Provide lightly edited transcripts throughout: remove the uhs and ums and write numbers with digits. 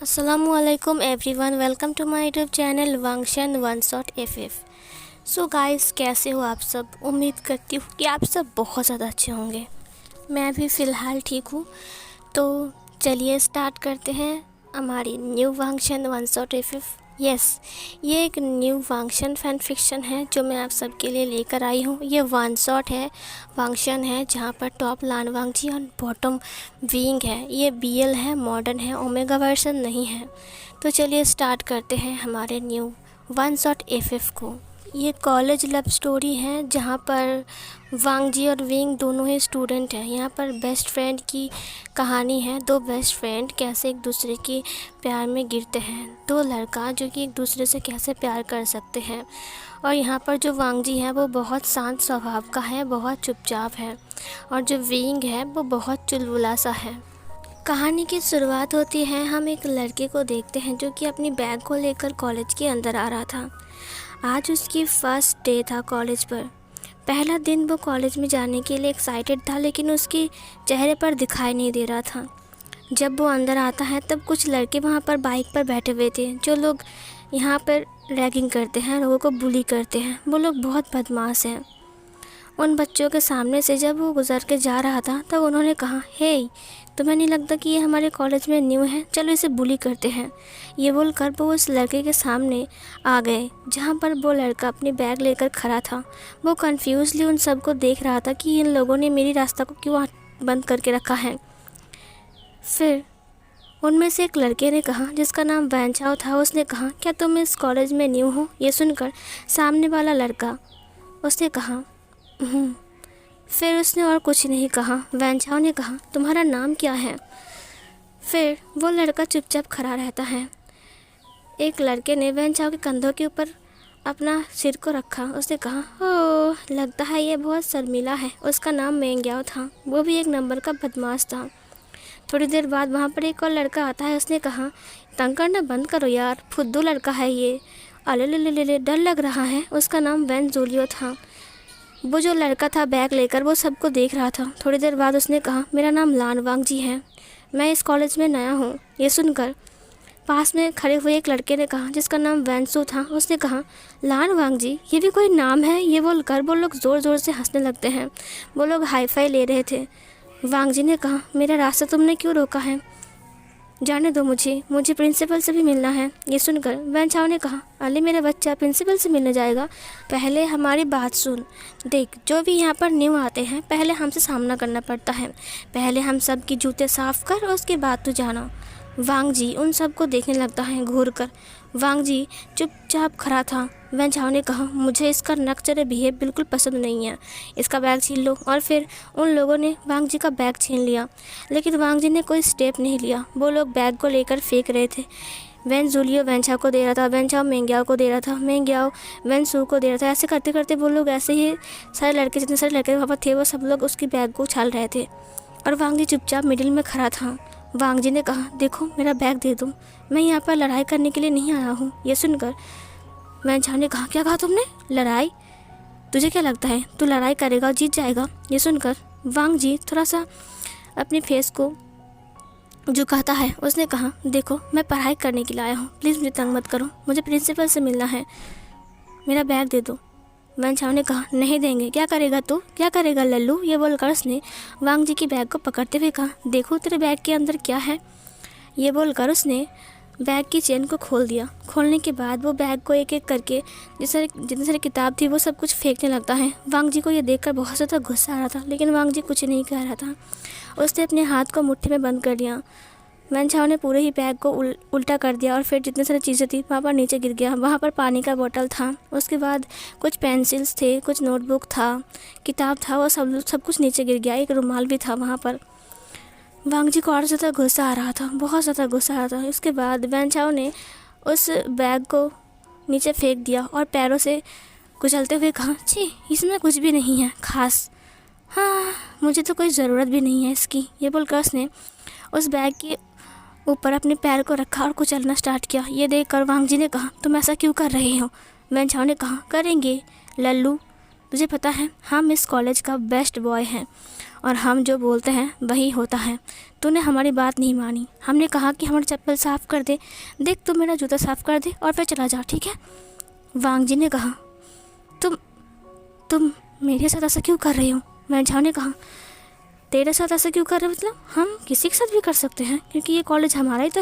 असलकुम everyone, welcome to my YouTube channel वांगशन one shot F. So guys, कैसे हो आप सब। उम्मीद करती हूँ कि आप सब बहुत ज़्यादा अच्छे होंगे। मैं भी फ़िलहाल ठीक हूँ। तो चलिए स्टार्ट करते हैं हमारी न्यू वांगशन वन शॉट एफ। यस, ये एक न्यू वांगशन फैन फिक्शन है जो मैं आप सबके लिए लेकर आई हूँ। ये वन शॉट है, वांगशन है, जहाँ पर टॉप लानवांगजी और बॉटम विंग है। ये बीएल है, मॉडर्न है, ओमेगा वर्जन नहीं है। तो चलिए स्टार्ट करते हैं हमारे न्यू वन शॉट एफ को। ये कॉलेज लव स्टोरी है जहाँ पर वांगजी और विंग दोनों ही स्टूडेंट हैं। यहाँ पर बेस्ट फ्रेंड की कहानी है। दो बेस्ट फ्रेंड कैसे एक दूसरे के प्यार में गिरते हैं। दो लड़का जो कि एक दूसरे से कैसे प्यार कर सकते हैं। और यहाँ पर जो वांगजी है वो बहुत शांत स्वभाव का है, बहुत चुपचाप है। और जो विंग है वो बहुत चुलबुला सा है। कहानी की शुरुआत होती है, हम एक लड़के को देखते हैं जो कि अपनी बैग को लेकर कॉलेज के अंदर आ रहा था। आज उसकी फर्स्ट डे था कॉलेज पर। पहला दिन वो कॉलेज में जाने के लिए एक्साइटेड था, लेकिन उसके चेहरे पर दिखाई नहीं दे रहा था। जब वो अंदर आता है तब कुछ लड़के वहाँ पर बाइक पर बैठे हुए थे, जो लोग यहाँ पर रैगिंग करते हैं, लोगों को बुली करते हैं। वो लोग बहुत बदमाश हैं। उन बच्चों के सामने से जब वो गुजर के जा रहा था तब उन्होंने कहा, हे, तुम्हें नहीं लगता कि ये हमारे कॉलेज में न्यू है, चलो इसे बुली करते हैं। ये बोलकर वो उस लड़के के सामने आ गए जहाँ पर वो लड़का अपनी बैग लेकर खड़ा था। वो कन्फ्यूजली उन सबको देख रहा था कि इन लोगों ने मेरी रास्ता को क्यों बंद करके रखा है। फिर उनमें से एक लड़के ने कहा, जिसका नाम वैनचाओ था, उसने कहा, क्या तुम इस कॉलेज में न्यू हो। ये सुनकर सामने वाला लड़का उसने कहा, फिर उसने और कुछ नहीं कहा। वैनचाओ ने कहा, तुम्हारा नाम क्या है। फिर वो लड़का चुपचाप खड़ा रहता है। एक लड़के ने वैनचाओ के कंधों के ऊपर अपना सिर को रखा। उसने कहा, ओह, लगता है ये बहुत शर्मीला है। उसका नाम मेंग्याओ था। वो भी एक नंबर का बदमाश था। थोड़ी देर बाद वहाँ पर एक और लड़का आता है। उसने कहा, तंग करना बंद करो यार, फुद्दू लड़का है ये, अले ले ले ले, डर लग रहा है। उसका नाम वैन जोलियो था। वो जो लड़का था बैग लेकर, वो सबको देख रहा था। थोड़ी देर बाद उसने कहा, मेरा नाम लानवांगजी है, मैं इस कॉलेज में नया हूँ। ये सुनकर पास में खड़े हुए एक लड़के ने कहा, जिसका नाम वैनसू था, उसने कहा, लानवांगजी, ये भी कोई नाम है। ये बोलकर वो लोग ज़ोर ज़ोर से हंसने लगते हैं। वो लोग हाई फाई ले रहे थे। वांगजी ने कहा, मेरा रास्ता तुमने क्यों रोका है, जाने दो मुझे प्रिंसिपल से भी मिलना है। ये सुनकर वैनचाओ ने कहा, अरे मेरा बच्चा प्रिंसिपल से मिलने जाएगा, पहले हमारी बात सुन। देख, जो भी यहाँ पर न्यू आते हैं पहले हमसे सामना करना पड़ता है। पहले हम सब की जूते साफ कर और उसके बाद तू जाना। वांगजी उन सबको देखने लगता है घूर कर। वांगजी चुपचाप खड़ा था। वैनचाओ ने कहा, मुझे इसका नकचरे बिहेव बिल्कुल पसंद नहीं है, इसका बैग छीन लो। और फिर उन लोगों ने वांगजी का बैग छीन लिया, लेकिन वांगजी ने कोई स्टेप नहीं लिया। वो लोग बैग को लेकर फेंक रहे थे। वैन जूलियो वैनचाओ को दे रहा था, वैनचाओ मेंग्याओ को दे रहा था, मेंग्याओ वैनसू को दे रहा था। ऐसे करते करते वो लोग ऐसे ही सारे लड़के, जितने सारे लड़के वहाँ पर थे, वो सब लोग उसकी बैग को उछाल रहे थे। और वांगजी चुपचाप मिडिल में खड़ा था। वांगजी ने कहा, देखो मेरा बैग दे दो, मैं यहाँ पर लड़ाई करने के लिए नहीं आया हूँ। ये सुनकर वैनचाओ ने कहा, क्या कहा तुमने, लड़ाई? तुझे क्या लगता है तू लड़ाई करेगा और जीत जाएगा। ये सुनकर वांगजी थोड़ा सा अपने फेस को झुकाता है। उसने कहा, देखो मैं पढ़ाई करने के लिए आया हूँ, प्लीज़ मुझे तंग मत करो, मुझे प्रिंसिपल से मिलना है, मेरा बैग दे दो। वैनचाओ ने कहा, नहीं देंगे। क्या करेगा तू, क्या करेगा लल्लू। ये बोलकर उसने वांगजी की बैग को पकड़ते हुए कहा, देखो तेरे बैग के अंदर क्या है। ये बोलकर उसने बैग की चेन को खोल दिया। खोलने के बाद वो बैग को एक एक करके जितनी सारी किताब थी वो सब कुछ फेंकने लगता है। वांगजी को ये देखकर बहुत ज़्यादा गुस्सा आ रहा था, लेकिन वांगजी कुछ नहीं कह रहा था। उसने अपने हाथ को मुट्ठी में बंद कर लिया। वैनचाओ ने पूरे ही बैग को उल्टा कर दिया और फिर जितनी सारी चीज़ें थी वहाँ पर नीचे गिर गया। वहाँ पर पानी का बोतल था, उसके बाद कुछ पेंसिल्स थे, कुछ नोटबुक था, किताब था, वो सब कुछ नीचे गिर गया। एक रुमाल भी था वहाँ पर। वांगजी को और ज़्यादा गुस्सा आ रहा था, बहुत ज़्यादा गुस्सा आ रहा था। इसके बाद वैनचाओ ने उस बैग को नीचे फेंक दिया और पैरों से कुचलते हुए कहा, छी, इसमें कुछ भी नहीं है खास, हाँ, मुझे तो कोई ज़रूरत भी नहीं है इसकी। ये बोलकर उसने उस बैग के ऊपर अपने पैर को रखा और कुचलना स्टार्ट किया। ये देखकर वांगजी ने कहा, तुम ऐसा क्यों कर रहे हो। वैनचाओ ने कहा, करेंगे लल्लू, तुझे पता है हम इस कॉलेज का बेस्ट बॉय हैं और हम जो बोलते हैं वही होता है। तूने हमारी बात नहीं मानी। हमने कहा कि हमारी चप्पल साफ़ कर दे, देख तू मेरा जूता साफ़ कर दे और फिर चला जा, ठीक है। वांग जी ने कहा तुम मेरे साथ ऐसा क्यों कर रही हो। वैन झाओ ने कहा तेरे साथ ऐसा क्यों कर रहे हो, मतलब हम किसी के साथ भी कर सकते हैं क्योंकि ये कॉलेज हमारा ही तो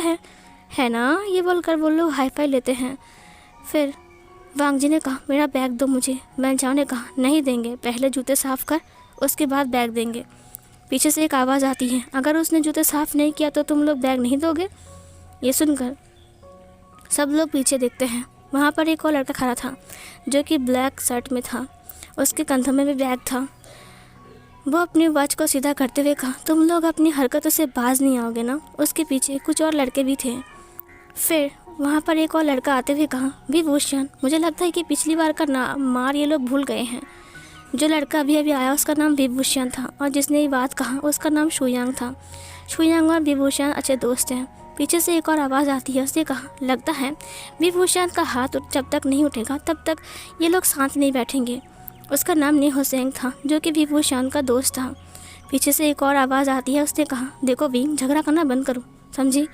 है ना। ये बोलकर वो लोग हाई फाई लेते हैं। फिर वांग जी ने कहा मेरा बैग दो मुझे। वैन झाओ ने कहा नहीं देंगे, पहले जूते साफ़ कर उसके बाद बैग देंगे। पीछे से एक आवाज़ आती है अगर उसने जूते साफ़ नहीं किया तो तुम लोग बैग नहीं दोगे। ये सुनकर सब लोग पीछे देखते हैं। वहाँ पर एक और लड़का खड़ा था जो कि ब्लैक शर्ट में था, उसके कंधों में भी बैग था। वो अपनी वॉच को सीधा करते हुए कहा तुम लोग अपनी हरकतों से बाज नहीं आओगे ना। उसके पीछे कुछ और लड़के भी थे। फिर वहाँ पर एक और लड़का आते हुए कहा विभूषण, मुझे लगता है कि पिछली बार का मार ये लोग भूल गए हैं। जो लड़का अभी अभी आया उसका नाम विभूषण था और जिसने ये बात कहा उसका नाम शुयांग था। शुयांग और विभूषण अच्छे दोस्त हैं। पीछे से एक और आवाज़ आती है, उसने कहा लगता है विभूषण का हाथ जब तक नहीं उठेगा तब तक ये लोग शांत नहीं बैठेंगे। उसका नाम निहोसेंग था जो कि विभूषण का दोस्त था। पीछे से एक और आवाज़ आती है, उसने कहा देखो विंग, झगड़ा करना बंद करो, समझी।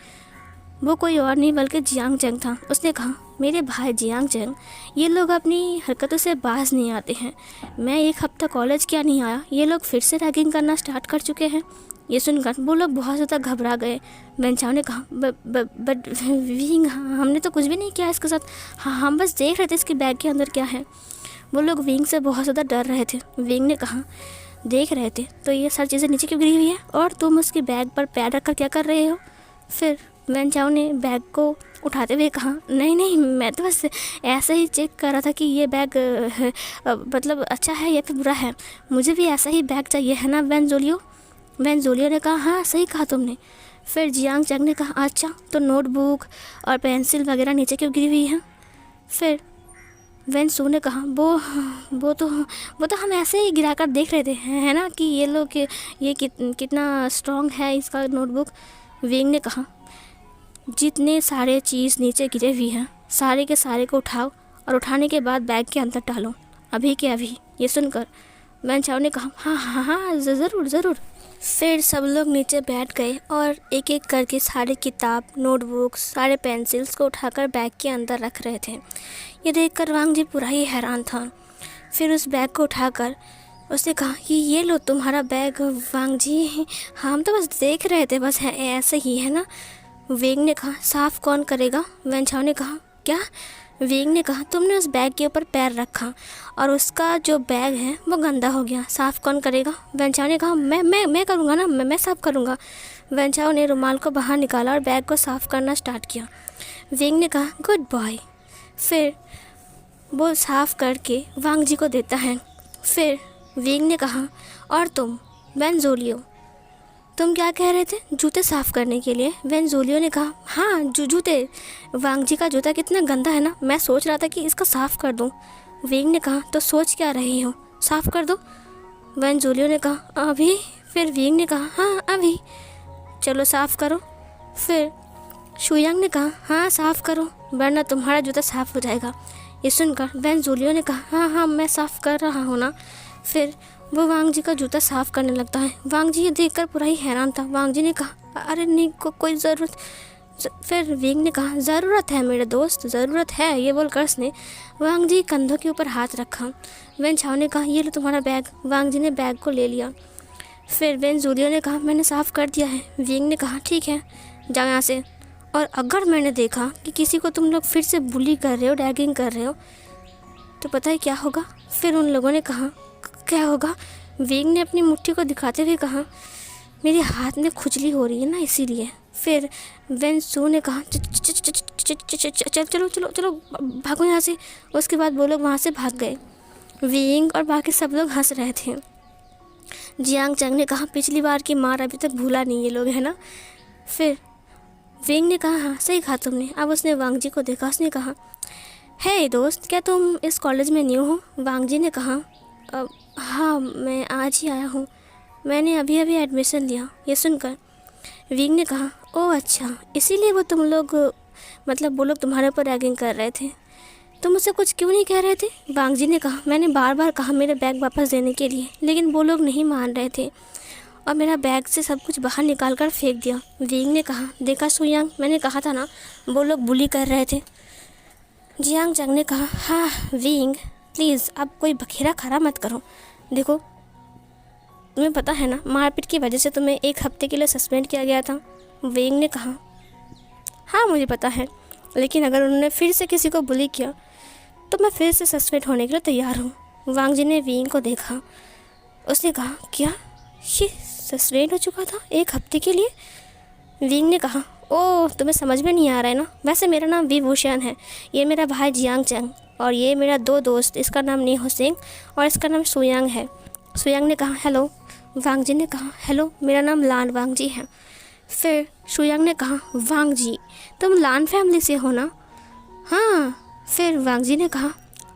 वो कोई और नहीं बल्कि जियांग चंग था। उसने कहा मेरे भाई जियांग चंग, ये लोग अपनी हरकतों से बाज नहीं आते हैं। मैं एक हफ्ता कॉलेज क्या नहीं आया, ये लोग फिर से रैगिंग करना स्टार्ट कर चुके हैं। ये सुनकर वो लोग बहुत ज़्यादा घबरा गए। वैन झाओ ने कहा बट विंग, हमने तो कुछ भी नहीं किया इसके साथ, हम बस देख रहे थे इसके बैग के अंदर क्या है। वो लोग विंग से बहुत ज़्यादा डर रहे थे। विंग ने कहा देख रहे थे तो ये सारी चीज़ें नीचे क्यों गिरी हुई है और तुम उसके बैग पर पैर रखकर क्या कर रहे हो। फिर वैन झाओ ने बैग को उठाते हुए कहा नहीं, मैं तो बस ऐसे ही चेक कर रहा था कि ये बैग मतलब अच्छा है या फिर बुरा है। मुझे भी ऐसा ही बैग चाहिए, है ना वैन जोलियो। वैन जोलियो ने कहा हाँ सही कहा तुमने। फिर जियांग चंग ने कहा अच्छा तो नोटबुक और पेंसिल वगैरह नीचे क्यों गिरी हुई है। फिर वैन सू ने कहा वो तो हम ऐसे ही गिराकर देख रहे थे, है ना, कि ये लोग ये कितना स्ट्रॉन्ग है इसका नोटबुक। विंग ने कहा जितने सारे चीज़ नीचे गिरे हुए हैं सारे के सारे को उठाओ और उठाने के बाद बैग के अंदर डालो, अभी के अभी। ये सुनकर वैन झाओ ने कहा हाँ ज़रूर। फिर सब लोग नीचे बैठ गए और एक एक करके सारे किताब, नोटबुक्स, सारे पेंसिल्स को उठाकर बैग के अंदर रख रहे थे। ये देखकर वांग जी पूरा ही हैरान था। फिर उस बैग को उठाकर उसने कहा कि ये लो तुम्हारा बैग। वांग जी हम तो बस देख रहे थे, बस है ऐसे ही, है ना। वेंग ने कहा साफ़ कौन करेगा। वैन झाओ ने कहा क्या। वेंग ने कहा तुमने उस बैग के ऊपर पैर रखा और उसका जो बैग है वो गंदा हो गया, साफ़ कौन करेगा। वैन झाओ ने कहा मैं करूँगा ना, मैं साफ़ करूँगा। वैन झाओ ने रुमाल को बाहर निकाला और बैग को साफ़ करना स्टार्ट किया। वेंग ने कहा गुड बॉय। फिर वो साफ़ करके वांग जी को देता है। फिर वेंग ने कहा और तुम वैन जोलियो, तुम क्या कह रहे थे, जूते साफ़ करने के लिए। वैन जोलियो ने कहा हाँ जूते, वांग जी का जूता कितना गंदा है ना, मैं सोच रहा था कि इसका साफ़ कर दूँ। वेंग ने कहा तो सोच क्या रही हो, साफ़ कर दो। वैन जोलियो ने कहा अभी। फिर वेंग ने कहा हाँ अभी, चलो साफ़ करो। फिर शुयांग ने कहा हाँ साफ़ करो वरना तुम्हारा जूता साफ़ हो जाएगा। ये सुनकर वैन जोलियो ने कहा हाँ मैं साफ़ कर रहा हूँ ना। फिर वो वांग जी का जूता साफ़ करने लगता है। वांग जी ये देखकर पूरा ही हैरान था। वांग जी ने कहा अरे नहीं कोई ज़रूरत। फिर विंग ने कहा ज़रूरत है मेरे दोस्त, ज़रूरत है। ये बोलकर उसने वांग जी कंधों के ऊपर हाथ रखा। वैन झाओ ने कहा ये लो तुम्हारा बैग। वांग जी ने बैग को ले लिया। फिर वैन जोलियो ने कहा मैंने साफ़ कर दिया है। विंग ने कहा ठीक है जाओ यहाँ से, और अगर मैंने देखा कि किसी को तुम लोग फिर से बुली कर रहे हो, रैगिंग कर रहे हो, तो पता है क्या होगा। फिर उन लोगों ने कहा क्या होगा। विंग ने अपनी मुट्ठी को दिखाते हुए कहा मेरे हाथ में खुजली हो रही है ना इसीलिए। फिर वैन सू ने कहा चलो भागो यहाँ से। उसके बाद वो लोग वहाँ से भाग गए। विंग और बाकी सब लोग हंस रहे थे। जियांग चंग ने कहा पिछली बार की मार अभी तक भूला नहीं ये लोग, है ना। फिर विंग ने कहा हाँ सही कहा तुमने। अब उसने वांग जी को देखा। उसने कहा हे दोस्त, क्या तुम इस कॉलेज में न्यू हो। वांग जी ने कहा हाँ मैं आज ही आया हूँ, मैंने अभी अभी एडमिशन लिया। ये सुनकर विंग ने कहा ओह अच्छा, इसीलिए वो लोग तुम्हारे ऊपर रैगिंग कर रहे थे। तुम मुझसे कुछ क्यों नहीं कह रहे थे? वांग जी ने कहा, मैंने बार बार कहा मेरा बैग वापस देने के लिए, लेकिन वो लोग नहीं मान रहे थे और मेरा बैग से सब कुछ बाहर निकाल कर फेंक दिया। विंग ने कहा, देखा सुयांग, मैंने कहा था ना वो लोग बुली कर रहे थे। जियांग चंग ने कहा, हाँ विंग प्लीज़ अब कोई बखेरा खड़ा मत करो। देखो तुम्हें पता है ना मारपीट की वजह से तुम्हें 1 हफ्ते के लिए सस्पेंड किया गया था। विंग ने कहा, हाँ मुझे पता है, लेकिन अगर उन्होंने फिर से किसी को बुली किया तो मैं फिर से सस्पेंड होने के लिए तैयार हूँ। वांग जी ने विंग को देखा। उसने कहा, क्या ये सस्पेंड हो चुका था 1 हफ्ते के लिए? विंग ने कहा, ओह तुम्हें समझ में नहीं आ रहा है ना, वैसे मेरा नाम वी वूशन है, ये मेरा भाई जियांग चंग और ये मेरा 2 दोस्त, इसका नाम नीहो सिंह और इसका नाम सुयांग है। सुयांग ने कहा, हेलो। वांग जी ने कहा, हेलो मेरा नाम लान वांग जी है। फिर शुयांग ने कहा, वांग जी तुम लान फैमिली से हो ना? हाँ। फिर वांग जी ने कहा,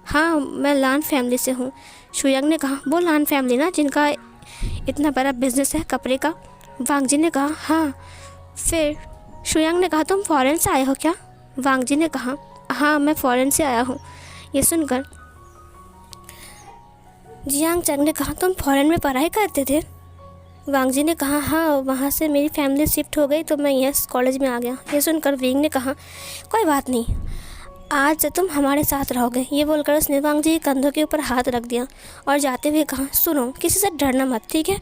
हाँ मैं लान फैमिली से हूँ। शुयांग ने कहा, वो लान फैमिली ना जिनका इतना बड़ा बिजनेस है कपड़े का? वांग जी ने कहा, हाँ। फिर शुयांग ने कहा, तुम फॉरेन से आए हो क्या? वांग जी ने कहा, हाँ मैं फ़ॉरेन से आया हूँ। ये सुनकर जियांग चंग ने कहा, तुम फ़ॉरेन में पढ़ाई करते थे? वांग जी ने कहा, हाँ वहाँ से मेरी फैमिली शिफ्ट हो गई तो मैं यहाँ कॉलेज में आ गया। ये सुनकर विंग ने कहा, कोई बात नहीं, आज से तुम हमारे साथ रहोगे। ये बोलकर उसने वांग जी के कंधों के ऊपर हाथ रख दिया और जाते हुए कहा, सुनो किसी से डरना मत, ठीक है?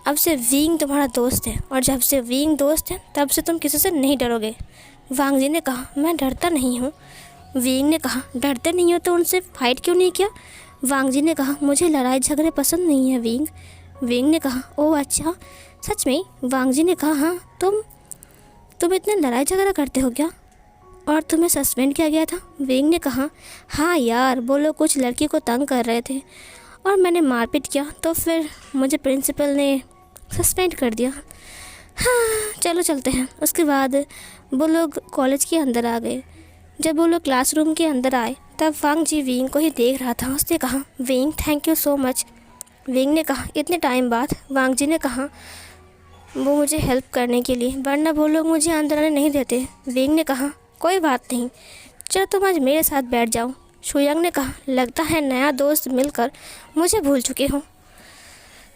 अब से विंग तुम्हारा दोस्त है और जब से विंग दोस्त है तब से तुम किसी से नहीं डरोगे। वांग जी ने कहा, मैं डरता नहीं हूँ। विंग ने कहा, डरते नहीं हो तो उनसे फाइट क्यों नहीं किया? वांग जी ने कहा, मुझे लड़ाई झगड़े पसंद नहीं है विंग। विंग ने कहा, ओह अच्छा सच में? वांग जी ने कहा, हाँ तुम इतने लड़ाई झगड़ा करते हो क्या? और तुम्हें सस्पेंड किया गया था? विंग ने कहा, हाँ यार वो लोग कुछ लड़की को तंग कर रहे थे और मैंने मारपीट किया तो फिर मुझे प्रिंसिपल ने सस्पेंड कर दिया। हाँ चलो चलते हैं। उसके बाद वो लोग कॉलेज के अंदर आ गए। जब वो लोग क्लासरूम के अंदर आए तब वांग जी विंग को ही देख रहा था। उसने कहा, wing thank you so much. Wing ने कहा, इतने टाइम बाद? वांग जी ने कहा, वो मुझे हेल्प करने के लिए, वरना वो लोग मुझे अंदर आने नहीं देते। विंग ने कहा, कोई बात नहीं, चलो तुम आज मेरे साथ बैठ जाओ। शुयांग ने कहा, लगता है नया दोस्त मिलकर मुझे भूल चुके हो।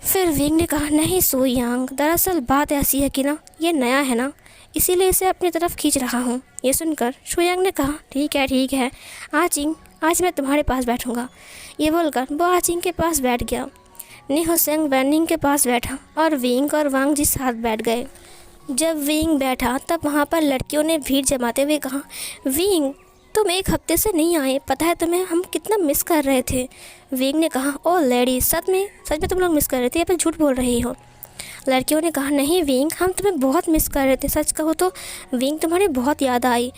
फिर विंग ने कहा, नहीं शुयांग, दरअसल बात ऐसी है कि ना ये नया है ना, इसीलिए इसे अपनी तरफ खींच रहा हूँ। ये सुनकर शुयांग ने कहा, ठीक है आचिंग, आज मैं तुम्हारे पास बैठूँगा। ये बोलकर वो आचिंग के पास बैठ गया। नीहो सिंह वैनिंग के पास बैठा और विंग और वांग जी साथ बैठ गए। जब विंग बैठा तब वहाँ पर लड़कियों ने भीड़ जमाते हुए कहा, विंग तुम 1 हफ्ते से नहीं आए, पता है तुम्हें हम कितना मिस कर रहे थे। विंग ने कहा, ओ लेडी सच में तुम लोग मिस कर रहे थे या फिर झूठ बोल रही हो? लड़कियों ने कहा, नहीं विंग हम तुम्हें बहुत मिस कर रहे थे, सच कहो तो विंग तुम्हारी बहुत याद आई।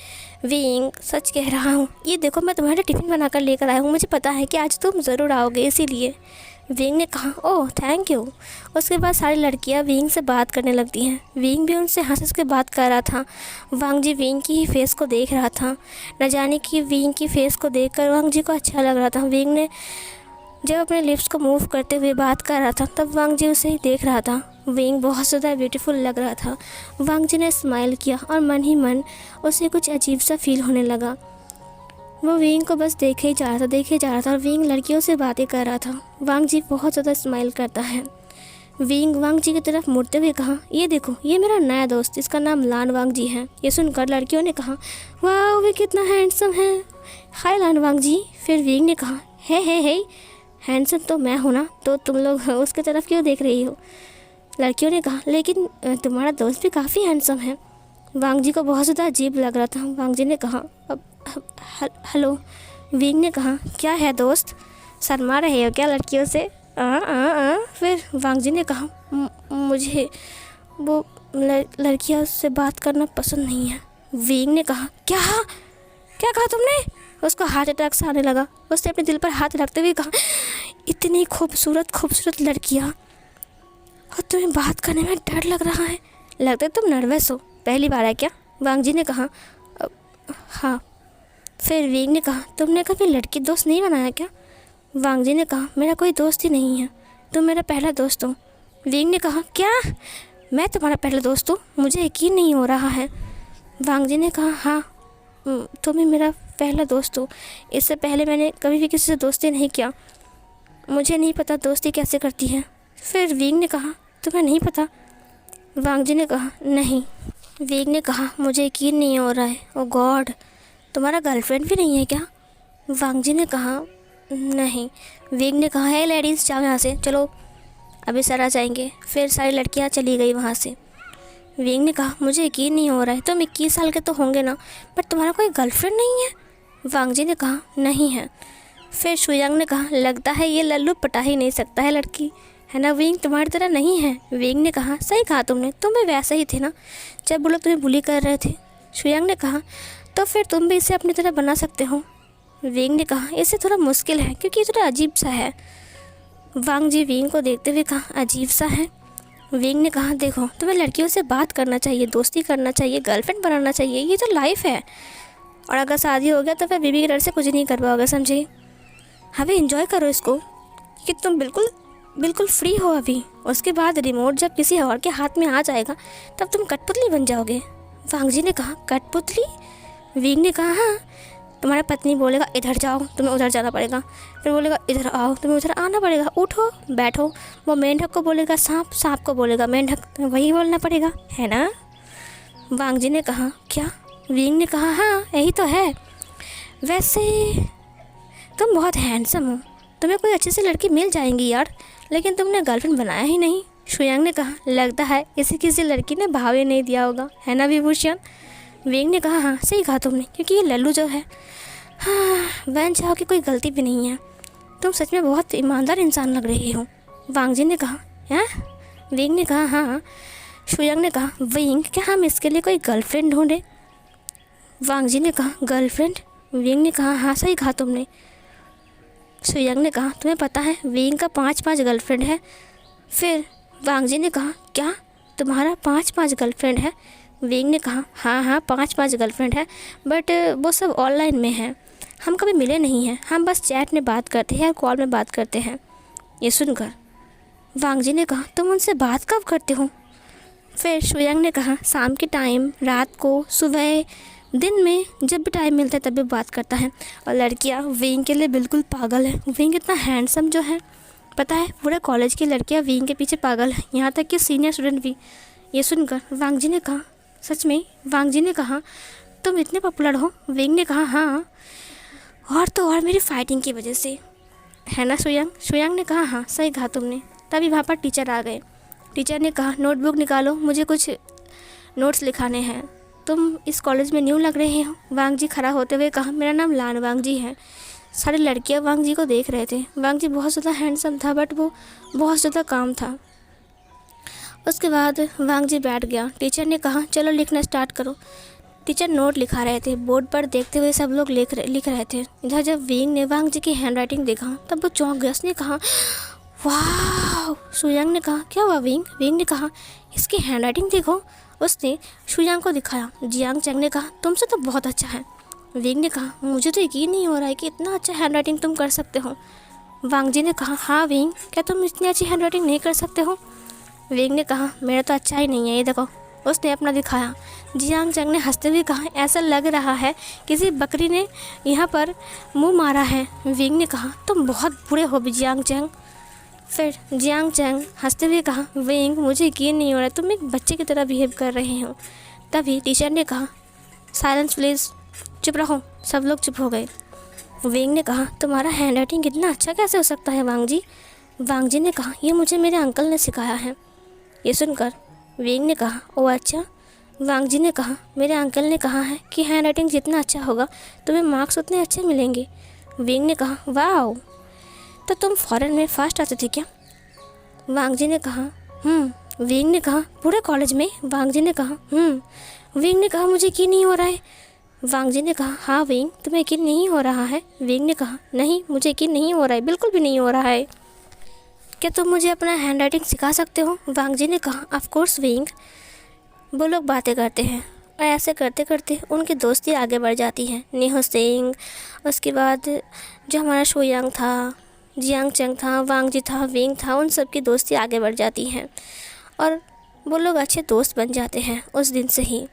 विंग सच कह रहा हूँ, ये देखो मैं तुम्हारे टिफ़िन बनाकर लेकर आया हूँ, मुझे पता है कि आज तुम ज़रूर आओगे इसीलिए। विंग ने कहा, ओह थैंक यू। उसके बाद सारी लड़कियां विंग से बात करने लगती हैं। विंग भी उनसे हंस के बात कर रहा था। वांग जी विंग की ही फेस को देख रहा था। न जाने कि विंग की फेस को देखकर वांग जी को अच्छा लग रहा था। विंग ने जब अपने लिप्स को मूव करते हुए बात कर रहा था तब वांग जी उसे ही देख रहा था। विंग बहुत ज़्यादा ब्यूटीफुल लग रहा था। वांग जी ने स्माइल किया और मन ही मन उसे कुछ अजीब सा फील होने लगा। वो विंग को बस देखे ही जा रहा था और विंग लड़कियों से बातें कर रहा था। वांग जी बहुत ज़्यादा स्माइल करता है। विंग वांग जी की तरफ मुड़ते हुए कहा, ये देखो ये मेरा नया दोस्त, इसका नाम लान वांग जी है। ये सुनकर लड़कियों ने कहा, वाह वे कितना हैंडसम है, हाय लान वांग जी। फिर विंग ने कहा, हे हैंडसम तो मैं हूँ ना, तो तुम लोग उसकी तरफ क्यों देख रही हो? लड़कियों ने कहा, लेकिन तुम्हारा दोस्त भी काफ़ी हैंडसम है। वांग जी को बहुत ज़्यादा अजीब लग रहा था। वांग जी ने कहा, हेलो। विंग ने कहा, क्या है दोस्त, शर्मा रहे हो क्या लड़कियों से? फिर वांग जी ने कहा, मुझे वो लड़कियों से बात करना पसंद नहीं है। विंग ने कहा, क्या कहा तुमने? उसको हार्ट अटैक से आने लगा। उसने अपने दिल पर हाथ रखते हुए कहा, इतनी खूबसूरत लड़कियाँ और तुम्हें बात करने में डर लग रहा है, लगता है तुम नर्वस हो, पहली बार है क्या? वांग जी ने कहा, हाँ। फिर विंग ने कहा, तुमने कभी लड़की दोस्त नहीं बनाया क्या? वांग जी ने कहा, मेरा कोई दोस्त ही नहीं है, तुम मेरा पहला दोस्त हो। विंग ने कहा, क्या मैं तुम्हारा पहला दोस्त हूँ? मुझे यकीन नहीं हो रहा है। वांग जी ने कहा, हाँ तुम ही मेरा पहला दोस्त हो। इससे पहले मैंने कभी भी किसी से दोस्ती नहीं किया, मुझे नहीं पता दोस्ती कैसे करती है। फिर विंग ने कहा, तुम्हें नहीं पता? वांग जी ने कहा, नहीं। विंग ने कहा, मुझे यकीन नहीं हो रहा है। ओ गॉड, तुम्हारा गर्लफ्रेंड भी नहीं है क्या? वांग जी ने कहा, नहीं। विंग ने कहा, है लेडीज़, जाओ यहाँ से, चलो अभी सर आ जाएंगे। फिर सारी लड़कियाँ चली गई वहाँ से। विंग ने कहा, मुझे यकीन नहीं हो रहा है, तुम 21 साल के तो होंगे ना, पर तुम्हारा कोई गर्लफ्रेंड नहीं है? वांग जी ने कहा, नहीं है। फिर शुयांग ने कहा, लगता है ये लल्लू पटा ही नहीं सकता है लड़की, है ना विंग, तुम्हारी तरह नहीं है। विंग ने कहा, सही कहा तुमने, तुम भी वैसे ही थे ना जब वो लोग तुम्हें बुली कर रहे थे। शुयांग ने कहा, तो फिर तुम भी इसे अपनी तरह बना सकते हो। विंग ने कहा, इससे थोड़ा मुश्किल है क्योंकि ये थोड़ा अजीब सा है। वांग जी विंग को देखते हुए कहा, अजीब सा है? विंग ने कहा, देखो तुम्हें लड़कियों से बात करना चाहिए, दोस्ती करना चाहिए, गर्लफ्रेंड बनाना चाहिए, ये तो लाइफ है। और अगर शादी हो गया तो फिर बीवी के डर से कुछ नहीं कर पाओगे, समझे? अभी एंजॉय करो इसको कि तुम बिल्कुल फ्री हो अभी। उसके बाद रिमोट जब किसी और के हाथ में आ जाएगा तब तुम कठपुतली बन जाओगे। वांग जी ने कहा, कठपुतली? विंग ने कहा, हाँ, तुम्हारा पत्नी बोलेगा इधर जाओ, तुम्हें उधर जाना पड़ेगा। फिर बोलेगा इधर आओ, तुम्हें उधर आना पड़ेगा। उठो बैठो, वो मेंढक को बोलेगा सांप, सांप को बोलेगा मेंढक, तुम्हें वही बोलना पड़ेगा, है ना? वांग जी ने कहा, क्या? विंग ने कहा, हाँ यही तो है। वैसे तुम बहुत हैंडसम हो, तुम्हें कोई अच्छी सी लड़की मिल जाएंगी यार, लेकिन तुमने गर्लफ्रेंड बनाया ही नहीं। शुयांग ने कहा, लगता है इसे किसी लड़की ने भाव ही नहीं दिया होगा, है ना विभूषण? विंग ने कहा, हाँ सही कहा तुमने, क्योंकि ये लल्लू जो है, हाँ बहन चाहो कि कोई गलती भी नहीं है। तुम सच में बहुत ईमानदार इंसान लग रही हो। वांग जी ने कहा, हैं? विंग ने कहा, हाँ। शुयांग ने कहा, विंग, क्या हम इसके लिए कोई गर्लफ्रेंड ढूंढे? वांग जी ने कहा, गर्लफ्रेंड? विंग ने कहा, हाँ सही कहा तुमने। शुयांग ने कहा, तुम्हें पता है विंग का 5 गर्लफ्रेंड है। फिर वांग जी ने कहा, क्या तुम्हारा 5 गर्लफ्रेंड है? विंग ने कहा, हाँ 5 गर्लफ्रेंड है, बट वो सब ऑनलाइन में है, हम कभी मिले नहीं हैं, हम बस चैट में बात करते हैं, कॉल में बात करते हैं। ये सुनकर वांग जी ने कहा, तुम उनसे बात कब करते हो? फिर शुयांग ने कहा, शाम के टाइम, रात को, सुबह, दिन में, जब भी टाइम मिलता है तब भी बात करता है। और लड़कियां विंग के लिए बिल्कुल पागल है। विंग इतना हैंडसम जो है, पता है पूरे कॉलेज की लड़कियां विंग के पीछे पागल है, यहाँ तक कि सीनियर स्टूडेंट भी। ये सुनकर वांग जी ने कहा, सच में? वांग जी ने कहा, तुम इतने पॉपुलर हो? विंग ने कहा, हाँ, और तो और मेरी फाइटिंग की वजह से, है ना शुयांग? शुयांग ने कहा, हाँ सही कहा तुमने। तभी वहाँ पर टीचर आ गए। टीचर ने कहा, नोटबुक निकालो, मुझे कुछ नोट्स लिखाने हैं। तुम इस कॉलेज में न्यू लग रहे हो। वांग जी खड़ा होते हुए कहा, मेरा नाम लान वांग जी है। सारी लड़कियां वांग जी को देख रहे थे। वांग जी बहुत ज़्यादा हैंडसम था, बट वो बहुत ज़्यादा काम था। उसके बाद वांग जी बैठ गया। टीचर ने कहा, चलो लिखना स्टार्ट करो। टीचर नोट लिखा रहे थे, बोर्ड पर देखते हुए सब लोग लिख रहे थे। इधर जब विंग ने वांग जी की हैंडराइटिंग देखा तब वो चौंक गया। उसने कहा, वाह। शुयांग ने कहा, क्या हुआ विंग? विंग ने कहा, इसकी हैंडराइटिंग देखो। उसने शुयांग को दिखाया। जियांग चैंग ने कहा, तुमसे तो बहुत अच्छा है। विंग ने कहा, मुझे तो यकीन नहीं हो रहा है कि इतना अच्छा हैंडराइटिंग तुम कर सकते हो। वांग जी ने कहा, हाँ विंग, क्या तुम इतनी अच्छी हैंडराइटिंग नहीं कर सकते हो? विंग ने कहा, मेरा तो अच्छा ही नहीं है, ये देखो। उसने अपना दिखाया। जियांग चैंग ने हंसते हुए कहा, ऐसा लग रहा है किसी बकरी ने यहाँ पर मुँह मारा है। विंग ने कहा, तुम बहुत बुरे हो जियांग चैंग। फिर जियांग चैंग हंसते हुए कहा, विंग, मुझे यकीन नहीं हो रहा, तुम एक बच्चे की तरह बिहेव कर रहे हो। तभी टीचर ने कहा, साइलेंस प्लीज़, चुप रहो। सब लोग चुप हो गए। विंग ने कहा, तुम्हारा हैंडराइटिंग इतना अच्छा कैसे हो सकता है वांग जी? वांग जी ने कहा, ये मुझे मेरे अंकल ने सिखाया है। ये सुनकर विंग ने कहा, ओह अच्छा। वांग जी ने कहा, मेरे अंकल ने कहा है कि हैंडराइटिंग जितना अच्छा होगा तुम्हें मार्क्स उतने अच्छे मिलेंगे। विंग ने कहा, वाह, तो तुम फॉरेन में फर्स्ट आते थे क्या? वांग जी ने कहा, विंग ने कहा, पूरे कॉलेज में? वांग जी ने कहा, विंग ने कहा, मुझे यकीन नहीं हो रहा है। वांग जी ने कहा, हाँ विंग, तुम्हें यकीन नहीं हो रहा है? विंग ने कहा, नहीं, मुझे यकीन नहीं हो रहा है, बिल्कुल भी नहीं हो रहा है। क्या तुम मुझे अपना हैंडराइटिंग सिखा सकते हो? वांग जी ने कहा, ऑफ कोर्स विंग। वो लोग बातें करते हैं और ऐसे करते करते उनकी दोस्ती आगे बढ़ जाती है। निहो सिंह, उसके बाद जो हमारा शुयांग था, जियांग चैंग था, वांग जी था, विंग था, उन सब की दोस्ती आगे बढ़ जाती है और वो लोग अच्छे दोस्त बन जाते हैं उस दिन से ही।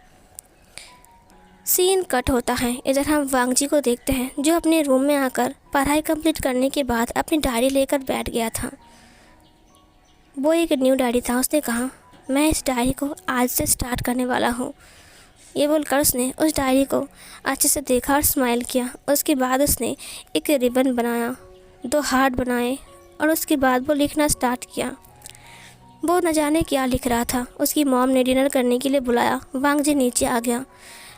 सीन कट होता है। इधर हम वांग जी को देखते हैं जो अपने रूम में आकर पढ़ाई कंप्लीट करने के बाद अपनी डायरी लेकर बैठ गया था। वो एक न्यू डायरी था। उसने कहा मैं इस डायरी को आज से स्टार्ट करने वाला हूँ। ये बोलकर उसने उस डायरी को अच्छे से देखा और स्माइल किया। उसके बाद उसने एक रिबन बनाया, 2 हार्ट बनाए और उसके बाद वो लिखना स्टार्ट किया। वो न जाने क्या लिख रहा था। उसकी मॉम ने डिनर करने के लिए बुलाया। वांग जी नीचे आ गया।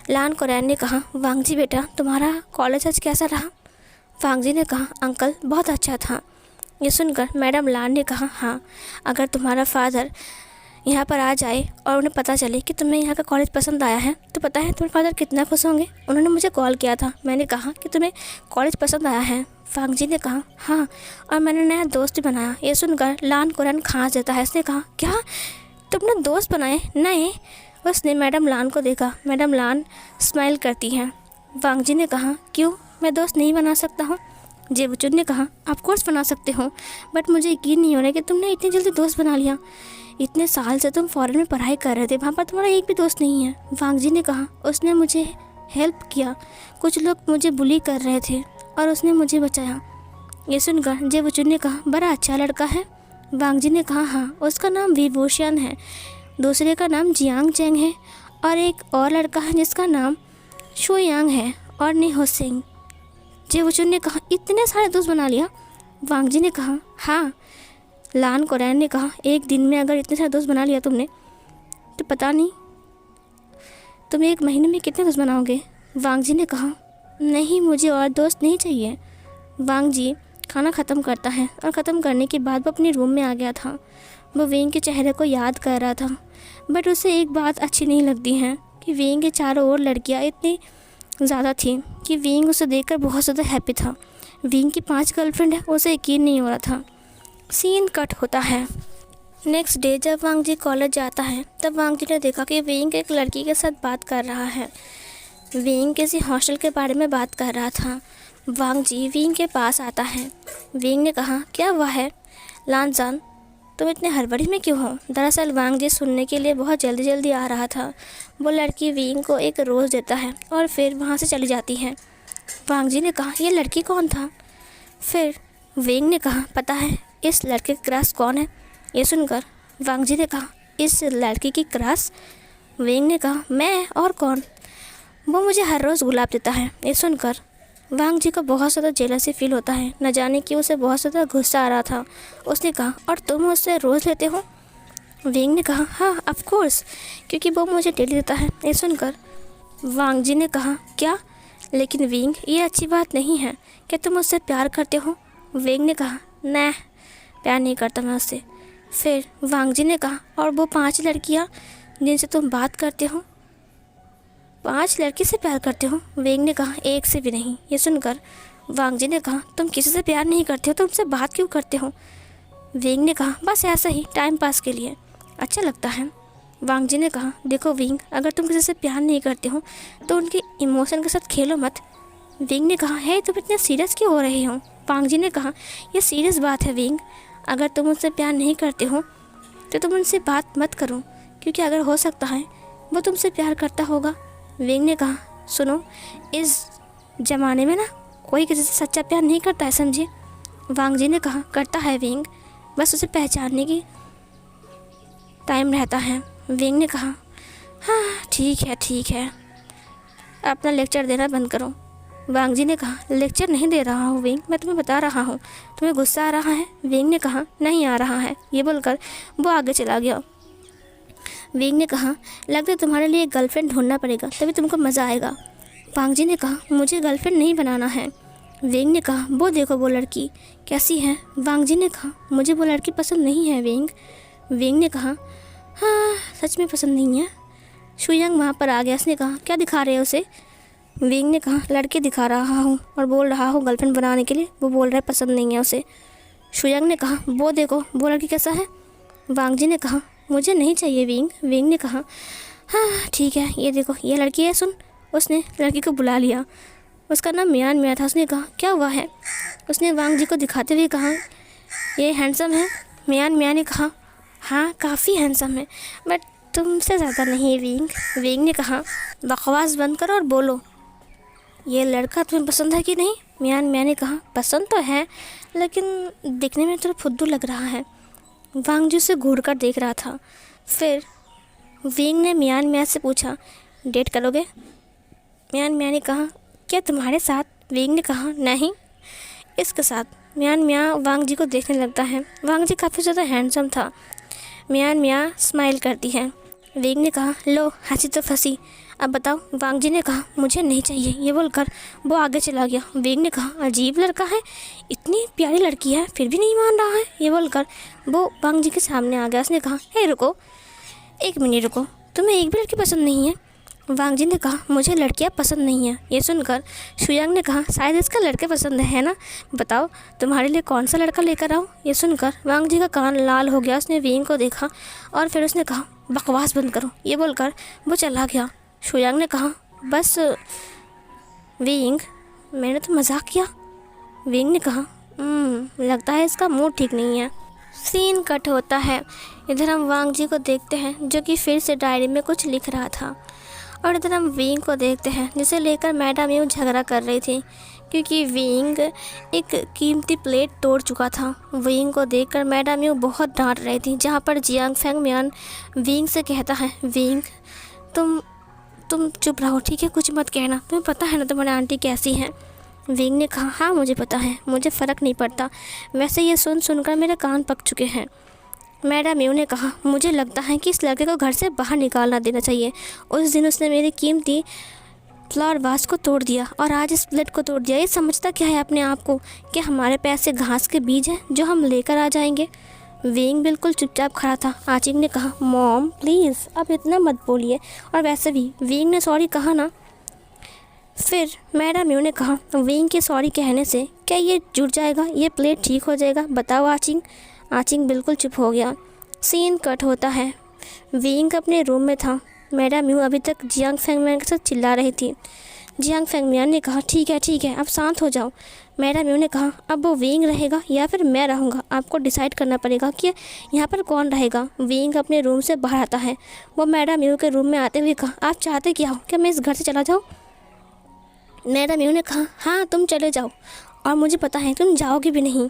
लान कोरैन ने कहा वांग जी बेटा तुम्हारा कॉलेज आज कैसा रहा? वांग जी ने कहा अंकल बहुत अच्छा था। ये सुनकर मैडम लान ने कहा हाँ, अगर तुम्हारा फादर यहाँ पर आ जाए और उन्हें पता चले कि तुम्हें यहाँ का कॉलेज पसंद आया है तो पता है तुम्हारे फादर कितना खुश होंगे। उन्होंने मुझे कॉल किया था, मैंने कहा कि तुम्हें कॉलेज पसंद आया है। वांग जी ने कहा हाँ, और मैंने नया दोस्त भी बनाया। ये सुनकर लान कोरैन खांस देता है। उसने कहा क्या तुमने दोस्त बनाए नए? उसने मैडम लान को देखा। मैडम लान स्माइल करती हैं। वांग जी ने कहा क्यों, मैं दोस्त नहीं बना सकता हूँ? जेबुचुन ने कहा ऑफ कोर्स बना सकते हो, बट मुझे यकीन नहीं हो रहा कि तुमने इतनी जल्दी दोस्त बना लिया। इतने साल से तुम फॉरेन में पढ़ाई कर रहे थे, वहाँ पर तुम्हारा एक भी दोस्त नहीं है। वांग जी ने कहा उसने मुझे हेल्प किया, कुछ लोग मुझे बुली कर रहे थे और उसने मुझे बचाया। ये सुनकर जेबुचुन ने कहा बड़ा अच्छा लड़का है। वांग जी ने कहा हाँ, उसका नाम विभूषण है, दूसरे का नाम जियांग चेंग है और एक और लड़का है जिसका नाम शुयांग है और निहो सिंह। जेबुचुन ने कहा इतने सारे दोस्त बना लिया? वांग जी ने कहा हाँ। लान कोरैन ने कहा एक दिन में अगर इतने सारे दोस्त बना लिया तुमने तो पता नहीं तुम एक महीने में कितने दोस्त बनाओगे? वांग जी ने कहा नहीं, मुझे और दोस्त नहीं चाहिए। वांग जी खाना ख़त्म करता है और ख़त्म करने के बाद वो अपने रूम में आ गया था। वो वेंग के चेहरे को याद कर रहा था, बट उसे एक बात अच्छी नहीं लगती है कि वेंग के चारों ओर लड़कियां इतनी ज़्यादा थी कि वेंग उसे देखकर बहुत ज़्यादा हैप्पी था। वेंग की 5 गर्लफ्रेंड है, उसे यकीन नहीं हो रहा था। सीन कट होता है। नेक्स्ट डे जब वांग जी कॉलेज जाता है तब वांग जी ने देखा कि वेंग एक लड़की के साथ बात कर रहा है। वेंग किसी हॉस्टल के बारे में बात कर रहा था। वांग जी वेंग के पास आता है। वेंग ने कहा क्या हुआ है लानजान, तुम इतने हड़बड़ी में क्यों हो? दरअसल वांग जी सुनने के लिए बहुत जल्दी जल्दी आ रहा था। वो लड़की वेंग को एक रोज़ देता है और फिर वहाँ से चली जाती है। वांग जी ने कहा ये लड़की कौन था? फिर वेंग ने कहा पता है इस लड़के की क्रश कौन है? ये सुनकर वांग जी ने कहा इस लड़की की क्रश? वेंग ने कहा मैं और कौन, वो मुझे हर रोज़ गुलाब देता है। ये सुनकर वांग जी को बहुत ज़्यादा जेलसी फील होता है, न जाने कि उसे बहुत ज़्यादा गुस्सा आ रहा था। उसने कहा और तुम उससे रोज़ लेते हो? वेंग ने कहा हाँ ऑफ कोर्स, क्योंकि वो मुझे डेली देता है। ये सुनकर वांग जी ने कहा क्या, लेकिन वेंग ये अच्छी बात नहीं है, क्या तुम उससे प्यार करते हो? वेंग ने कहा न, प्यार नहीं करता मैं उससे। फिर वांग जी ने कहा और वो 5 लड़कियाँ जिनसे तुम बात करते हो, 5 लड़की से प्यार करते हो? वेंग ने कहा एक से भी नहीं। ये सुनकर वांग जी ने कहा तुम किसी से प्यार नहीं करते हो तो उनसे बात क्यों करते हो? वेंग ने कहा बस ऐसा ही टाइम पास के लिए, अच्छा लगता है। वांग जी ने कहा देखो वेंग, अगर तुम किसी से प्यार नहीं करते हो तो उनके इमोशन के साथ खेलो मत। वेंग ने कहा है तुम इतने सीरियस क्यों हो रहे हो? वांग जी ने कहा यह सीरियस बात है वेंग, अगर तुम उनसे प्यार नहीं करते हो तो तुम उनसे बात मत करो, क्योंकि अगर हो सकता है वो तुमसे प्यार करता होगा। वेंग ने कहा सुनो, इस ज़माने में ना कोई किसी से सच्चा प्यार नहीं करता है, समझे? वांग जी ने कहा करता है वेंग, बस उसे पहचानने की टाइम रहता है। वेंग ने कहा हाँ ठीक है, अपना लेक्चर देना बंद करो। वांग जी ने कहा लेक्चर नहीं दे रहा हूँ वेंग, मैं तुम्हें बता रहा हूँ, तुम्हें गुस्सा आ रहा है? वेंग ने कहा नहीं आ रहा है। ये बोलकर वो आगे चला गया। वेंग ने कहा लगता है तुम्हारे लिए एक गर्लफ्रेंड ढूंढना पड़ेगा, तभी तुमको मज़ा आएगा। वांग जी ने कहा मुझे गर्लफ्रेंड नहीं बनाना है। वेंग ने कहा वो देखो वो लड़की कैसी है। वांग जी ने कहा मुझे वो लड़की पसंद नहीं है वेंग। वेंग ने कहा हाँ सच में पसंद नहीं है। शुयांग वहाँ पर आ गया। उसने कहा क्या दिखा रहे हो उसे? वेंग ने कहा लड़के दिखा रहा हूँ और बोल रहा हूँ गर्लफ्रेंड बनाने के लिए, वो बोल रहा है पसंद नहीं है उसे। शुयांग ने कहा वो देखो वो लड़की कैसा है। वांग जी ने कहा मुझे नहीं चाहिए वेंग। वेंग ने कहा हाँ ठीक है, ये देखो ये लड़की है, सुन। उसने लड़की को बुला लिया, उसका नाम मियान मिया था। उसने कहा क्या हुआ है? उसने वांग जी को दिखाते हुए कहा ये हैंडसम है। मियान मिया ने कहा हाँ काफ़ी हैंडसम है, बट तुमसे ज़्यादा नहीं विंग। विंग ने कहा, बकवास बंद करो और बोलो, ये लड़का तुम्हें पसंद है कि नहीं? मियान मियाँ ने कहा, पसंद तो है, लेकिन दिखने में थोड़ा फुद्दू लग रहा है। वांग जी उसे घूर कर देख रहा था। फिर विंग ने मियान मियाँ से पूछा, डेट करोगे? मियान मियाँ ने कहा, क्या तुम्हारे साथ? विंग ने कहा, नहीं, इसके साथ। मियान मियाँ वांग जी को देखने लगता है। वांग जी काफ़ी ज़्यादा हैंडसम था। मियान मियाँ स्माइल करती है। विंग ने कहा, लो हंसी तो फंसी, अब बताओ। वांग जी ने कहा, मुझे नहीं चाहिए। ये बोलकर वो आगे चला गया। विंग ने कहा, अजीब लड़का है, इतनी प्यारी लड़की है फिर भी नहीं मान रहा है। ये बोलकर वो वांग जी के सामने आ गया। उसने कहा, हे रुको, एक मिनट रुको, तुम्हें एक भी लड़की पसंद नहीं है? वांग जी ने कहा, मुझे लड़कियां पसंद नहीं हैं। ये सुनकर शुयांग ने कहा, शायद इसका लड़के पसंद है ना? बताओ तुम्हारे लिए कौन सा लड़का लेकर आऊँ? ये सुनकर वांग जी का कान लाल हो गया। उसने विंग को देखा और फिर उसने कहा, बकवास बंद करो। ये बोलकर वो चला गया। शुयांग ने कहा, बस विंग, मैंने तो मजाक किया। विंग ने कहा, लगता है इसका मूड ठीक नहीं है। सीन कट होता है। इधर हम वांग जी को देखते हैं जो कि फिर से डायरी में कुछ लिख रहा था, और इधर हम विंग को देखते हैं जिसे लेकर मैडम यूँ झगड़ा कर रही थी क्योंकि विंग एक कीमती प्लेट तोड़ चुका था। विंग को देखकर मैडम यूँ बहुत डांट रही थी, जहाँ पर जियांग फेंग मियान विंग से कहता है, विंग तुम चुप रहो, ठीक है, कुछ मत कहना, तुम्हें पता है ना तुम्हारी आंटी कैसी है? विंग ने कहा, हाँ मुझे पता है, मुझे फ़र्क नहीं पड़ता, वैसे ये सुनकर मेरे कान पक चुके हैं। मैडम यूँ ने कहा, मुझे लगता है कि इस लड़के को घर से बाहर निकालना देना चाहिए। उस दिन उसने मेरी कीमती फ्लावर वास को तोड़ दिया और आज इस प्लेट को तोड़ दिया। ये समझता क्या है अपने आप को कि हमारे पैसे घास के बीज हैं जो हम लेकर आ जाएंगे? विंग बिल्कुल चुपचाप खड़ा था। आचिंग ने कहा, मॉम प्लीज़ अब इतना मत बोलिए, और वैसे भी विंग ने सॉरी कहा ना। फिर मैडम यूँ ने कहा, विंग के सॉरी कहने से क्या ये जुड़ जाएगा? ये प्लेट ठीक हो जाएगा? बताओ आचिंग। आचिंग बिल्कुल चुप हो गया। सीन कट होता है। विंग अपने रूम में था। मैडम यूँ अभी तक जियांग फेंग मियान के साथ चिल्ला रही थी। जियांग फेंग मियान ने कहा, ठीक है अब शांत हो जाओ। मैडम यूँ ने कहा, अब वो विंग रहेगा या फिर मैं रहूँगा, आपको डिसाइड करना पड़ेगा कि यहाँ पर कौन रहेगा। विंग अपने रूम से बाहर आता है। वो मैडम यूँ के रूम में आते हुए कहा, आप चाहते क्या हो? क्या मैं इस घर से चला जाऊँ? मैडम यूँ ने कहा, हाँ तुम चले जाओ, और मुझे पता है तुम जाओगे भी नहीं।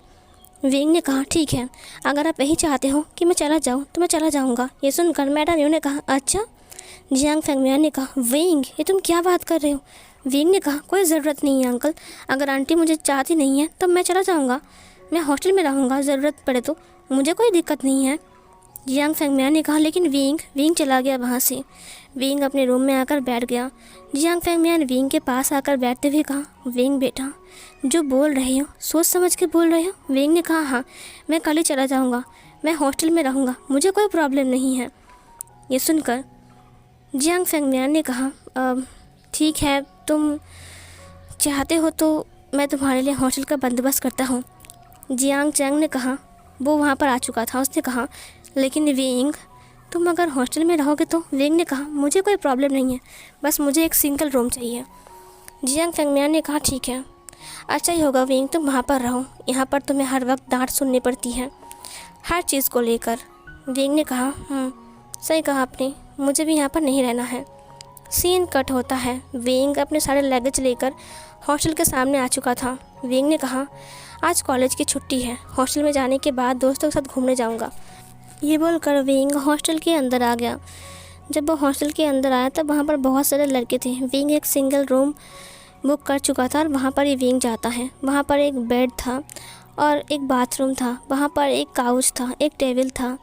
विंग ने कहा, ठीक है, अगर आप यही चाहते हो कि मैं चला जाऊँ तो मैं चला जाऊँगा। ये सुनकर मैडम यूँ ने कहा, अच्छा। जियांग फेंग मियान ने कहा, विंग ये तुम क्या बात कर रहे हो? विंग ने कहा, कोई ज़रूरत नहीं है अंकल, अगर आंटी मुझे चाहती नहीं है तो मैं चला जाऊँगा, मैं हॉस्टल में रहूँगा, ज़रूरत पड़े तो, मुझे कोई दिक्कत नहीं है। जियांग फेंग मियान ने कहा, लेकिन विंग चला गया वहाँ से। विंग अपने रूम में आकर बैठ गया। जियांग फेंग मियान विंग के पास आकर बैठते हुए कहा, विंग बेटा जो बोल रहे हो सोच समझ के बोल रहे हो? विंग ने कहा, हाँ मैं कल ही चला जाऊँगा, मैं हॉस्टल में रहूँगा, मुझे कोई प्रॉब्लम नहीं है। ये सुनकर जियांग फेंग मियान ने कहा, ठीक है तुम चाहते हो तो मैं तुम्हारे लिए हॉस्टल का बंदोबस्त करता हूँ। जियांग चैंग ने कहा, वो वहाँ पर आ चुका था। उसने कहा, लेकिन विंग तुम अगर हॉस्टल में रहोगे तो? विंग ने कहा, मुझे कोई प्रॉब्लम नहीं है, बस मुझे एक सिंगल रूम चाहिए। जियांग फेंग मियान ने कहा, ठीक है, अच्छा ही होगा विंग तुम वहाँ पर रहो, यहाँ पर तुम्हें हर वक्त डांट सुननी पड़ती है हर चीज़ को लेकर। विंग ने कहा, सही कहा आपने, मुझे भी यहाँ पर नहीं रहना है। सीन कट होता है। विंग अपने सारे लगेज लेकर हॉस्टल के सामने आ चुका था। विंग ने कहा, आज कॉलेज की छुट्टी है, हॉस्टल में जाने के बाद दोस्तों के साथ घूमने जाऊँगा। ये बोलकर विंग हॉस्टल के अंदर आ गया। जब वो हॉस्टल के अंदर आया तब वहाँ पर बहुत सारे लड़के थे। विंग एक सिंगल रूम बुक कर चुका था और वहाँ पर ही विंग जाता है। वहाँ पर एक बेड था और एक बाथरूम था, वहाँ पर एक काउच था, एक टेबल था,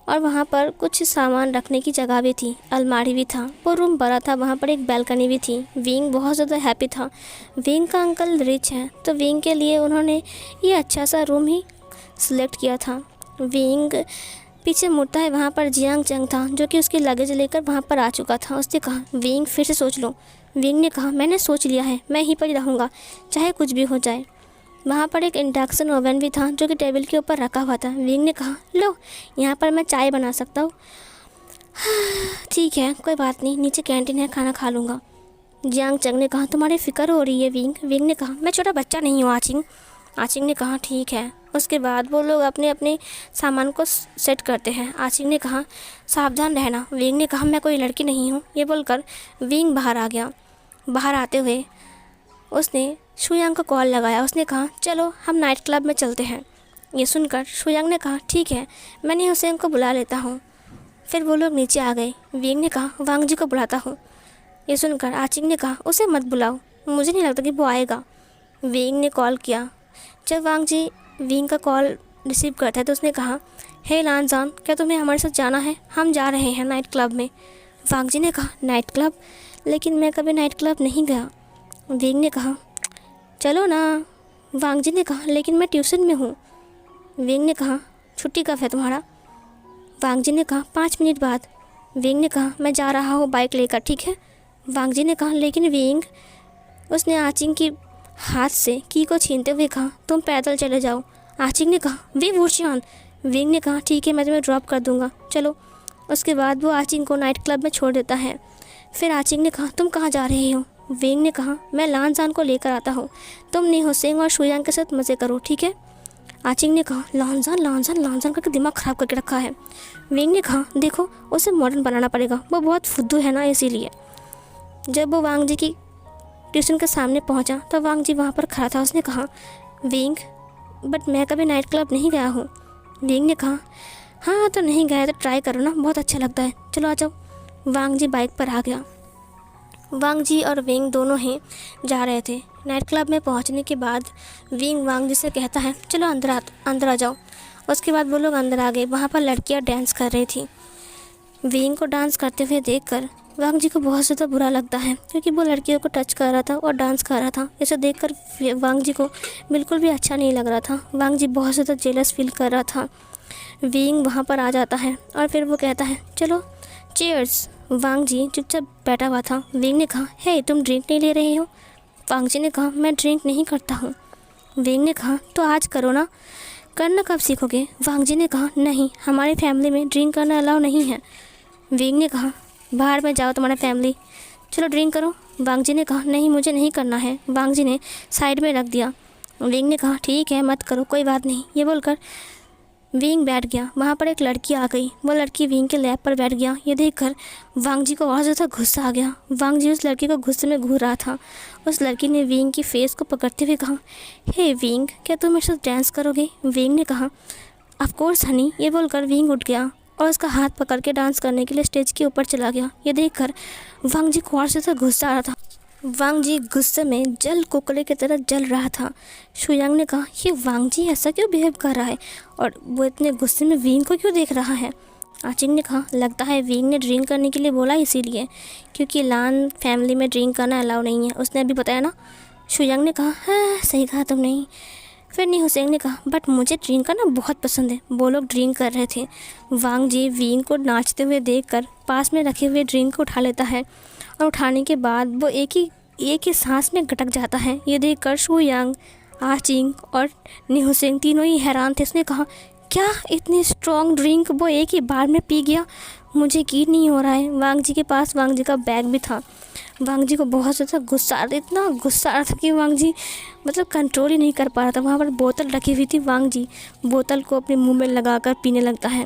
और वहाँ पर कुछ सामान रखने की जगह भी थी, अलमारी भी था। वो रूम बड़ा था, वहाँ पर एक बैल्कनी भी थी। विंग बहुत ज़्यादा हैप्पी था। विंग का अंकल रिच है तो विंग के लिए उन्होंने ये अच्छा सा रूम ही सिलेक्ट किया था। विंग पीछे मुड़ता है, वहाँ पर जियांग चैंग था जो कि उसकी लगेज लेकर वहाँ पर आ चुका था। उसने कहा, विंग फिर से सोच लो। विंग ने कहा, मैंने सोच लिया है, मैं यहीं पर ही रहूँगा चाहे कुछ भी हो जाए। वहाँ पर एक इंडक्शन ओवन भी था जो कि टेबल के ऊपर रखा हुआ था। विंग ने कहा, लो यहाँ पर मैं चाय बना सकता हूँ। ठीक है कोई बात नहीं, नीचे कैंटीन है, खाना खा लूँगा। जियांग चैंग ने कहा, तुम्हारी फ़िक्र हो रही है विंग। विंग ने कहा, मैं छोटा बच्चा नहीं हूँ आचिंग, आचिंग ने कहा ठीक है। उसके बाद वो लोग अपने अपने सामान को सेट करते हैं। आचिंग ने कहा सावधान रहना। विंग ने कहा मैं कोई लड़की नहीं हूँ। ये बोलकर विंग बाहर आ गया। बाहर आते हुए उसने शुयांग को कॉल लगाया। उसने कहा चलो हम नाइट क्लब में चलते हैं। ये सुनकर शुयांग ने कहा ठीक है, मैं निहुसेंग को बुला लेता हूँ। फिर वो लोग नीचे आ गए। विंग ने कहा वांग जी को बुलाता हूँ। ये सुनकर आचिंग ने कहा उसे मत बुलाओ, मुझे नहीं लगता कि वो आएगा। विंग ने कॉल किया। जब वांग जी विंग का कॉल रिसीव करता है तो उसने कहा हे लानजान, क्या तुम्हें हमारे साथ जाना है? हम जा रहे हैं नाइट क्लब में। वांग जी ने कहा नाइट क्लब? लेकिन मैं कभी नाइट क्लब नहीं गया। विंग ने कहा चलो ना। वांग जी ने कहा लेकिन मैं ट्यूशन में हूँ। विंग ने कहा छुट्टी कब है तुम्हारा? वांग जी ने कहा 5 मिनट बाद। विंग ने कहा मैं जा रहा हूँ बाइक लेकर, ठीक है? वांग जी ने कहा लेकिन विंग। उसने आचिंग की हाथ से की को छीनते हुए कहा तुम पैदल चले जाओ। आचिंग ने कहा वे वुशियान। विंग ने कहा ठीक है, मैं तुम्हें ड्रॉप कर दूंगा, चलो। उसके बाद वो आचिंग को नाइट क्लब में छोड़ देता है। फिर आचिंग ने कहा तुम कहाँ जा रहे हो? विंग ने कहा मैं लानजान को लेकर आता हूँ, तुम निहुसेंग और शुयांग के साथ मज़े करो, ठीक है? आचिंग ने कहा लानजान लानजान लानजान करके दिमाग ख़राब करके रखा है। विंग ने कहा देखो उसे मॉडर्न बनाना पड़ेगा, वो बहुत फुद्दू है ना, इसीलिए। जब वो वांग जी की ट्यूशन के सामने पहुंचा तो वांग जी वहाँ पर खड़ा था। उसने कहा विंग बट मैं कभी नाइट क्लब नहीं गया हूँ। विंग ने कहा हाँ तो नहीं गया तो ट्राई करो ना, बहुत अच्छा लगता है, चलो आ जाओ। वांग जी बाइक पर आ गया। वांग जी और विंग दोनों ही जा रहे थे। नाइट क्लब में पहुंचने के बाद विंग वांग जी से कहता है चलो अंदर आ जाओ। उसके बाद वो लोग अंदर आ गए। वहाँ पर लड़कियाँ डांस कर रही थी। विंग को डांस करते हुए देखकर वांग जी को बहुत ज़्यादा बुरा लगता है, क्योंकि वो लड़कियों को टच कर रहा था और डांस कर रहा था। इसे देखकर वांग जी को बिल्कुल भी अच्छा नहीं लग रहा था। वांग जी बहुत ज़्यादा जेलस फील कर रहा था। विंग वहाँ पर आ जाता है और फिर वो कहता है चलो चीयर्स। वांग जी चुपचाप बैठा हुआ था। विंग ने कहा हे तुम ड्रिंक नहीं ले रहे हो? वांग जी ने कहा मैं ड्रिंक नहीं करता हूँ। विंग ने कहा तो आज करो ना। करना कब सीखोगे? वांग जी ने कहा नहीं, हमारी फैमिली में ड्रिंक करना अलाउ नहीं है। विंग ने कहा बाहर में जाओ तुम्हारा फैमिली, चलो ड्रिंक करो। वांग जी ने कहा नहीं मुझे नहीं करना है। वांग जी ने साइड में रख दिया। विंग ने कहा ठीक है मत करो, कोई बात नहीं। ये बोलकर विंग बैठ गया। वहाँ पर एक लड़की आ गई। वो लड़की विंग के लैब पर बैठ गया। ये देखकर वांग जी को और ज़्यादा गुस्सा आ गया। वांग जी उस लड़की को गुस्से में घूर रहा था। उस लड़की ने विंग की फेस को पकड़ते हुए कहा हे विंग, क्या तुम मेरे साथ डांस करोगे? विंग ने कहा ऑफ कोर्स हनी। ये बोलकर विंग उठ गया और उसका हाथ पकड़ के डांस करने के लिए स्टेज के ऊपर चला गया। ये देखकर वांग जी को और ज़्यादा गुस्सा आ रहा था। वांग जी गुस्से में जल कोकले की तरह जल रहा था। शुयांग ने कहा ये वांग जी ऐसा क्यों बिहेव कर रहा है और वो इतने गुस्से में विंग को क्यों देख रहा है? आचिंग ने कहा लगता है विंग ने ड्रिंक करने के लिए बोला, इसीलिए, क्योंकि लान फैमिली में ड्रिंक करना अलाउ नहीं है, उसने अभी बताया ना। शुयांग ने कहा हाँ सही कहा तुमने। फिर निहुसेंग ने कहा बट मुझे ड्रिंक करना बहुत पसंद है। वो लोग ड्रिंक कर रहे थे। वांग जी विंग को नाचते हुए देखकर पास में रखे हुए ड्रिंक को उठा लेता है और उठाने के बाद वो एक ही सांस में गटक जाता है। ये देखकर शुयांग, आचिंग और निहुसेंग तीनों ही हैरान थे। उसने कहा क्या इतनी स्ट्रॉन्ग ड्रिंक वो एक ही बार में पी गया? मुझे यकीन नहीं हो रहा है। वांग जी के पास वांग जी का बैग भी था। वांग जी को बहुत ज़्यादा गुस्सा आ रहा था, इतना गुस्सा आ रहा था कि वांग जी मतलब कंट्रोल ही नहीं कर पा रहा था। वहाँ पर बोतल रखी हुई थी। वांग जी बोतल को अपने मुंह में लगाकर पीने लगता है।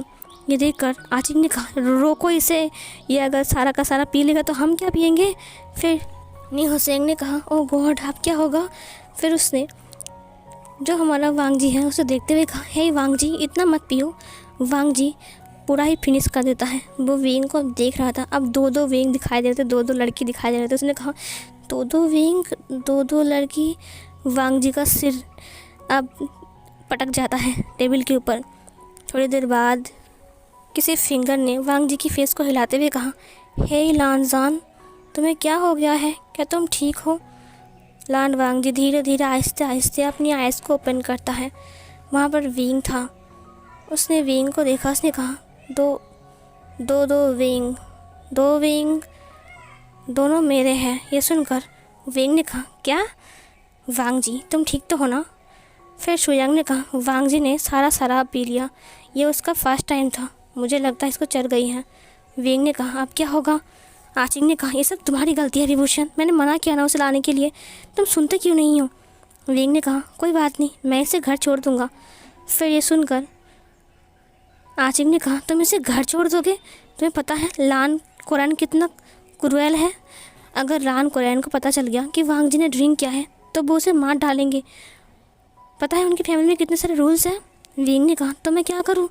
ये देखकर आचिंग ने कहा रोको इसे, ये अगर सारा का सारा पी लेगा तो हम क्या पियेंगे? फिर निहुसेंग ने कहा ओह गॉड अब क्या होगा? फिर उसने जो हमारा वांग जी है उसे देखते हुए कहा हे वांग जी इतना मत पियो। वांग जी पूरा ही फिनिश कर देता है। वो विंग को देख रहा था। अब दो विंग दिखाई दे रहे थे, दो लड़की दिखाई दे रहे थे। उसने कहा दो विंग दो लड़की। वांग जी का सिर अब पटक जाता है टेबल के ऊपर। थोड़ी देर बाद किसी फिंगर ने वांग जी की फेस को हिलाते हुए कहा हे लानजान तुम्हें क्या हो गया है, क्या तुम ठीक हो? लान वांग जी धीरे धीरे आहिस्ते आहिस्ते अपनी आइज़ को ओपन करता है। वहाँ पर विंग था। उसने विंग को देखा। उसने कहा दो विंग दोनों मेरे हैं। ये सुनकर विंग ने कहा क्या? वांग जी तुम ठीक तो हो ना? फिर शुयांग ने कहा वांग जी ने सारा शराब पी लिया, ये उसका फर्स्ट टाइम था, मुझे लगता है इसको चढ़ गई है। विंग ने कहा अब क्या होगा? आचिंग ने कहा ये सब तुम्हारी गलती है विभूषण, मैंने मना किया ना उसे लाने के लिए, तुम सुनते क्यों नहीं हो? विंग ने कहा कोई बात नहीं, मैं इसे घर छोड़ दूँगा। फिर ये सुनकर आचिक ने कहा तुम इसे घर छोड़ दोगे? तुम्हें पता है लान कुरैन कितना क्रूएल है। अगर लान कुरैन को पता चल गया कि वांग जी ने ड्रिंक किया है तो वो उसे मार डालेंगे। पता है उनकी फैमिली में कितने सारे रूल्स हैं। विंग ने कहा तो मैं क्या करूं?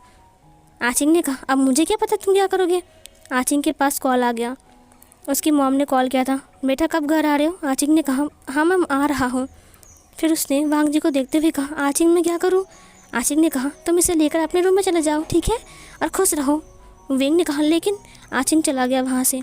आचिंग ने कहा अब मुझे क्या पता तुम क्या करोगे। आचिंग के पास कॉल आ गया। उसकी मॉम ने कॉल किया था, बेटा कब घर आ रहे हो? आचिंग ने कहा हाँ मैम आ रहा हूँ। फिर उसने वांग जी को देखते हुए कहा आचिंग मैं क्या करूँ? आचिंग ने कहा तुम इसे लेकर अपने रूम में चले जाओ, ठीक है, और खुश रहो। विंग ने कहा लेकिन आचिंग चला गया वहाँ से।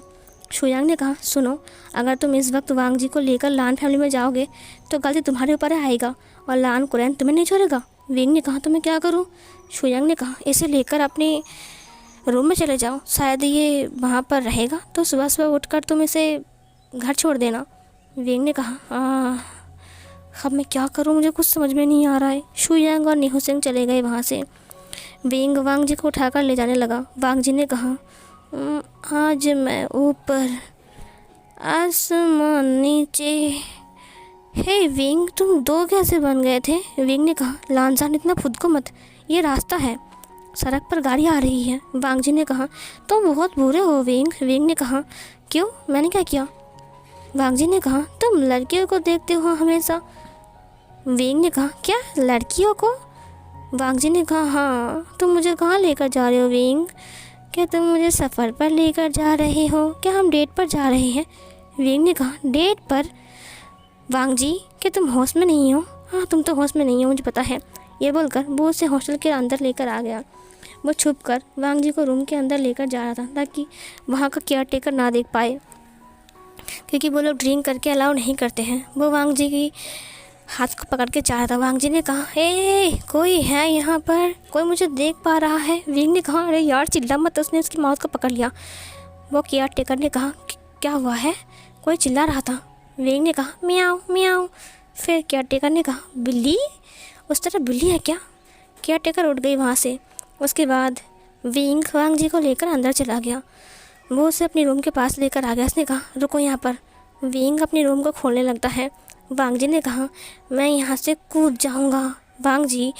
शुयांग ने कहा सुनो, अगर तुम इस वक्त वांग जी को लेकर लान फैमिली में जाओगे तो गलती तुम्हारे ऊपर आएगा और लान कुरैन तुम्हें नहीं छोड़ेगा। विंग ने कहा तो मैं क्या करूँ? शुयांग ने कहा इसे लेकर अपने रूम में चले जाओ, शायद ये वहाँ पर रहेगा तो सुबह सुबह उठकर तुम इसे घर छोड़ देना। विंग ने कहा अब मैं क्या करूँ, मुझे कुछ समझ में नहीं आ रहा है। शुयांग और निहू सिंह चले गए वहाँ से। विंग वांग जी को उठाकर ले जाने लगा। वांग जी ने कहा आज मैं ऊपर आसमान नीचे। हे विंग तुम दो कैसे बन गए थे? विंग ने कहा लानजान इतना खुद को मत, ये रास्ता है, सड़क पर गाड़ी आ रही है। वांग जी ने कहा तुम बहुत बुरे हो विंग। विंग ने कहा क्यों, मैंने क्या किया? वांग जी ने कहा तुम लड़कियों को देखते हो हमेशा। विंग ने कहा क्या लड़कियों को? वांग जी ने कहा हाँ, तुम मुझे कहाँ लेकर जा रहे हो विंग? क्या तुम मुझे सफ़र पर लेकर जा रहे हो? क्या हम डेट पर जा रहे हैं? विंग ने कहा डेट पर? वांग जी क्या तुम होश में नहीं हो? हाँ तुम तो होश में नहीं हो, मुझे पता है। ये बोलकर वो उसे हॉस्टल के अंदर लेकर आ गया। वो छुप कर वांग जी को रूम के अंदर लेकर जा रहा था ताकि वहाँ का केयर टेकर ना देख पाए, क्योंकि वो लोग ड्रिंक करके अलाउ नहीं करते हैं। वो वांग जी की हाथ को पकड़ के जा रहा था। वांग जी ने कहा कोई है यहाँ पर? कोई मुझे देख पा रहा है? विंग ने कहा अरे यार चिल्ला मत। उसने उसकी माउथ को पकड़ लिया। वो केयर टेकर ने कहा क्या हुआ है? कोई चिल्ला रहा था। विंग ने कहा मियाओ मियाओ। फिर केयर टेकर ने कहा बिल्ली? उस तरह बिल्ली है क्या? केयर टेकर उठ गई वहाँ से। उसके बाद विंग वांग जी को लेकर अंदर चला गया। वो उसे अपने रूम के पास लेकर आ गया। उसने कहा रुको यहाँ पर। विंग अपने रूम को खोलने लगता है। वांग जी ने कहा मैं यहाँ से कूद जाऊँगा। वांग जी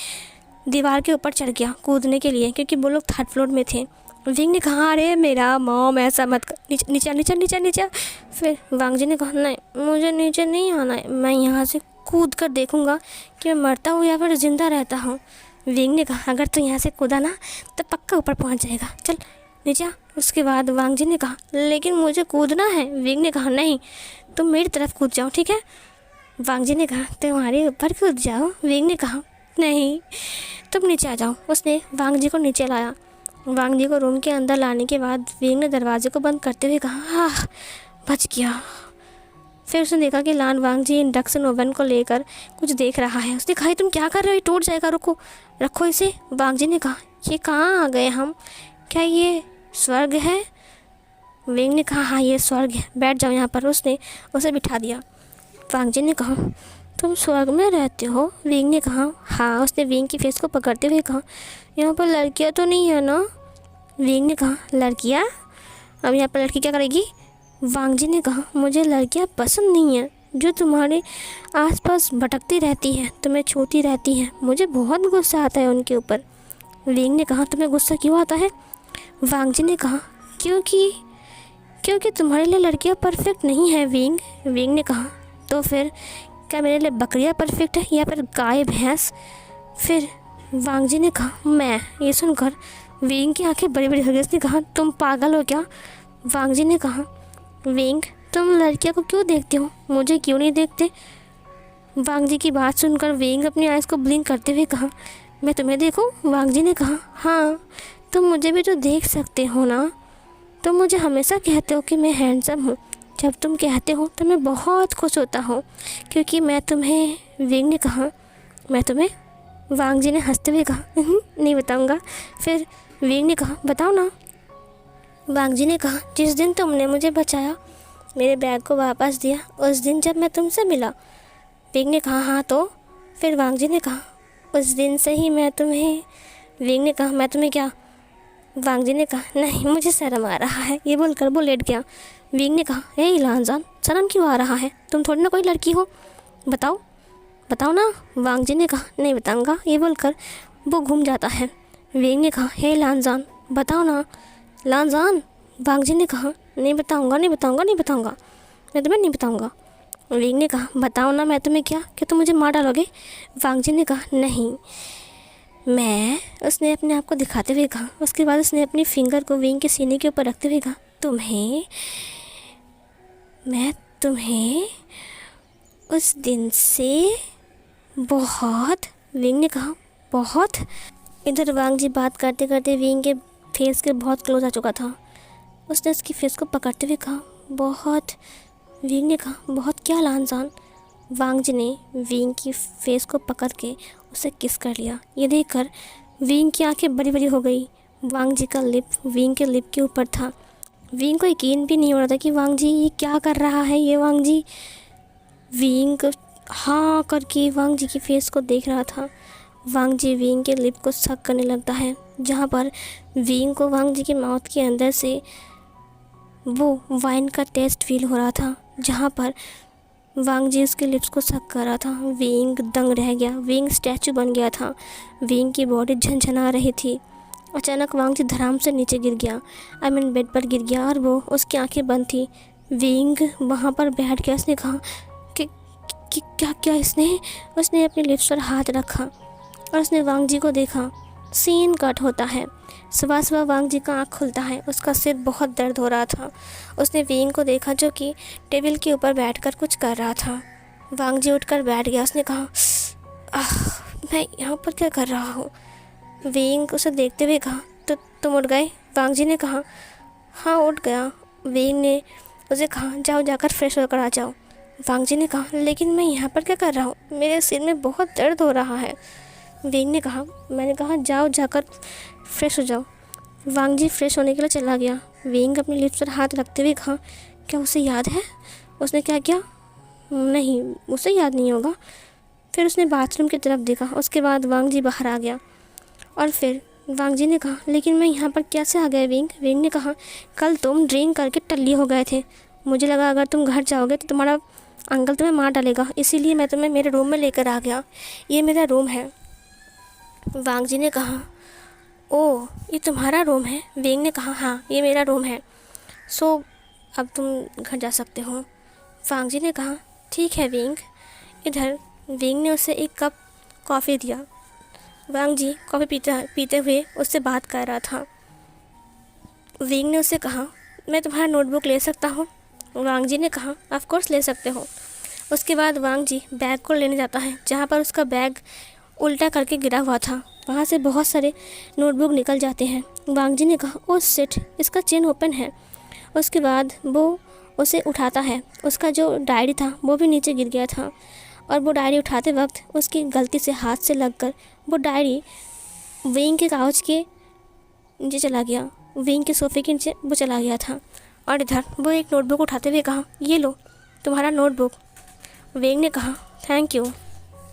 दीवार के ऊपर चढ़ गया कूदने के लिए, क्योंकि वो लोग थर्ड फ्लोर में थे। विंग ने कहा अरे मेरा मॉम ऐसा मत कर, नीचे नीचे नीचे नीचे। फिर वांग जी ने कहा नहीं मुझे नीचे नहीं आना है, मैं यहाँ से कूद कर देखूँगा कि मैं मरता हूँ या फिर ज़िंदा रहता हूँ। विंग ने कहा अगर तू यहाँ से कूदा ना तो पक्का ऊपर पहुँच जाएगा, चल नीचे आ। उसके बाद वांग जी ने कहा लेकिन मुझे कूदना है। विंग ने कहा नहीं तुम मेरी तरफ कूद जाओ, ठीक है। वांग जी ने कहा तुम्हारे ऊपर कूद जाओ। विंग ने कहा नहीं तुम नीचे आ जाओ। उसने वांग जी को नीचे लाया। वांग जी को रूम के अंदर लाने के बाद विंग ने दरवाजे को बंद करते हुए कहा बच गया। फिर उसने देखा कि लान वांग जी इंडक्शन ओवन को लेकर कुछ देख रहा है। उसने कहा तुम क्या कर रहे हो, ये टूट जाएगा, रुको रखो इसे। वांग जी ने कहा ये कहाँ आ गए हम, क्या ये स्वर्ग है? विंग ने कहा हाँ ये स्वर्ग है, बैठ जाओ यहाँ पर। उसने उसे बिठा दिया। वांग जी ने कहा तुम स्वर्ग में रहते हो? विंग ने कहा हाँ। उसने विंग की फेस को पकड़ते हुए कहा यहाँ पर लड़कियाँ तो नहीं है ना? विंग ने कहा लड़कियाँ? अब यहाँ पर लड़की क्या करेगी? वांग जी ने कहा मुझे लड़कियाँ पसंद नहीं हैं जो तुम्हारे आसपास भटकती रहती हैं, तुम्हें छूती रहती हैं, मुझे बहुत गुस्सा आता है उनके ऊपर। विंग ने कहा तुम्हें गुस्सा क्यों आता है? वांग जी ने कहा क्योंकि तुम्हारे लिए लड़कियाँ परफेक्ट नहीं है विंग। विंग ने कहा तो फिर क्या मेरे लिए बकरियाँ परफेक्ट है या फिर गाय भैंस? फिर वांग जी ने कहा मैं। ये सुनकर विंग की आंखें बड़ी बड़ी हो गई। उसने कहा तुम पागल हो क्या? वांग जी ने कहा विंग तुम लड़कियों को क्यों देखते हो, मुझे क्यों नहीं देखते? वांग जी की बात सुनकर विंग अपनी आइज़ को ब्लिंक करते हुए कहा मैं तुम्हें देखूं? वांग जी ने कहा हाँ तुम मुझे भी तो देख सकते हो ना। तुम मुझे हमेशा कहते हो कि मैं हैंडसम हूँ। जब तुम कहते हो तो मैं बहुत खुश होता हूँ क्योंकि मैं तुम्हें। विंग ने कहा मैं तुम्हें? वांग जी ने हंसते हुए कहा नहीं बताऊँगा। फिर विंग ने कहा बताओ ना। वांग जी ने कहा जिस दिन तुमने मुझे बचाया, मेरे बैग को वापस दिया, उस दिन जब मैं तुमसे मिला। विंग ने कहा हाँ तो? फिर वांग जी ने कहा उस दिन से ही मैं तुम्हें। विंग ने कहा मैं तुम्हें क्या? वांग जी ने कहा नहीं मुझे शर्म आ रहा है। ये बोलकर वो लेट गया। विंग ने कहा हे लानजान शर्म क्यों आ रहा है, तुम थोड़ी ना कोई लड़की हो, बताओ। बताओ ना। वांग जी ने कहा नहीं बताऊंगा। ये बोलकर वो घूम जाता है। विंग ने कहा हे लानजान बताओ ना। लानजान, वांग जी ने कहा नहीं बताऊंगा नहीं बताऊंगा नहीं बताऊंगा, मैं तुम्हें नहीं बताऊंगा। विंग ने कहा बताओ ना, मैं तुम्हें क्या तुम मुझे मार डालोगे। वांग जी ने कहा नहीं मैं। उसने अपने आप को दिखाते हुए कहा। उसके बाद उसने अपनी फिंगर को विंग के सीने के ऊपर रखते हुए कहा मैं तुम्हें उस दिन से बहुत। विंग ने कहा बहुत। इधर वांग जी बात करते करते विंग के फेस के बहुत क्लोज आ चुका था। उसने उसकी फेस को पकड़ते हुए कहा बहुत। विंग ने कहा बहुत क्या लानजान। वांग जी ने विंग की फेस को पकड़ के उसे किस कर लिया। ये देखकर विंग की आंखें बड़ी बड़ी हो गई। वांग जी का लिप विंग के लिप के ऊपर था। विंग को यकीन भी नहीं हो रहा था कि वांग जी ये क्या कर रहा है। ये वांग जी विंग हाँ करके वांग जी की फेस को देख रहा था। वांग जी विंग के लिप को सक करने लगता है, जहाँ पर विंग को वांग जी के माउथ के अंदर से वो वाइन का टेस्ट फील हो रहा था, जहाँ पर वांग जी उसके लिप्स को सक कर रहा था। विंग दंग रह गया। विंग स्टैचू बन गया था। विंग की बॉडी झनझना रही थी। अचानक वांग जी धड़ाम से नीचे गिर गया। बेड पर गिर गया और वो उसकी आंखें बंद थी। विंग वहाँ पर बैठ गया। उसने कहा कि क्या क्या उसने अपने लिप्स पर हाथ रखा और उसने वांग जी को देखा। सीन कट होता है। सुबह सुबह वांग जी का आँख खुलता है। उसका सिर बहुत दर्द हो रहा था। उसने विंग को देखा जो कि टेबल के ऊपर बैठकर कुछ कर रहा था। वांग जी उठकर बैठ गया। उसने कहा मैं यहाँ पर क्या कर रहा हूँ। विंग उसे देखते हुए कहा तो तुम उठ गए। वांग जी ने कहा हाँ उठ गया। विंग ने उसे कहा जाओ जाकर फ्रेश होकर आ जाओ। वांग जी ने कहा लेकिन मैं यहाँ पर क्या कर रहा हूँ, मेरे सिर में बहुत दर्द हो रहा है। विंग ने कहा मैंने कहा जाओ जाकर फ्रेश हो जाओ। वांग जी फ्रेश होने के लिए चला गया। विंग अपने लिप्स पर हाथ रखते हुए कहा क्या उसे याद है उसने क्या किया। नहीं उसे याद नहीं होगा। फिर उसने बाथरूम की तरफ देखा। उसके बाद वांग जी बाहर आ गया और फिर वांग जी ने कहा लेकिन मैं यहाँ पर कैसे आ गया विंग। विंग ने कहा कल तुम ड्रिंक करके टल्ली हो गए थे। मुझे लगा अगर तुम घर जाओगे तो तुम्हारा अंकल तुम्हें मार डालेगा, इसीलिए मैं तुम्हें मेरे रूम में लेकर आ गया। ये मेरा रूम है। वांग जी ने कहा ओह ये तुम्हारा रूम है। विंग ने कहा हाँ ये मेरा रूम है। सो अब तुम घर जा सकते हो। वांग जी ने कहा ठीक है विंग। इधर विंग ने उसे एक कप कॉफ़ी दिया। वांग जी कॉफ़ी पीते हुए उससे बात कर रहा था। विंग ने उससे कहा मैं तुम्हारा नोटबुक ले सकता हूँ। वांग जी ने कहा ऑफ कोर्स ले सकते हो। उसके बाद वांग जी बैग को लेने जाता है, जहाँ पर उसका बैग उल्टा करके गिरा हुआ था। वहाँ से बहुत सारे नोटबुक निकल जाते हैं। वांग जी ने कहा ओह शिट इसका चेन ओपन है। उसके बाद वो उसे उठाता है। उसका जो डायरी था वो भी नीचे गिर गया था और वो डायरी उठाते वक्त उसकी गलती से हाथ से लगकर वो डायरी विंग के काउच के नीचे चला गया। विंग के सोफ़े के नीचे वो चला गया था और इधर वो एक नोटबुक उठाते हुए कहा ये लो तुम्हारा नोटबुक। विंग ने कहा थैंक यू।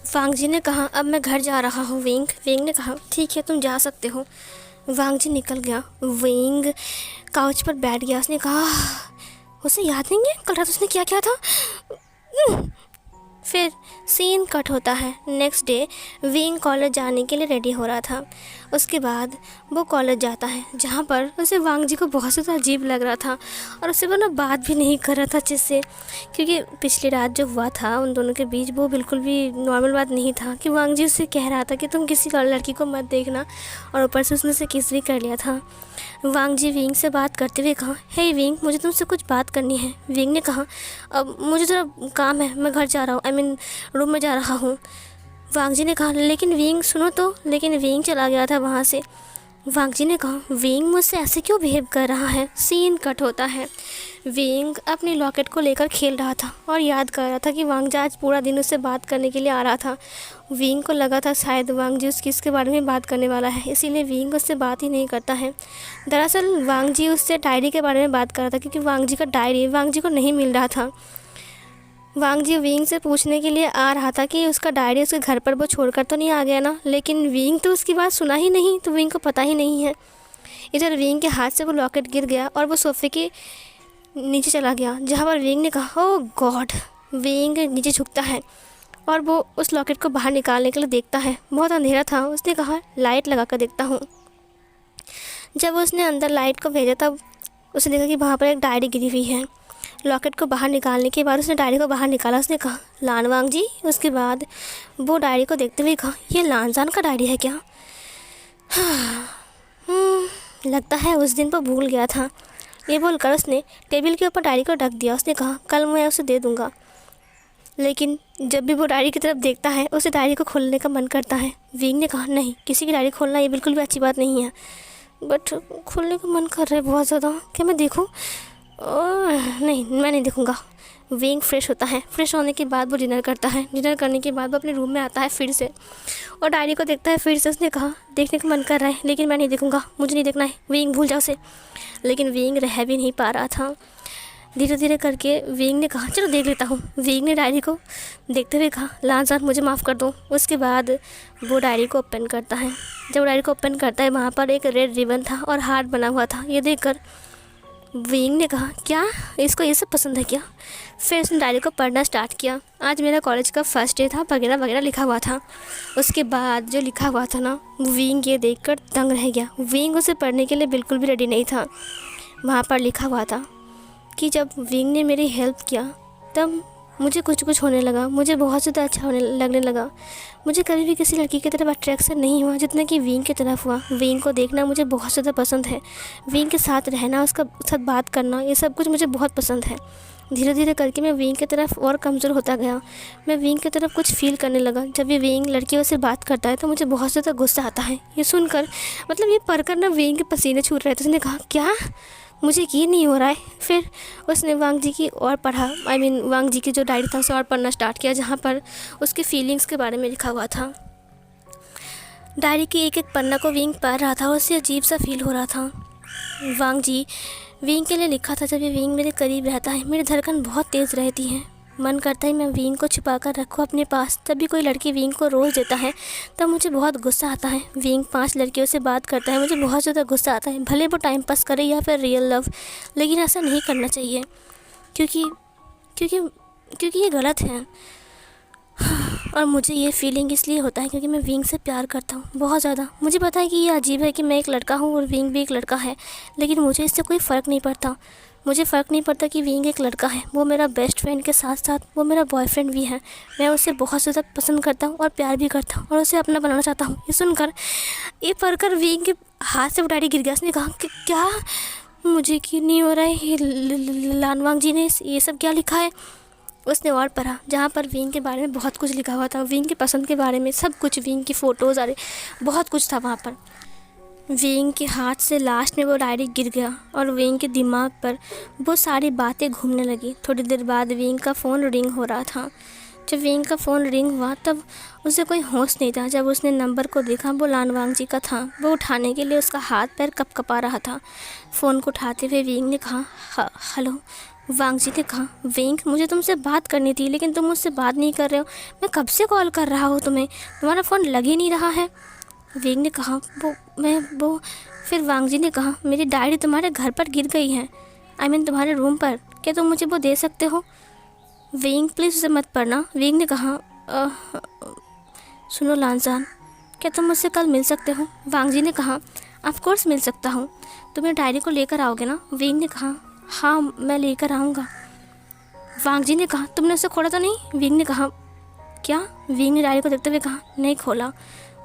वांग जी ने कहा अब मैं घर जा रहा हूँ विंग। विंग ने कहा ठीक है तुम जा सकते हो। वांग जी निकल गया। विंग काउच पर बैठ गया। उसने कहा उसे याद नहीं है कल रात उसने क्या किया था। फिर सीन कट होता है। नेक्स्ट डे विंग कॉलेज जाने के लिए रेडी हो रहा था। उसके बाद वो कॉलेज जाता है, जहाँ पर उसे वांग जी को बहुत ज़्यादा अजीब लग रहा था और उससे वो ना बात भी नहीं कर रहा था अच्छे से, क्योंकि पिछली रात जो हुआ था उन दोनों के बीच वो बिल्कुल भी नॉर्मल बात नहीं था कि वांग जी उससे कह रहा था कि तुम किसी और लड़की को मत देखना, और ऊपर से उसने उसे किस भी कर लिया था। वांग जी विंग से बात करते हुए कहा हे विंग मुझे तुमसे कुछ बात करनी है। विंग ने कहा अब मुझे ज़रा काम है, मैं घर जा रहा हूँ, रूम में जा रहा हूँ। वांग जी ने कहा लेकिन विंग सुनो तो। लेकिन विंग चला गया था वहाँ से। वांग जी ने कहा विंग मुझसे ऐसे क्यों बिहेव कर रहा है। सीन कट होता है। विंग अपनी लॉकेट को लेकर खेल रहा था और याद कर रहा था कि वांग जी आज पूरा दिन उससे बात करने के लिए आ रहा था। विंग को लगा था शायद वांग जी उसके बारे में बात करने वाला है, इसीलिए विंग उससे बात ही नहीं करता है। दरअसल वांग जी उससे डायरी के बारे में बात कर रहा था, क्योंकि वांग जी का डायरी वांग जी को नहीं मिल रहा था। वांग जी विंग से पूछने के लिए आ रहा था कि उसका डायरी उसके घर पर वो छोड़कर तो नहीं आ गया ना, लेकिन विंग तो उसकी बात सुना ही नहीं, तो विंग को पता ही नहीं है। इधर विंग के हाथ से वो लॉकेट गिर गया और वो सोफ़े के नीचे चला गया, जहाँ पर विंग ने कहा ओह गॉड। विंग नीचे झुकता है और वो उस लॉकेट को बाहर निकालने के लिए देखता है। बहुत अंधेरा था। उसने कहा लाइट लगा कर देखता हूँ। जब उसने अंदर लाइट को भेजा तब उसने देखा कि वहाँ पर एक डायरी गिरी हुई है। लॉकेट को बाहर निकालने के बाद उसने डायरी को बाहर निकाला। उसने कहा लानवांग जी। उसके बाद वो डायरी को देखते हुए कहा ये लानजान का डायरी है क्या? लगता है उस दिन पर भूल गया था। ये बोलकर उसने टेबल के ऊपर डायरी को ढक दिया। उसने कहा कल मैं उसे दे दूँगा। लेकिन जब भी वो डायरी की तरफ देखता है उसे डायरी को खोलने का मन करता है। विंग ने कहा नहीं, किसी की डायरी खोलना ये बिल्कुल भी अच्छी बात नहीं है। बट खोलने का मन कर रहा है बहुत ज़्यादा। क्या मैं देखूं? नहीं, मैं नहीं देखूँगा। विंग फ्रेश होता है। फ्रेश होने के बाद वो डिनर करता है। डिनर करने के बाद वो अपने रूम में आता है फिर से और डायरी को देखता है फिर से। उसने कहा देखने का मन कर रहा है लेकिन मैं नहीं देखूँगा, मुझे नहीं देखना है। विंग भूल जा उसे। लेकिन विंग रह भी नहीं पा रहा था। धीरे धीरे करके विंग ने कहा चलो देख लेता हूँ। विंग ने डायरी को देखते हुए कहा लानजान मुझे माफ़ कर दो। उसके बाद वो डायरी को ओपन करता है। जब वो डायरी को ओपन करता है वहाँ पर एक रेड रिबन था और हार्ट बना हुआ था। ये देखकर विंग ने कहा क्या इसको ये सब पसंद है क्या? फिर उसने डायरी को पढ़ना स्टार्ट किया। आज मेरा कॉलेज का फर्स्ट डे था वगैरह वगैरह लिखा हुआ था। उसके बाद जो लिखा हुआ था ना, विंग ये देखकर दंग रह गया। विंग उसे पढ़ने के लिए बिल्कुल भी रेडी नहीं था। वहाँ पर लिखा हुआ था कि जब विंग ने मेरी हेल्प किया तब मुझे कुछ होने लगा। मुझे बहुत ज़्यादा अच्छा लगने लगा। मुझे कभी भी किसी लड़की की तरफ अट्रैक्शन नहीं हुआ जितना कि विंग की तरफ हुआ। विंग को देखना मुझे बहुत ज़्यादा पसंद है। विंग के साथ रहना, उसका साथ बात करना, ये सब कुछ मुझे बहुत पसंद है। धीरे धीरे करके मैं विंग की तरफ और कमज़ोर होता गया। मैं विंग की तरफ कुछ फील करने लगा। जब ये विंग लड़कियों से बात करता है तो मुझे बहुत ज़्यादा गुस्सा आता है। ये सुनकर मतलब ये पढ़कर ना विंग के पसीने छूट रहे थे। उसने कहा क्या मुझे ये नहीं हो रहा है? फिर उसने वांग जी की और पढ़ा। वांग जी की जो डायरी था उसे और पढ़ना स्टार्ट किया जहाँ पर उसके फीलिंग्स के बारे में लिखा हुआ था। डायरी के एक एक पन्ना को विंग पढ़ रहा था और उसे अजीब सा फील हो रहा था। वांग जी विंग के लिए लिखा था जब ये विंग मेरे करीब रहता है मेरी धड़कन बहुत तेज़ रहती है। मन करता है मैं विंग को छुपा कर रखूँ अपने पास। तब भी कोई लड़की विंग को रोज़ देता है तब मुझे बहुत गुस्सा आता है। विंग 5 लड़कियों से बात करता है, मुझे बहुत ज़्यादा गुस्सा आता है। भले वो टाइम पास करे या फिर रियल लव, लेकिन ऐसा नहीं करना चाहिए क्योंकि क्योंकि क्योंकि ये गलत है। और मुझे ये फीलिंग इसलिए होता है क्योंकि मैं विंग से प्यार करता हूँ बहुत ज़्यादा। मुझे पता है कि ये अजीब है कि मैं एक लड़का हूँ और विंग भी एक लड़का है, लेकिन मुझे इससे कोई फ़र्क नहीं पड़ता। मुझे फ़र्क नहीं पड़ता कि विंग एक लड़का है। वो मेरा बेस्ट फ्रेंड के साथ साथ वो मेरा बॉयफ्रेंड भी है। मैं उसे बहुत ज़्यादा पसंद करता हूँ और प्यार भी करता हूँ और उसे अपना बनाना चाहता हूँ। ये सुनकर, ये पढ़कर विंग के हाथ से डायरी गिर गया। उसने कहा कि क्या मुझे क्यों नहीं हो रहा है? लानवांग जी ने ये सब क्या लिखा है? उसने और पढ़ा जहाँ पर विंग के बारे में बहुत कुछ लिखा हुआ था। विंग की पसंद के बारे में सब कुछ, विंग की फ़ोटोज़, अरे बहुत कुछ था वहाँ पर। विंग के हाथ से लास्ट में वो डायरी गिर गया और विंग के दिमाग पर वो सारी बातें घूमने लगी। थोड़ी देर बाद विंग का फ़ोन रिंग हो रहा था। जब विंग का फ़ोन रिंग हुआ तब उसे कोई होश नहीं था। जब उसने नंबर को देखा वो लानवांग जी का था। वो उठाने के लिए उसका हाथ पैर कँपा रहा था। फ़ोन को उठाते हुए विंग ने कहा हेलो। वांग जी ने कहा विंग मुझे तुमसे बात करनी थी लेकिन तुम मुझसे बात नहीं कर रहे हो। मैं कब से कॉल कर रहा हूँ तुम्हें, तुम्हारा फ़ोन लग ही नहीं रहा है। विंग ने कहा वो फिर वांग जी ने कहा मेरी डायरी तुम्हारे घर पर गिर गई है, तुम्हारे रूम पर। क्या तुम मुझे वो दे सकते हो? विंग प्लीज़ उसे मत पढ़ना। विंग ने कहा सुनो लानजान, क्या तुम मुझसे कल मिल सकते हो? वांग जी ने कहा ऑफ कोर्स मिल सकता हूँ। तुम मेरी डायरी को लेकर आओगे ना? विंग ने कहा हाँ मैं लेकर आऊँगा। वांग जी ने कहा तुमने उसे खोला तो नहीं? विंग ने कहा क्या? विंग ने डायरी को देखते हुए कहा नहीं खोला।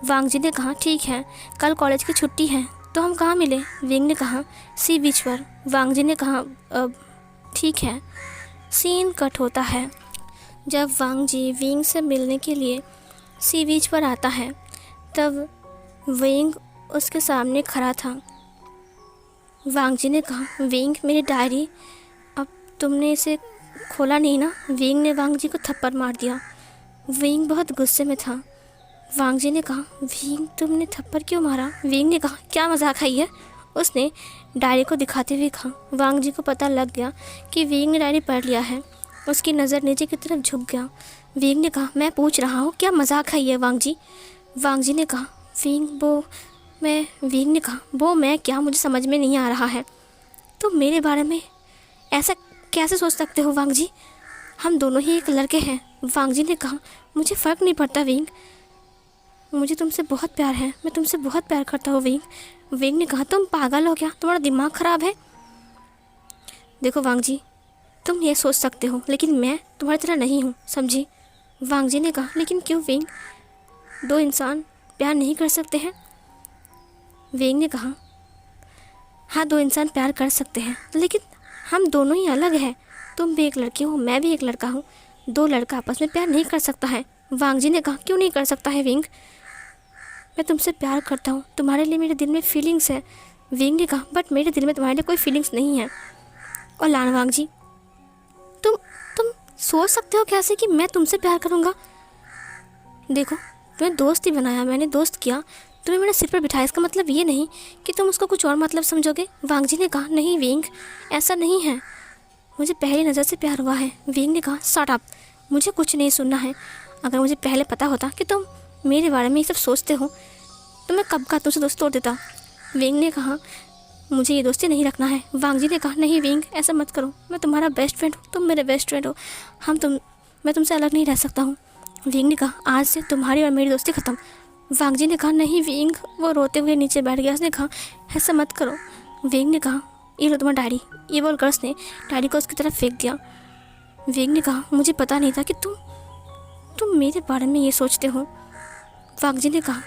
वांग जी ने कहा ठीक है, कल कॉलेज की छुट्टी है तो हम कहाँ मिले? विंग ने कहा सी बीच पर। वांग जी ने कहा ठीक है। सीन कट होता है। जब वांग जी विंग से मिलने के लिए सी बीच पर आता है तब विंग उसके सामने खड़ा था। वांग जी ने कहा विंग मेरी डायरी, अब तुमने इसे खोला नहीं ना? विंग ने वांग जी को थप्पड़ मार दिया। विंग बहुत गुस्से में था। वांग जी ने कहा विंग तुमने थप्पड़ क्यों मारा? विंग ने कहा क्या मजाक है ये? उसने डायरी को दिखाते हुए कहा। वांग जी को पता लग गया कि विंग ने डायरी पढ़ लिया है। उसकी नज़र नीचे की तरफ झुक गया। विंग ने कहा मैं पूछ रहा हूँ क्या मजाक है ये वांग जी? वांग जी ने कहा विंग ने कहा वो मैं क्या, मुझे समझ में नहीं आ रहा है। तो मेरे बारे में ऐसा कैसे सोच सकते हो वांग जी? हम दोनों ही एक लड़के हैं। वांग जी ने कहा, मुझे फ़र्क नहीं पड़ता विंग, मुझे तुमसे बहुत प्यार है, मैं तुमसे बहुत प्यार करता हूँ विंग। विंग ने कहा, तुम पागल हो क्या, तुम्हारा दिमाग ख़राब है? देखो वांग जी, तुम ये सोच सकते हो लेकिन मैं तुम्हारी तरह नहीं हूँ, समझी? वांग जी ने कहा, लेकिन क्यों विंग, दो इंसान प्यार नहीं कर सकते हैं? विंग ने कहा, हाँ, दो इंसान प्यार कर सकते हैं लेकिन हम दोनों ही अलग हैं। तुम भी एक लड़की हो, मैं भी एक लड़का हूँ। दो लड़का आपस में प्यार नहीं कर सकता है। वांग जी ने कहा, क्यों नहीं कर सकता है विंग? मैं तुमसे प्यार करता हूँ, तुम्हारे लिए मेरे दिल में फीलिंग्स है। विंग ने कहा, बट मेरे दिल में तुम्हारे लिए कोई फीलिंग्स नहीं है। और लान वांग जी, तुम सोच सकते हो कैसे कि मैं तुमसे प्यार करूँगा? देखो, तुम्हें दोस्त ही बनाया, मैंने दोस्त किया, तुम्हें मेरे सिर पर बिठाया, इसका मतलब ये नहीं कि तुम उसको कुछ और मतलब समझोगे। वांग जी ने कहा, नहीं विंग, ऐसा नहीं है, मुझे पहली नज़र से प्यार हुआ है। विंग ने कहा, शट अप, मुझे कुछ नहीं सुनना है। अगर मुझे पहले पता होता कि तुम मेरे बारे में ये सब सोचते हो तो मैं कब का तुमसे दोस्त तोड़ देता। विंग ने कहा, मुझे ये दोस्ती नहीं रखना है। वांग जी ने कहा, नहीं विंग, ऐसा मत करो, मैं तुम्हारा बेस्ट फ्रेंड हूँ, तुम मेरे बेस्ट फ्रेंड हो, मैं तुमसे अलग नहीं रह सकता हूँ। विंग ने कहा, आज से तुम्हारी और मेरी दोस्ती ख़त्म। वांग जी ने कहा, नहीं विंग, वो रोते हुए नीचे बैठ गया। उसने कहा, ऐसा मत करो। विंग ने कहा, ये लो तुम्हारा डायरी। ये बोलकर उसने डायरी को उसकी तरफ फेंक दिया। विंग ने कहा, मुझे पता नहीं था कि तुम मेरे बारे में ये सोचते हो। वांग जी ने कहा,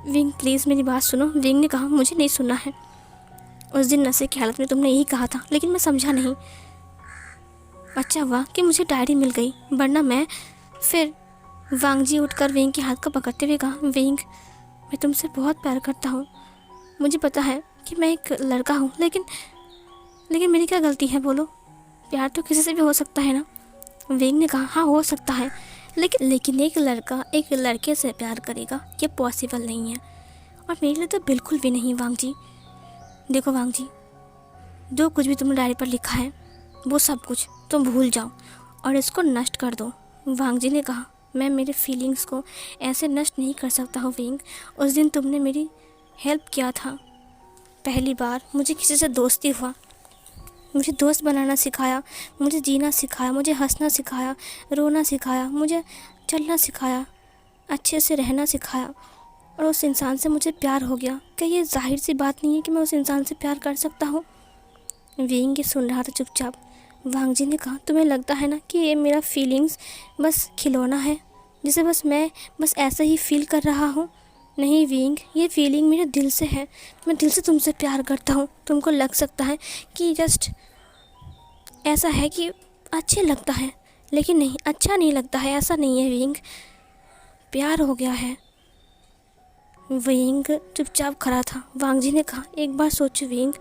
विंग प्लीज़ मेरी बात सुनो। विंग ने कहा, मुझे नहीं सुनना है। उस दिन नशे की हालत में तुमने यही कहा था लेकिन मैं समझा नहीं। अच्छा हुआ कि मुझे डायरी मिल गई, वरना मैं फिर। वांग जी उठकर विंग के हाथ को पकड़ते हुए कहा, विंग, मैं तुमसे बहुत प्यार करता हूँ। मुझे पता है कि मैं एक लड़का हूँ लेकिन मेरी क्या गलती है, बोलो? प्यार तो किसी से भी हो सकता है ना? विंग ने कहा, हाँ हो सकता है, लेकिन एक लड़का एक लड़के से प्यार करेगा ये पॉसिबल नहीं है, और मेरे लिए तो बिल्कुल भी नहीं। वांग जी, देखो वांग जी, जो कुछ भी तुमने डायरी पर लिखा है वो सब कुछ तुम भूल जाओ और इसको नष्ट कर दो। वांग जी ने कहा, मैं मेरे फीलिंग्स को ऐसे नष्ट नहीं कर सकता हूँ विंग। उस दिन तुमने मेरी हेल्प किया था, पहली बार मुझे किसी से दोस्ती हुआ, मुझे दोस्त बनाना सिखाया, मुझे जीना सिखाया, मुझे हंसना सिखाया, रोना सिखाया, मुझे चलना सिखाया, अच्छे से रहना सिखाया, और उस इंसान से मुझे प्यार हो गया। क्या ये जाहिर सी बात नहीं है कि मैं उस इंसान से प्यार कर सकता हूँ? विंग ये सुन रहा था चुपचाप। वांग जी ने कहा, तुम्हें लगता है ना कि ये मेरा फीलिंग्स बस खिलौना है जिसे मैं बस ऐसे ही फील कर रहा हूँ? नहीं विंग, ये फीलिंग मेरे दिल से है, मैं दिल से तुमसे प्यार करता हूँ। तुमको लग सकता है कि जस्ट ऐसा है कि अच्छे लगता है, लेकिन नहीं, अच्छा नहीं लगता है, ऐसा नहीं है विंग, प्यार हो गया है। विंग चुपचाप खड़ा था। वांग जी ने कहा, एक बार सोचो विंग,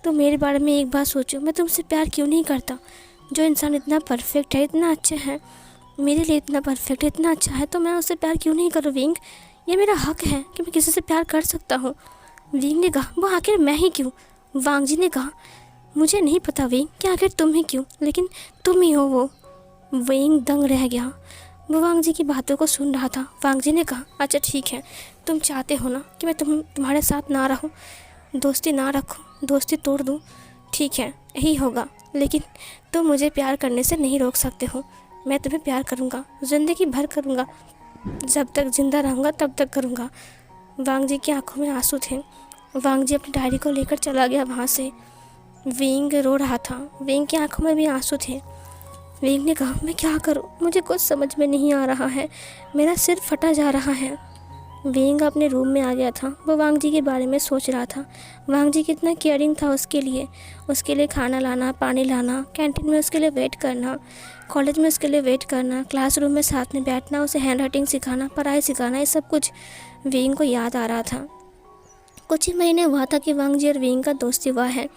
तो मेरे बारे में एक बार सोचो, मैं तुमसे प्यार क्यों नहीं करता? जो इंसान इतना परफेक्ट है, इतना अच्छा है, मेरे लिए इतना परफेक्ट है, इतना अच्छा है, तो मैं उससे प्यार क्यों नहीं करूँ विंग? ये मेरा हक है कि मैं किसी से प्यार कर सकता हूँ। विंग ने कहा, वो आखिर मैं ही क्यों? वांग जी ने कहा, मुझे नहीं पता विंग कि आखिर तुम ही क्यों, लेकिन तुम ही हो वो। विंग दंग रह गया, वो वांग जी की बातों को सुन रहा था। वांग जी ने कहा, अच्छा ठीक है, तुम चाहते हो ना कि मैं तुम्हारे साथ ना रहूं, दोस्ती ना रखूं, दोस्ती तोड़ दूं, ठीक है, यही होगा, लेकिन तुम मुझे प्यार करने से नहीं रोक सकते हो। मैं तुम्हें प्यार करूँगा, ज़िंदगी भर करूँगा, जब तक ज़िंदा रहूँगा तब तक करूँगा। वांग जी की आंखों में आंसू थे। वांग जी अपनी डायरी को लेकर चला गया वहाँ से। विंग रो रहा था, विंग की आंखों में भी आंसू थे। विंग ने कहा, मैं क्या करूं, मुझे कुछ समझ में नहीं आ रहा है, मेरा सिर फटा जा रहा है। विंग अपने रूम में आ गया था। वो वांग जी के बारे में सोच रहा था। वांग जी कितना केयरिंग था उसके लिए खाना लाना, पानी लाना, कैंटीन में उसके लिए वेट करना, कॉलेज में उसके लिए वेट करना, क्लासरूम में साथ में बैठना, उसे हैंड राइटिंग सिखाना, पढ़ाई सिखाना, ये सब कुछ विंग को याद आ रहा था। कुछ ही महीने हुआ था कि वांग जी और विंग का दोस्ती हुआ है,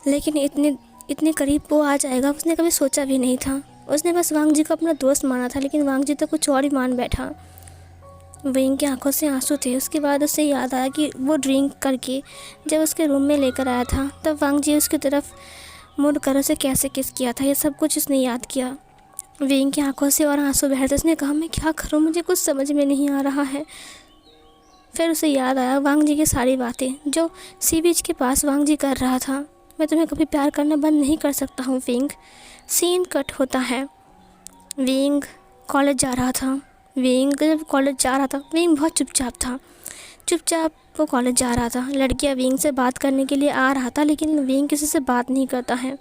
लेकिन इतने करीब वो आ जाएगा उसने कभी सोचा भी नहीं था। उसने बस वांग जी को अपना दोस्त माना था, लेकिन वांग जी तो कुछ और ही मान बैठा। विंग की आंखों से आंसू थे। उसके बाद उसे याद आया कि वो ड्रिंक करके जब उसके रूम में लेकर आया था तब वांग जी उसकी तरफ मुड़ कर उसे कैसे किस किया था, ये सब कुछ उसने याद किया। विंग की आंखों से और आंसू बह रहे। उसने कहा, मैं क्या करूँ, मुझे कुछ समझ में नहीं आ रहा है। फिर उसे याद आया वांग जी की सारी बातें जो सी बीच के पास वांग जी कर रहा था। मैं तुम्हें कभी प्यार करना बंद नहीं कर सकता हूँ विंग। सीन कट होता है। विंग कॉलेज जा रहा था। विंग जब कॉलेज जा रहा था, विंग बहुत चुपचाप था। चुपचाप वो कॉलेज जा रहा था। लड़कियां विंग से बात करने के लिए आ रहा था, लेकिन विंग किसी से बात नहीं करता है।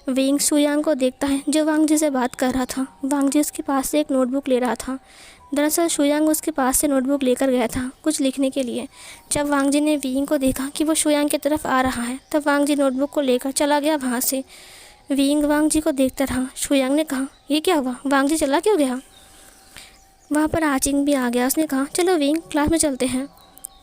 विंग शुयांग को देखता है जो वांग जी से बात कर रहा था। वांग जी उसके पास से एक नोटबुक ले रहा था। दरअसल शुयांग उसके पास से नोटबुक लेकर गया था कुछ लिखने के लिए। जब वांग जी ने विंग को देखा कि वो शुयांग की तरफ आ रहा है, तब वांग जी नोटबुक को लेकर चला गया वहाँ से। विंग वांग जी को देखता रहा। शुयांग ने कहा, ये क्या हुआ, वांग जी चला क्यों गया? वहाँ पर आचिंग भी आ गया। उसने कहा, चलो विंग क्लास में चलते हैं।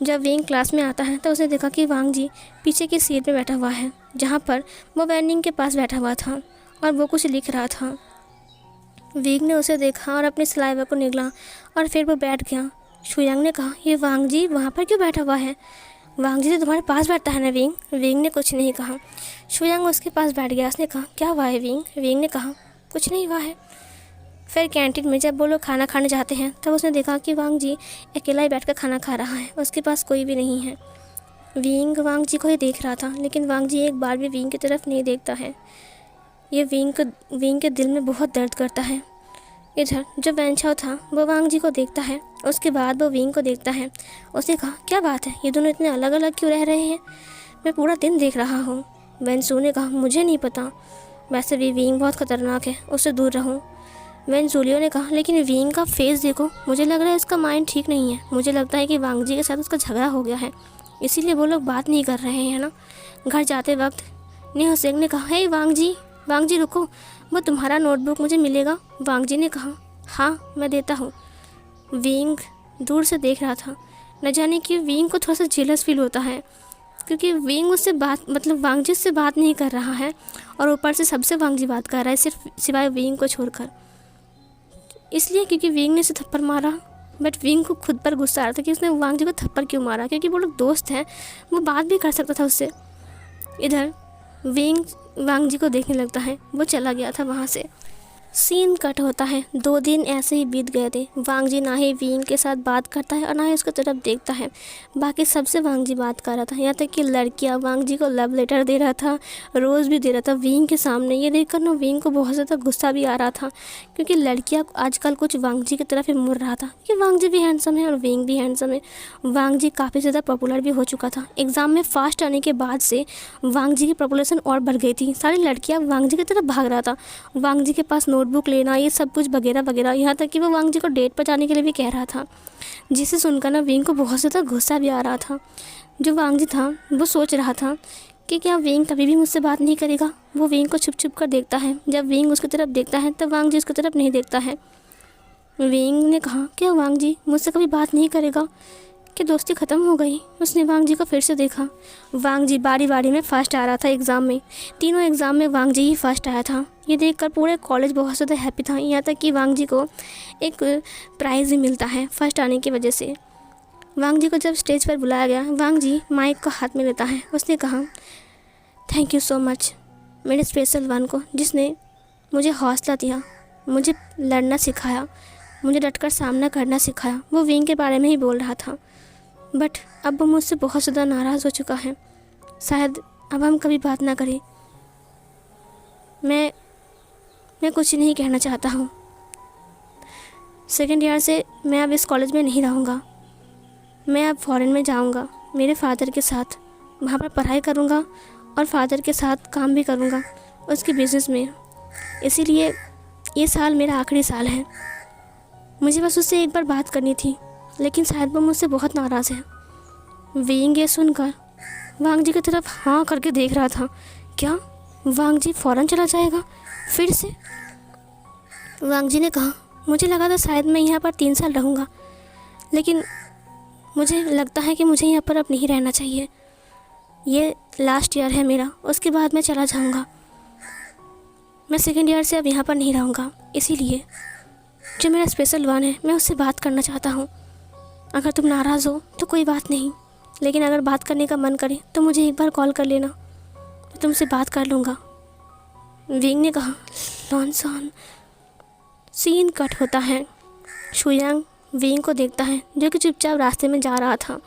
जब विंग क्लास में आता है तो उसने देखा कि वांग जी पीछे की सीट में बैठा हुआ है, जहाँ पर वो वैनिंग के पास बैठा हुआ था और वो कुछ लिख रहा था। विंग ने उसे देखा और अपने सलाइवा को निगला और फिर वो बैठ गया। शुयांग ने कहा, ये वांग जी वहाँ पर क्यों बैठा हुआ है? वांग जी तो तुम्हारे पास बैठता है ना विंग? विंग ने कुछ नहीं कहा। शुयांग उसके पास बैठ गया। उसने कहा, क्या हुआ है विंग? विंग ने कहा, कुछ नहीं हुआ है। फिर कैंटीन में जब वो लोग खाना खाने जाते हैं तब उसने देखा कि वांग जी अकेला ही बैठकर खाना खा रहा है, उसके पास कोई भी नहीं है। विंग वांग जी को ही देख रहा था, लेकिन वांग जी एक बार भी विंग की तरफ नहीं देखता है। ये विंग के दिल में बहुत दर्द करता है। इधर जो वेंचाओ था वो वांग जी को देखता है, उसके बाद वो विंग को देखता है। उसने कहा, क्या बात है, ये दोनों इतने अलग अलग क्यों रह रहे हैं? मैं पूरा दिन देख रहा हूँ। वेंसू ने कहा, मुझे नहीं पता, वैसे भी विंग बहुत ख़तरनाक है, उससे दूर रहूँ। वेंजूलियो ने कहा, लेकिन विंग का फेस देखो, मुझे लग रहा है इसका माइंड ठीक नहीं है। मुझे लगता है कि वांग जी के साथ उसका झगड़ा हो गया है, इसीलिए वो लोग बात नहीं कर रहे हैं ना। घर जाते वक्त निहोसेंग ने कहा, हे वांग जी रुको, वो तुम्हारा नोटबुक मुझे मिलेगा? वांग जी ने कहा, हाँ मैं देता हूँ। विंग दूर से देख रहा था। न जाने कि विंग को थोड़ा सा जेलस फील होता है, क्योंकि विंग उससे बात वांग जी से बात नहीं कर रहा है और ऊपर से सबसे वांग जी बात कर रहा है, सिर्फ सिवाय विंग को छोड़कर। इसलिए क्योंकि विंग ने उसे थप्पड़ मारा, बट विंग को खुद पर गुस्सा आ रहा था कि उसने वांग जी को थप्पड़ क्यों मारा, क्योंकि वो लोग दोस्त हैं, वो बात भी कर सकता था उससे। इधर विंग वांग जी को देखने लगता है। वो चला गया था वहाँ से। सीन कट होता है। 2 दिन ऐसे ही बीत गए थे। वांग जी ना ही विंग के साथ बात करता है और ना ही उसकी तरफ देखता है। बाकी सबसे वांग जी बात कर रहा था, यहाँ तक कि लड़कियाँ वांग जी को लव लेटर दे रहा था, रोज़ भी दे रहा था विंग के सामने। ये देखकर ना विंग को बहुत ज़्यादा गुस्सा भी आ रहा था, क्योंकि लड़कियाँ आजकल कुछ वांग जी की तरफ ही मुड़ रहा था कि वांग जी भी हैंडसम है और विंग भी हैंडसम है। वांग जी काफ़ी ज़्यादा पॉपुलर भी हो चुका था। एग्ज़ाम में फास्ट आने के बाद से वांग जी की पॉपुलेशन और बढ़ गई थी। सारी लड़कियाँ वांग जी की तरफ भाग रहा था, वांग जी के पास नोटबुक लेना, ये सब कुछ वगैरह वगैरह। यहाँ तक कि वो वांग जी को डेट पर जाने के लिए भी कह रहा था, जिसे सुनकर ना विंग को बहुत ज़्यादा गुस्सा भी आ रहा था। जो वांग जी था वो सोच रहा था कि क्या विंग कभी भी मुझसे बात नहीं करेगा। वो विंग को छुप छुप कर देखता है। जब विंग उसकी तरफ देखता है तब वांग जी उसकी तरफ नहीं देखता है। विंग ने कहा, क्या वांग जी मुझसे कभी बात नहीं करेगा? कि दोस्ती ख़त्म हो गई? उसने वांग जी को फिर से देखा। वांग जी बारी बारी में फर्स्ट आ रहा था एग्ज़ाम में। तीनों एग्ज़ाम में वांग जी ही फर्स्ट आया था। ये देखकर पूरे कॉलेज बहुत ज़्यादा हैप्पी था। यहाँ तक कि वांग जी को एक प्राइज़ भी मिलता है फर्स्ट आने की वजह से। वांग जी को जब स्टेज पर बुलाया गया, वांग जी माइक को हाथ में लेता है। उसने कहा, थैंक यू सो मच मेरे स्पेशल वन को, जिसने मुझे हौसला दिया, मुझे लड़ना सिखाया, मुझे डटकर सामना करना सिखाया। वो विंग के बारे में ही बोल रहा था, बट अब वो मुझसे बहुत ज़्यादा नाराज़ हो चुका है। शायद अब हम कभी बात ना करें। मैं कुछ नहीं कहना चाहता हूँ। सेकेंड ईयर से मैं अब इस कॉलेज में नहीं रहूँगा। मैं अब फॉरेन में जाऊँगा मेरे फादर के साथ, वहाँ पर पढ़ाई करूँगा और फादर के साथ काम भी करूँगा उसके बिज़नेस में। इसीलिए ये साल मेरा आखिरी साल है। मुझे बस उससे एक बार बात करनी थी, लेकिन शायद वो मुझसे बहुत नाराज़ है। विंग ये सुनकर वांग जी की तरफ हाँ करके देख रहा था। क्या वांग जी फ़ौरन चला जाएगा फिर से? वांग जी ने कहा, मुझे लगा था शायद मैं यहाँ पर 3 साल रहूँगा, लेकिन मुझे लगता है कि मुझे यहाँ पर अब नहीं रहना चाहिए। ये लास्ट ईयर है मेरा, उसके बाद मैं चला जाऊँगा। मैं सेकेंड ईयर से अब यहाँ पर नहीं रहूँगा। इसीलिए जो मेरा स्पेशल वन है, मैं उससे बात करना चाहता हूँ। अगर तुम नाराज़ हो तो कोई बात नहीं, लेकिन अगर बात करने का मन करे तो मुझे एक बार कॉल कर लेना, मैं तुमसे बात कर लूँगा। विंग ने कहा, लॉन्सन। सीन कट होता है। शुयांग विंग को देखता है, जो कि चुपचाप रास्ते में जा रहा था।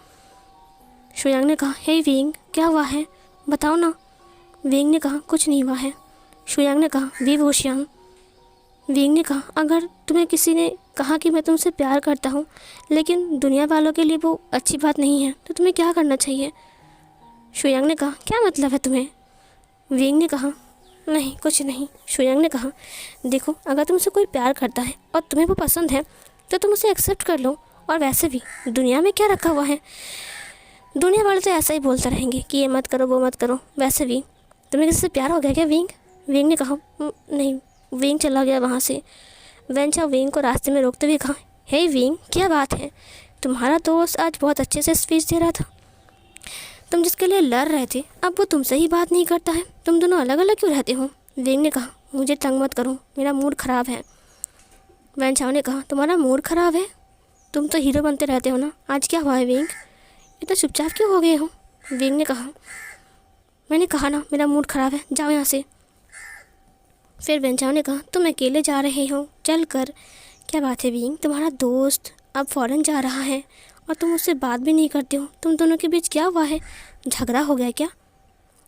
शुयांग ने कहा, हे विंग, क्या हुआ है, बताओ ना। विंग ने कहा कुछ नहीं हुआ है। शुयांग ने कहा वी वो श्यांग। विंग ने कहा अगर तुम्हें किसी ने कहा कि मैं तुमसे प्यार करता हूँ लेकिन दुनिया वालों के लिए वो अच्छी बात नहीं है तो तुम्हें क्या करना चाहिए? शुयांग ने कहा क्या मतलब है तुम्हें? विंग ने कहा नहीं कुछ नहीं। शुयांग ने कहा देखो अगर तुमसे कोई प्यार करता है और तुम्हें वो पसंद है तो तुम उसे एक्सेप्ट कर लो। और वैसे भी दुनिया में क्या रखा हुआ है, दुनिया वाले तो ऐसा ही बोलते रहेंगे कि ये मत करो वो मत करो। वैसे भी तुम्हें किसी से प्यार हो गया क्या विंग? विंग ने कहा नहीं। विंग चला गया वहाँ से। वेंचा विंग को रास्ते में रोकते हुए कहा हे विंग क्या बात है, तुम्हारा दोस्त आज बहुत अच्छे से स्पीच दे रहा था, तुम जिसके लिए लड़ रहे थे अब वो तुमसे ही बात नहीं करता है, तुम दोनों अलग अलग क्यों रहते हो? विंग ने कहा मुझे तंग मत करो, मेरा मूड ख़राब है। वेंचाओ ने कहा तुम्हारा मूड ख़राब है, तुम तो हीरो बनते रहते हो ना, आज क्या हुआ है विंग, इतना चुपचाप क्यों हो गए हो? विंग ने कहा मैंने कहा ना मेरा मूड ख़राब है, जाओ यहाँ से। फिर वेंचाओ ने कहा तुम अकेले जा रहे हो, चल कर। क्या बात है विंग, तुम्हारा दोस्त अब फ़ौरन जा रहा है और तुम उससे बात भी नहीं करते हो, तुम दोनों के बीच क्या हुआ है, झगड़ा हो गया क्या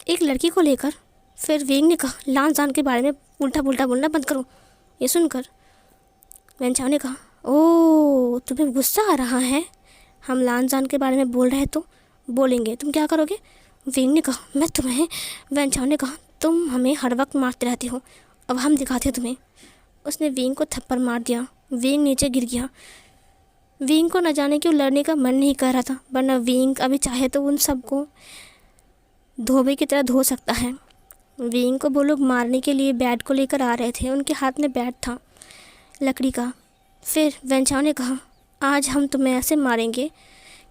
एक लड़की को लेकर? फिर विंग ने कहा लान जान के बारे में उल्टा पुल्टा बोलना बंद करो। ये सुनकर वेंचाओ ने कहा ओह तुम्हें गुस्सा आ रहा है, हम लान जान के बारे में बोल रहे तो बोलेंगे, तुम क्या करोगे? विंग ने कहा मैं तुम्हें। वेंचाओ ने कहा तुम हमें हर वक्त मारते रहते हो, अब हम दिखाते हैं तुम्हें। उसने विंग को थप्पड़ मार दिया, विंग नीचे गिर गया। विंग को न जाने क्यों लड़ने का मन नहीं कर रहा था, वरना विंग अभी चाहे तो उन सबको धोबे की तरह धो सकता है। विंग को वो लोग मारने के लिए बैट को लेकर आ रहे थे, उनके हाथ में बैट था लकड़ी का। फिर वेंचाओ ने कहा आज हम तुम्हें ऐसे मारेंगे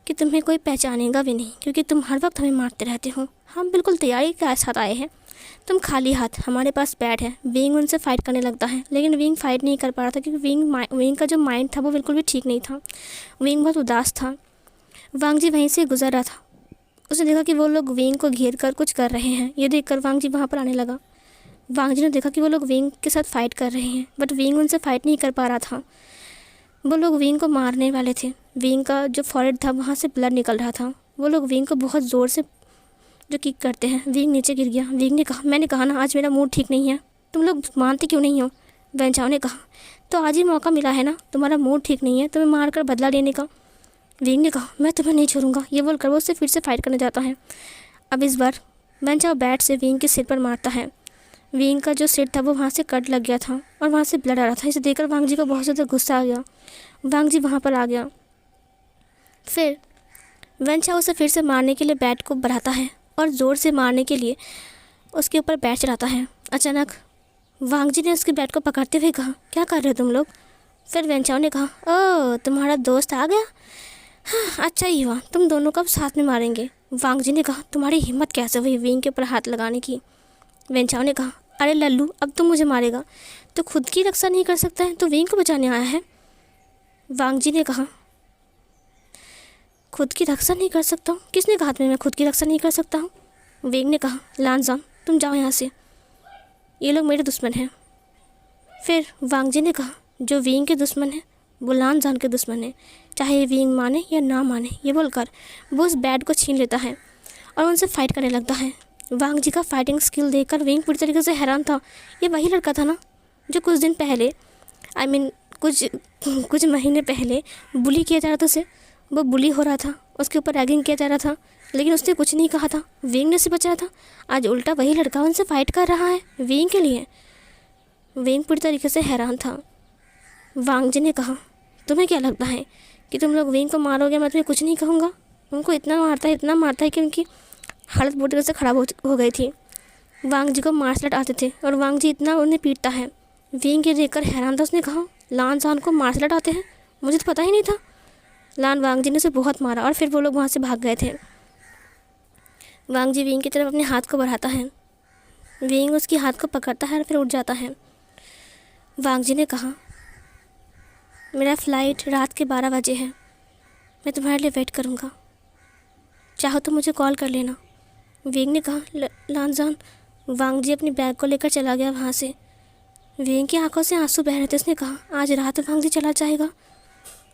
कि तुम्हें कोई पहचानेगा भी नहीं, क्योंकि तुम हर वक्त हमें मारते रहते हो, हम बिल्कुल तैयारी के साथ आए हैं, तुम खाली हाथ, हमारे पास बैट है। विंग उनसे फ़ाइट करने लगता है लेकिन विंग फ़ाइट नहीं कर पा रहा था क्योंकि विंग का जो माइंड था वो बिल्कुल भी ठीक नहीं था, विंग बहुत उदास था। वांग जी वहीं से गुजर रहा था, उसने देखा कि वो लोग विंग को घेर कर कुछ कर रहे हैं। ये देखकर वांग जी वहाँ पर आने लगा। वांग जी ने देखा कि वो लोग विंग के साथ फ़ाइट कर रहे हैं, बट विंग उनसे फ़ाइट नहीं कर पा रहा था, वो लोग विंग को मारने वाले थे। विंग का जो फॉरहेड था वहाँ से ब्लड निकल रहा था, वो लोग विंग को बहुत ज़ोर से जो किक करते हैं। विंग नीचे गिर गया। विंग ने कहा मैंने कहा ना आज मेरा मूड ठीक नहीं है, तुम लोग मानते क्यों नहीं हो? वेंचाओ ने कहा तो आज ही मौका मिला है ना, तुम्हारा मूड ठीक नहीं है, तुम्हें मार कर बदला लेने का। विंग ने कहा मैं तुम्हें नहीं छोड़ूंगा। ये बोलकर वो उससे फिर से फाइट करने जाता है। अब इस बार वेंचाओ बैट से विंग के सिर पर मारता है। विंग का जो सिर था वो वहाँ से कट लग गया था और वहाँ से ब्लड आ रहा था। इसे देखकर वांग जी को बहुत ज़्यादा गुस्सा आ गया। वांग जी वहाँ पर आ गया। फिर वेंचाओ उसे फिर से मारने के लिए बैट को बढ़ाता है और ज़ोर से मारने के लिए उसके ऊपर बैट चलाता है। अचानक वांग जी ने उसके बैट को पकड़ते हुए कहा क्या कर रहे हो तुम लोग? फिर वेंचाओ ने कहा ओह तुम्हारा दोस्त आ गया, हाँ अच्छा ही हुआ, तुम दोनों को अब साथ में मारेंगे। वांग जी ने कहा तुम्हारी हिम्मत कैसे हुई विंग के ऊपर हाथ लगाने की? वेंचाओ ने कहा अरे लल्लू अब तुम मुझे मारेगा, तो खुद की रक्षा नहीं कर सकता है तो विंग को बचाने आया है। वांग जी ने कहा खुद की रक्षा नहीं कर सकता हूँ? किसने कहा तुम्हें मैं खुद की रक्षा नहीं कर सकता हूँ? विंग ने कहा लानजान तुम जाओ यहाँ से, ये लोग मेरे दुश्मन हैं। फिर वांग जी ने कहा जो विंग के दुश्मन है वो लानजान के दुश्मन है, चाहे विंग माने या ना माने। ये बोलकर वो उस बैट को छीन लेता है और उनसे फाइट करने लगता है। वांग जी का फाइटिंग स्किल देखकर विंग पूरी तरीके से हैरान था। ये वही लड़का था ना जो कुछ दिन पहले कुछ महीने पहले बुली किया जा रहा था उसे, वो बुली हो रहा था, उसके ऊपर रैगिंग किया जा रहा था लेकिन उसने कुछ नहीं कहा था, विंग ने उसे बचाया था। आज उल्टा वही लड़का उनसे फाइट कर रहा है विंग के लिए। विंग पूरी तरीके से हैरान था। वांग जी ने कहा तुम्हें क्या लगता है कि तुम लोग विंग को मारोगे, मैं तुम्हें कुछ नहीं कहूँगा? उनको इतना मारता है कि उनकी हालत बुरी तरह से ख़राब हो गई थी। वांग जी को मार्शल आर्ट आते थे और वांग जी इतना उन्हें पीटता है। विंग ये देखकर हैरान था, उसने कहा लान जान को मार्शल आर्ट आते हैं, मुझे तो पता ही नहीं था। लान वांग जी ने उसे बहुत मारा और फिर वो लोग वहाँ से भाग गए थे। वांग जी विंग की तरफ अपने हाथ को बढ़ाता है, विंग उसकी हाथ को पकड़ता है और फिर उठ जाता है। वांग जी ने कहा मेरा फ़्लाइट रात के 12 बजे है, मैं तुम्हारे लिए वेट करूँगा, चाहो तो मुझे कॉल कर लेना। विंग ने कहा लानजान। वांग जी अपनी बैग को लेकर चला गया वहाँ से। विंग की आंखों से आंसू बह रहे थे। उसने कहा आज रात वांग जी चला जाएगा।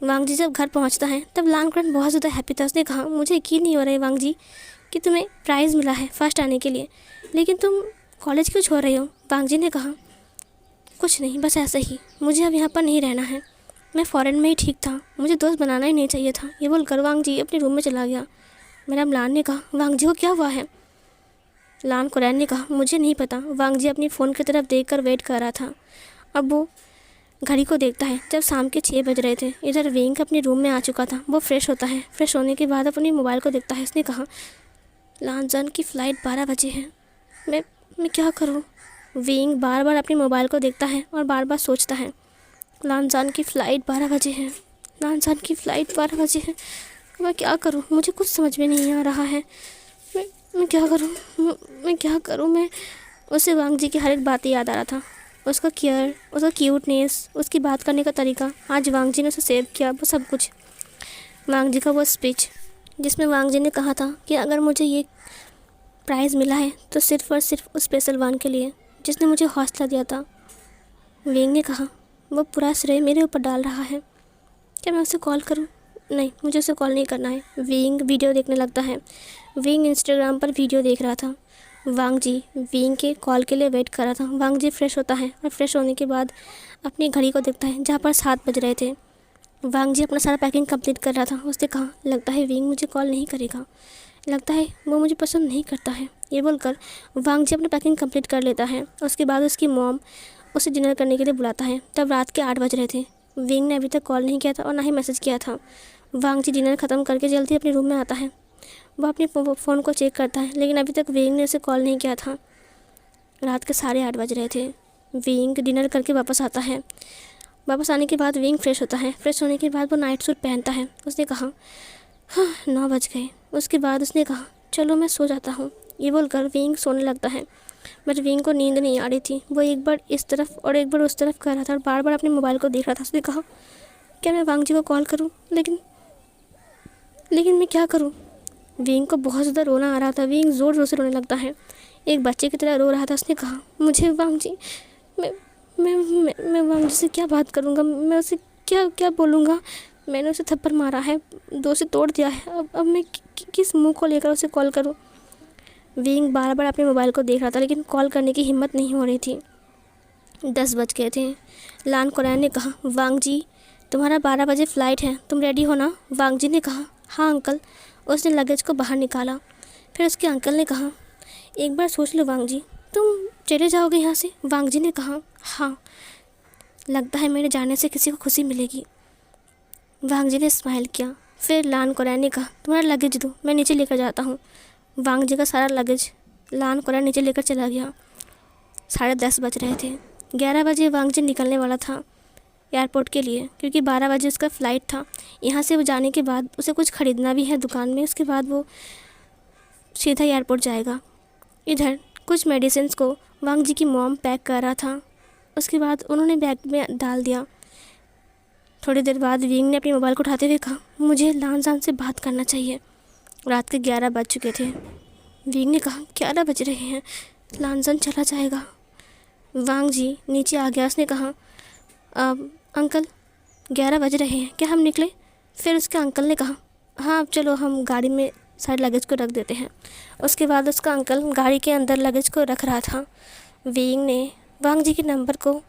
वांग जी जब घर पहुँचता है तब लानकरण बहुत ज़्यादा हैप्पी था। उसने कहा मुझे यकीन नहीं हो रहा है वांग जी कि तुम्हें प्राइज़ मिला है फर्स्ट आने के लिए। लेकिन तुम कॉलेज क्यों छोड़ रही हो? वांग जी ने कहा। कुछ नहीं, बस ऐसे ही, मुझे अब यहाँ पर नहीं रहना है। मैं फ़ॉरेन में ही ठीक था, मुझे दोस्त बनाना ही नहीं चाहिए था। ये बोलकर वांग जी अपने रूम में चला गया। मैडम लान ने कहा, वांग जी को क्या हुआ है? लान कुरैन ने कहा, मुझे नहीं पता। वांग जी अपनी फ़ोन की तरफ देखकर वेट कर रहा था। अब वो घड़ी को देखता है जब शाम के 6 बज रहे थे। इधर विंग अपने रूम में आ चुका था। वो फ्रेश होता है। फ्रेश होने के बाद अपने मोबाइल को देखता है। उसने कहा, लानजान की फ़्लाइट 12 बजे है। मैं क्या करूं? विंग बार बार अपने मोबाइल को देखता है और बार बार सोचता है, लानजान की फ़्लाइट 12 बजे है, लानजान की फ़्लाइट 12 बजे है। मैं क्या करूं? मुझे कुछ समझ में नहीं आ रहा है। मैं क्या करूं? मैं क्या करूं? मैं उसे वांग जी की हर एक बात याद आ रहा था। उसका केयर, उसका क्यूटनेस, उसकी बात करने का तरीका। आज वांग जी ने उसे सेव किया, वो सब कुछ। वांग जी का वो स्पीच जिसमें वांग जी ने कहा था कि अगर मुझे ये प्राइज़ मिला है तो सिर्फ़ और सिर्फ उस स्पेशल वन के लिए जिसने मुझे हौसला दिया था। विंग ने कहा, वो पूरा श्रेय मेरे ऊपर डाल रहा है। क्या मैं उसे कॉल करूं? नहीं, मुझे उसे कॉल नहीं करना है। विंग वीडियो देखने लगता है। विंग इंस्टाग्राम पर वीडियो देख रहा था। वांग जी विंग के कॉल के लिए वेट कर रहा था। वांग जी फ्रेश होता है और फ्रेश होने के बाद अपनी घड़ी को देखता है जहाँ पर 7 बज रहे थे। वांग जी अपना सारा पैकिंग कंप्लीट कर रहा था। उसने कहा, लगता है विंग मुझे कॉल नहीं करेगा, लगता है वो मुझे पसंद नहीं करता है। ये बोलकर वांग जी अपनी पैकिंग कंप्लीट कर लेता है। उसके बाद उसकी मॉम उसे डिनर करने के लिए बुलाता है। तब रात के 8 बज रहे थे। विंग ने अभी तक कॉल नहीं किया था और ना ही मैसेज किया था। वांग जी डिनर ख़त्म करके जल्दी अपने रूम में आता है। वह अपने फ़ोन को चेक करता है, लेकिन अभी तक विंग ने उसे कॉल नहीं किया था। रात के 8:30 बज रहे थे। विंग डिनर करके वापस आता है। वापस आने के बाद विंग फ्रेश होता है। फ्रेश होने के बाद वो नाइट सूट पहनता है। उसने कहा, हाँ 9 बज गए। उसके बाद उसने कहा, चलो मैं सो जाता हूँ। ये बोलकर विंग सोने लगता है। बट विंग को नींद नहीं आ रही थी। वो एक बार इस तरफ और एक बार उस तरफ कर रहा था और बार बार अपने मोबाइल को देख रहा था। उसने कहा, क्या मैं वांग जी को कॉल करूँ? लेकिन मैं क्या करूँ? विंग को बहुत ज़्यादा रोना आ रहा था। विंग ज़ोर ज़ोर से रोने लगता है, एक बच्चे की तरह रो रहा था। उसने कहा, मुझे वांग जी, मैं वांग जी से क्या बात करूँगा? मैं उसे क्या क्या बोलूँगा? मैंने उसे थप्पड़ मारा है, 2 से तोड़ दिया है। अब मैं किस मुंह को लेकर उसे कॉल करूँ? विंग बार बार अपने मोबाइल को देख रहा था, लेकिन कॉल करने की हिम्मत नहीं हो रही थी। 10 बज गए थे। लान कुरैन ने कहा, वांग जी तुम्हारा 12 बजे फ़्लाइट है, तुम रेडी हो ना? वांग जी ने कहा, हाँ अंकल। उसने लगेज को बाहर निकाला। फिर उसके अंकल ने कहा, एक बार सोच लो वांग जी, तुम चले जाओगे यहाँ से? वांग जी ने कहा, हाँ, लगता है मेरे जाने से किसी को खुशी मिलेगी। वांग जी ने स्माइल किया। फिर लान कुरैन ने कहा, तुम्हारा लगेज दो, मैं नीचे लेकर जाता हूँ। वांग जी का सारा लगेज लान कुरैन नीचे लेकर चला गया। 10:30 बज रहे थे। 11 बजे वांग जी निकलने वाला था एयरपोर्ट के लिए, क्योंकि 12 बजे उसका फ़्लाइट था। यहाँ से वो जाने के बाद उसे कुछ ख़रीदना भी है दुकान में। उसके बाद वो सीधा एयरपोर्ट जाएगा। इधर कुछ मेडिसिन्स को वांग जी की मॉम पैक कर रहा था। उसके बाद उन्होंने बैग में डाल दिया। थोड़ी देर बाद विंग ने अपने मोबाइल को उठाते हुए कहा, मुझे लानजान से बात करना चाहिए। रात के 11 बज चुके थे। विंग ने कहा, 11 बज रहे हैं, लानजान चला जाएगा। वांग जी नीचे आ गया। उसने कहा, अंकल 11 बज रहे हैं, क्या हम निकले? फिर उसके अंकल ने कहा, हाँ अब चलो, हम गाड़ी में सारे लगेज को रख देते हैं। उसके बाद उसका अंकल गाड़ी के अंदर लगेज को रख रहा था। विंग ने वांग जी के नंबर को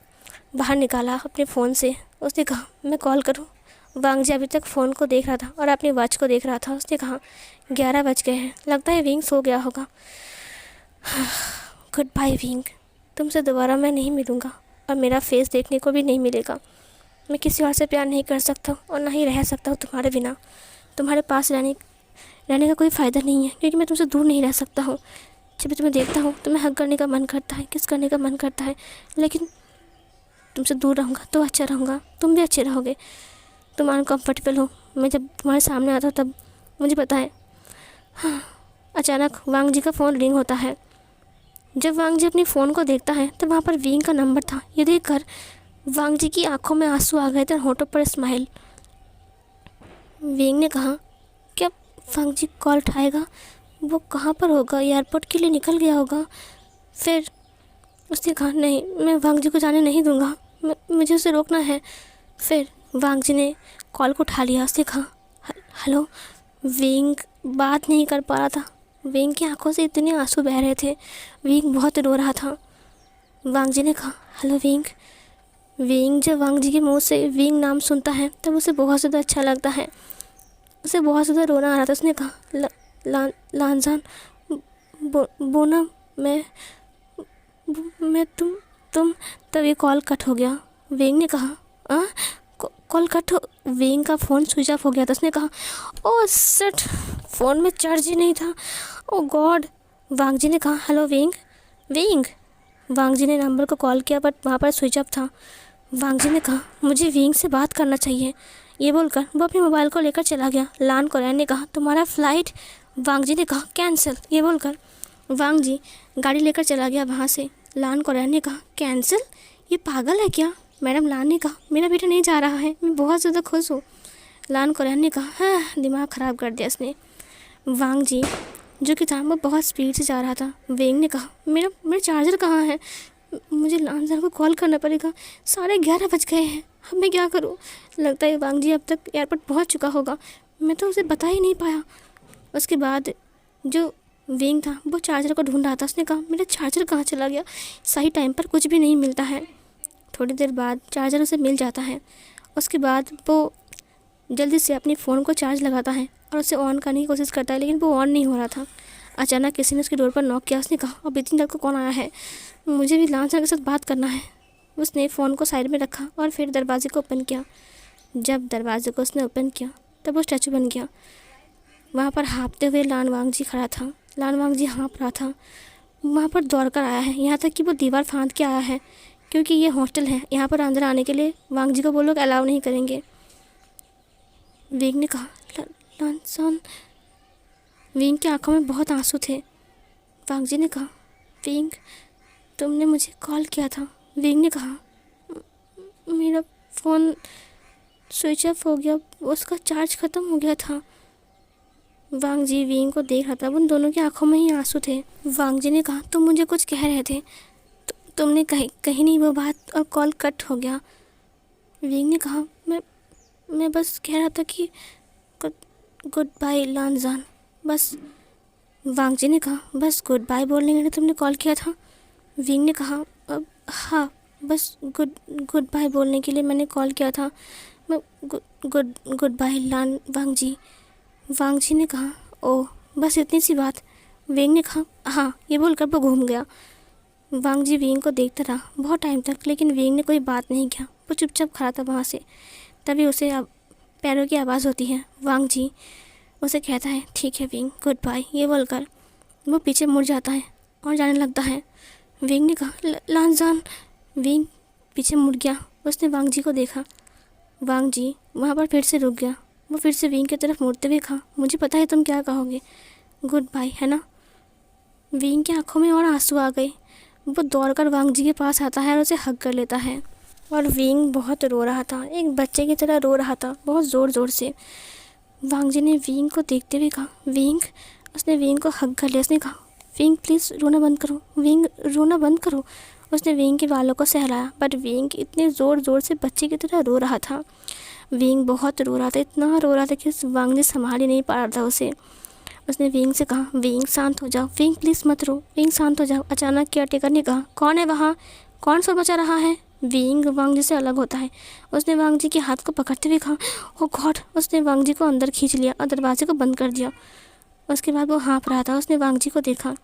बाहर निकाला अपने फ़ोन से। उसने कहा, मैं कॉल करूं? वांग जी अभी तक फ़ोन को देख रहा था और अपनी वॉच को देख रहा था। उसने कहा, 11 बज गए हैं, लगता है विंग सो गया होगा। गुड बाय विंग, तुमसे दोबारा मैं नहीं मिलूँगा और मेरा फेस देखने को भी नहीं मिलेगा। मैं किसी और से प्यार नहीं कर सकता और ना ही रह सकता हूँ तुम्हारे बिना। तुम्हारे पास रहने का कोई फ़ायदा नहीं है, क्योंकि मैं तुमसे दूर नहीं रह सकता हूँ। जब भी तुम्हें देखता हूँ तो मैं हग करने का मन करता है, किस करने का मन करता है, लेकिन तुमसे दूर रहूँगा तो अच्छा रहूँगा, तुम भी अच्छे रहोगे। तुम अनकम्फर्टेबल हो, मैं जब तुम्हारे सामने आता हूँ तब मुझे पता है। हाँ, अचानक वांग जी का फ़ोन रिंग होता है। जब वांग जी अपने फ़ोन को देखता है तो वहाँ पर विंग का नंबर था। ये देखकर वांग जी की आंखों में आंसू आ गए थे, होठों पर स्माइल। विंग ने कहा, क्या वांग जी कॉल उठाएगा? वो कहाँ पर होगा? एयरपोर्ट के लिए निकल गया होगा। फिर उसने कहा, नहीं, मैं वांग जी को जाने नहीं दूंगा, मुझे उसे रोकना है। फिर वांग जी ने कॉल को उठा लिया। उसने कहा, हेलो। विंग बात नहीं कर पा रहा था। विंग की आंखों से इतने आंसू बह रहे थे। विंग बहुत रो रहा था। वांग जी ने कहा, हेलो विंग। विंग जब वांग जी के मुंह से विंग नाम सुनता है तब उसे बहुत ज़्यादा अच्छा लगता है। उसे बहुत ज़्यादा रोना आ रहा था। उसने कहा, लानजान, बोना, मैं तुम। तभी कॉल कट हो गया। विंग ने कहा, हाँ, कॉल कट हो। विंग का फ़ोन स्विच ऑफ हो गया था। उसने कहा, ओह शिट, फ़ोन में चार्ज ही नहीं था, ओह गॉड। वांग जी ने कहा, हेलो विंग। विंग। वांग जी ने नंबर को कॉल किया बट वहाँ पर स्विच ऑफ था। वांग जी ने कहा, मुझे विंग से बात करना चाहिए। ये बोलकर वो अपने मोबाइल को लेकर चला गया। लान कोरियन ने कहा, तुम्हारा फ़्लाइट। वांग जी ने कहा, कैंसिल। ये बोलकर वांग जी गाड़ी लेकर चला गया वहाँ से। लान कोरियन ने कहा, कैंसिल? ये पागल है क्या? मैडम लान ने कहा, मेरा बेटा नहीं जा रहा है, मैं बहुत ज़्यादा खुश हूँ। लान कोरियन ने कहा, हाँ, दिमाग ख़राब कर दिया इसने। वांग जी जो कि था वो बहुत स्पीड से जा रहा था। विंग ने कहा, मेरा चार्जर कहाँ है? मुझे लान सर को कॉल करना पड़ेगा। 11:30 बज गए हैं, अब मैं क्या करूँ? लगता है वांग जी अब तक एयरपोर्ट पहुँच चुका होगा, मैं तो उसे बता ही नहीं पाया। उसके बाद जो विंग था वो चार्जर को ढूंढ रहा था। उसने कहा, मेरा चार्जर कहाँ चला गया? सही टाइम पर कुछ भी नहीं मिलता है। थोड़ी देर बाद चार्जर उसे मिल जाता है। उसके बाद वो जल्दी से अपनी फ़ोन को चार्ज लगाता है और उसे ऑन करने की कोशिश करता है, लेकिन वो ऑन नहीं हो रहा था। अचानक किसी ने उसकी डोर पर नॉक किया। उसने कहा, अब इतनी देर को कौन आया है? मुझे भी लान सर के साथ बात करना है। उसने फ़ोन को साइड में रखा और फिर दरवाजे को ओपन किया। जब दरवाजे को उसने ओपन किया तब वो स्टैचू बन गया। वहाँ पर हाँफते हुए लान वांग जी खड़ा था। लान वांग जी हाँफ रहा था। वहाँ पर दौड़ कर आया है, यहाँ तक कि वो दीवार फांद के आया है, क्योंकि ये हॉस्टल है, यहाँ पर अंदर आने के लिए वांग जी को वो लोग अलाउ नहीं करेंगे। विंग ने कहा, लानसान। विंग की आंखों में बहुत आंसू थे। वांग जी ने कहा, विंग, तुमने मुझे कॉल किया था। विंग ने कहा, मेरा फ़ोन स्विच ऑफ हो गया, उसका चार्ज ख़त्म हो गया था। वांग जी विंग को देख रहा था। उन दोनों की आंखों में ही आंसू थे। वांग जी ने कहा, तुम मुझे कुछ कह रहे थे, तुमने कही नहीं वो बात और कॉल कट हो गया। विंग ने कहा, मैं बस कह रहा था कि गुड बाय लानजान, बस। वांग जी ने कहा, बस गुड बाय बोलने के लिए तुमने कॉल किया था? विंग ने कहा, हाँ, बस गुड बाय बोलने के लिए मैंने कॉल किया था। मैं गुड बाय लान वांग जी। वांग जी ने कहा, ओह, बस इतनी सी बात? विंग ने कहा, हाँ। ये बोलकर वो घूम गया। वांग जी विंग को देखता रहा बहुत टाइम तक, लेकिन विंग ने कोई बात नहीं किया। वो चुपचाप खड़ा था वहाँ से। तभी उसे अब पैरों की आवाज़ होती है। वांग जी उसे कहता है, ठीक है विंग, गुड बाय। ये बोलकर वो पीछे मुड़ जाता है और जाने लगता है। विंग ने कहा, लानजान। विंग पीछे मुड़ गया। उसने वांग जी को देखा। वांग जी वहाँ पर फिर से रुक गया। वो फिर से विंग की तरफ मुड़ते हुए कहा, मुझे पता है तुम क्या कहोगे, गुड बाय, है ना? विंग की आंखों में और आंसू आ गए। वो दौड़कर वांग जी के पास आता है और उसे हग कर लेता है। और विंग बहुत रो रहा था, एक बच्चे की तरह रो रहा था, बहुत ज़ोर ज़ोर से। वांग जी ने विंग को देखते हुए कहा, विंग। उसने विंग को हग कर लिया। उसने कहा, विंग प्लीज़ रोना बंद करो, विंग रोना बंद करो। उसने विंग के बालों को सहलाया, बट विंग इतने ज़ोर ज़ोर से बच्चे की तरह रो रहा था। विंग बहुत रो रहा था, इतना रो रहा था कि वांग जी संभाल ही नहीं पा रहा था उसे। उसने विंग से कहा, विंग शांत हो जाओ, विंग प्लीज़ मत रो, विंग शांत हो जाओ। अचानक केयरटेकर ने कहा, कौन है वहाँ, कौन शोर मचा रहा है? विंग वांग जी से अलग होता है। उसने वांग जी के हाथ को पकड़ते हुए कहा, ओ गॉड। उसने वांग जी को अंदर खींच लिया और दरवाजे को बंद कर दिया। उसके बाद वो हाँफ रहा था। उसने वांग जी को देखा।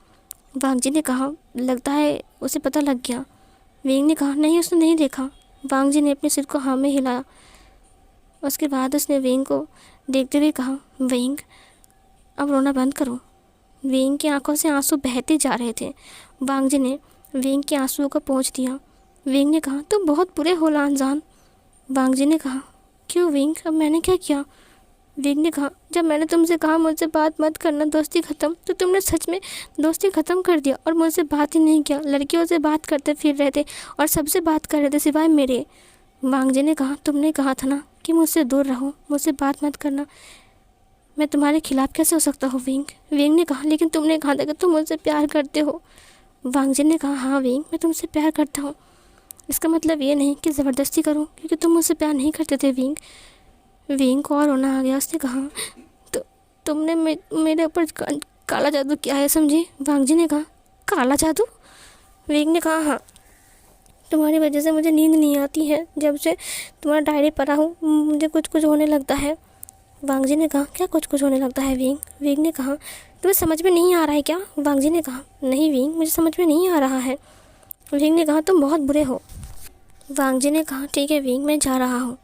वांग जी ने कहा, लगता है उसे पता लग गया। विंग ने कहा, नहीं, उसने नहीं देखा। वांग जी ने अपने सिर को हाँ में हिलाया। उसके बाद उसने विंग को देखते हुए कहा, विंग अब रोना बंद करो। विंग की आंखों से आंसू बहते जा रहे थे। वांग जी ने विंग के आंसुओं को पोंछ दिया। विंग ने कहा, तुम बहुत बुरे हो लानजान। वांग जी ने कहा, क्यों विंग, अब मैंने क्या किया? विंग ने कहा, जब मैंने तुमसे कहा मुझसे बात मत करना, दोस्ती ख़त्म, तो तुमने सच में दोस्ती ख़त्म कर दिया और मुझसे बात ही नहीं किया। लड़कियों से बात करते फिर रहे थे और सबसे बात कर रहे थे सिवाय मेरे। वांग जी ने कहा, तुमने कहा था ना कि मुझसे दूर रहो, मुझसे बात मत करना। मैं तुम्हारे खिलाफ़ कैसे हो सकता हूँ विंग? विंग ने कहा, लेकिन तुमने कहा था कि तुम मुझसे प्यार करते हो। वांग जी ने कहा, हाँ विंग, मैं तुमसे प्यार करता हूँ। इसका मतलब ये नहीं कि ज़बरदस्ती करूँ, क्योंकि तुम मुझसे प्यार नहीं करते थे विंग। विंग को और रोना आ गया। उसने कहा, तो तुमने मेरे ऊपर काला जादू क्या है समझे? वांग जी ने कहा। काला जादू? विंग ने कहा हाँ, तुम्हारी वजह से मुझे नींद नहीं आती है, जब से तुम्हारा डायरी पढ़ा हूँ मुझे कुछ कुछ होने लगता है। वांग जी ने कहा क्या कुछ कुछ होने लगता है विंग? विंग ने कहा तुम्हें समझ में नहीं आ रहा है क्या? वांग जी ने कहा नहीं विंग, मुझे समझ में नहीं आ रहा है। विंग ने कहा तुम बहुत बुरे हो। वांग जी ने कहा ठीक है विंग, मैं जा रहा हूँ,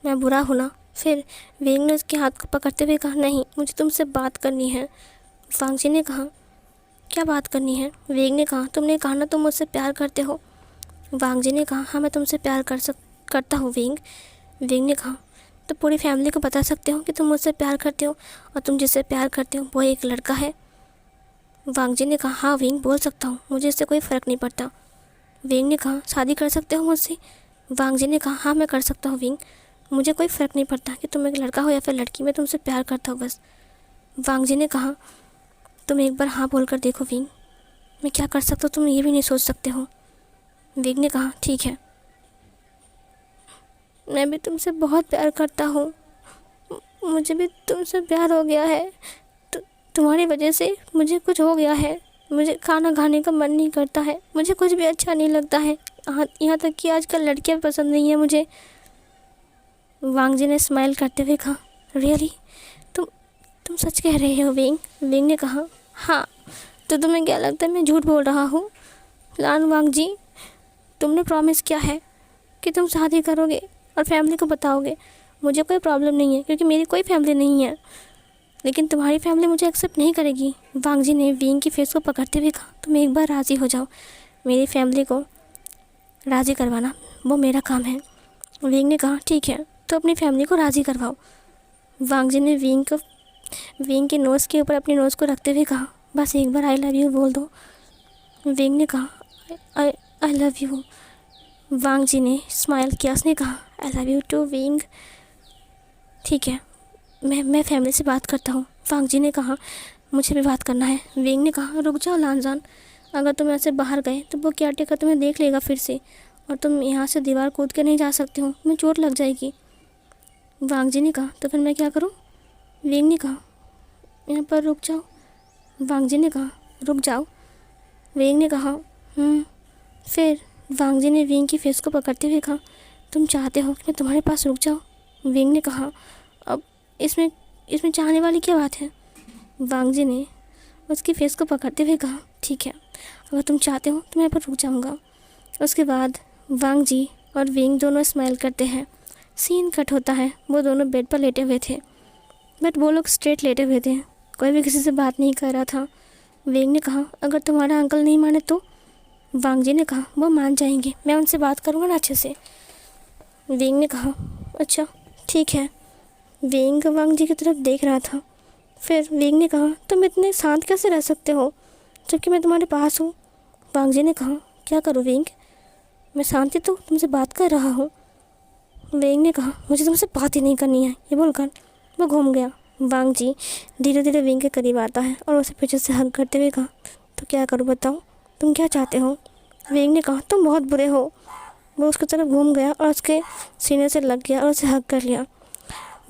मैं बुरा हूँ ना? फिर विंग ने उसके हाथ को पकड़ते हुए कहा नहीं, मुझे तुमसे बात करनी है। वांग जी ने कहा क्या बात करनी है? विंग ने कहा तुमने कहा ना तुम मुझसे प्यार करते हो। वांग जी ने कहा हाँ, मैं तुमसे प्यार करता हूँ विंग। विंग ने कहा तो पूरी फैमिली को बता सकते हो कि तुम मुझसे प्यार करते हो, और तुम जिससे प्यार करते हो वो एक लड़का है। वांग जी ने कहा हाँ विंग, बोल सकता हूँ, मुझे इससे कोई फ़र्क नहीं पड़ता। विंग ने कहा शादी कर सकते हो मुझसे? वांग जी ने कहा हाँ, मैं कर सकता हूँ विंग, मुझे कोई फ़र्क नहीं पड़ता कि तुम एक लड़का हो या फिर लड़की, मैं तुमसे प्यार करता हूँ बस। वांग जी ने कहा तुम एक बार हाँ बोल कर देखो विंग, मैं क्या कर सकता हूँ तुम ये भी नहीं सोच सकते हो। विंग ने कहा ठीक है, मैं भी तुमसे बहुत प्यार करता हूँ, मुझे भी तुमसे प्यार हो गया है, तुम्हारी वजह से मुझे कुछ हो गया है, मुझे खाना खाने का मन नहीं करता है, मुझे कुछ भी अच्छा नहीं लगता है, यहाँ तक कि आजकल लड़कियाँ पसंद नहीं है मुझे। वांग जी ने स्माइल करते हुए कहा रियली, तुम सच कह रहे हो विंग? विंग ने कहा हाँ, तो तुम्हें क्या लगता है मैं झूठ बोल रहा हूँ? लान वांग जी, तुमने प्रॉमिस किया है कि तुम शादी करोगे और फैमिली को बताओगे। मुझे कोई प्रॉब्लम नहीं है क्योंकि मेरी कोई फैमिली नहीं है, लेकिन तुम्हारी फैमिली मुझे एक्सेप्ट नहीं करेगी। वांग जी ने विंग की फेस को पकड़ते हुए कहा तुम एक बार राज़ी हो जाओ, मेरी फैमिली को राज़ी करवाना वो मेरा काम है। विंग ने कहा ठीक है, तो अपनी फैमिली को राज़ी करवाओ। वांग जी ने विंग के नोज़ के ऊपर अपनी नोज़ को रखते हुए कहा बस एक बार आई लव यू बोल दो। विंग ने कहा आई लव यू। वांग जी ने स्माइल किया, उसने कहा I love you too wing. ठीक है, मैं फैमिली से बात करता हूँ। वांग जी ने कहा मुझे भी बात करना है। विंग ने कहा रुक जाओ लानजान, अगर तुम ऐसे बाहर गए तो वो केयरटेकर तुम्हें देख लेगा फिर से, और तुम यहाँ से दीवार कूद के नहीं जा सकते हो, तुम्हें चोट लग जाएगी। वांग जी ने कहा तो फिर मैं क्या करूँ? विंग ने कहा यहाँ पर रुक जाओ। वांग जी ने कहा रुक जाओ। विंग ने कहा फिर वांग जी ने विंग की फेस को पकड़ते हुए कहा तुम चाहते हो कि मैं तुम्हारे पास रुक जाऊँ? विंग ने कहा अब इसमें चाहने वाली क्या बात है? वांग जी ने उसकी फेस को पकड़ते हुए कहा ठीक है, अगर तुम चाहते हो तो मैं यहाँ पर रुक जाऊँगा। उसके बाद वांग जी और विंग दोनों स्माइल करते हैं। सीन कट होता है, वो दोनों बेड पर लेटे हुए थे, बट वो लोग स्ट्रेट लेटे हुए थे, कोई भी किसी से बात नहीं कर रहा था। विंग ने कहा अगर तुम्हारा अंकल नहीं माने तो? वांग जी ने कहा वो मान जाएंगे, मैं उनसे बात करूँगा ना अच्छे से। विंग ने कहा अच्छा ठीक है। विंग वांग जी की तरफ देख रहा था। फिर विंग ने कहा तुम इतने शांत कैसे रह सकते हो जबकि मैं तुम्हारे पास हूँ? वांग जी ने कहा क्या करूँ विंग, मैं शांति तो तुमसे बात कर रहा हूँ। विंग ने कहा मुझे तुमसे बात ही नहीं करनी है, ये बोलकर वो घूम गया। वांग जी धीरे धीरे विंग के करीब आता है और उसे पीछे से हग करते हुए कहा तो क्या करूँ बताओ, तुम क्या चाहते हो? विंग ने कहा तुम बहुत बुरे हो। वो उसकी तरफ घूम गया और उसके सीने से लग गया और उसे हग कर लिया।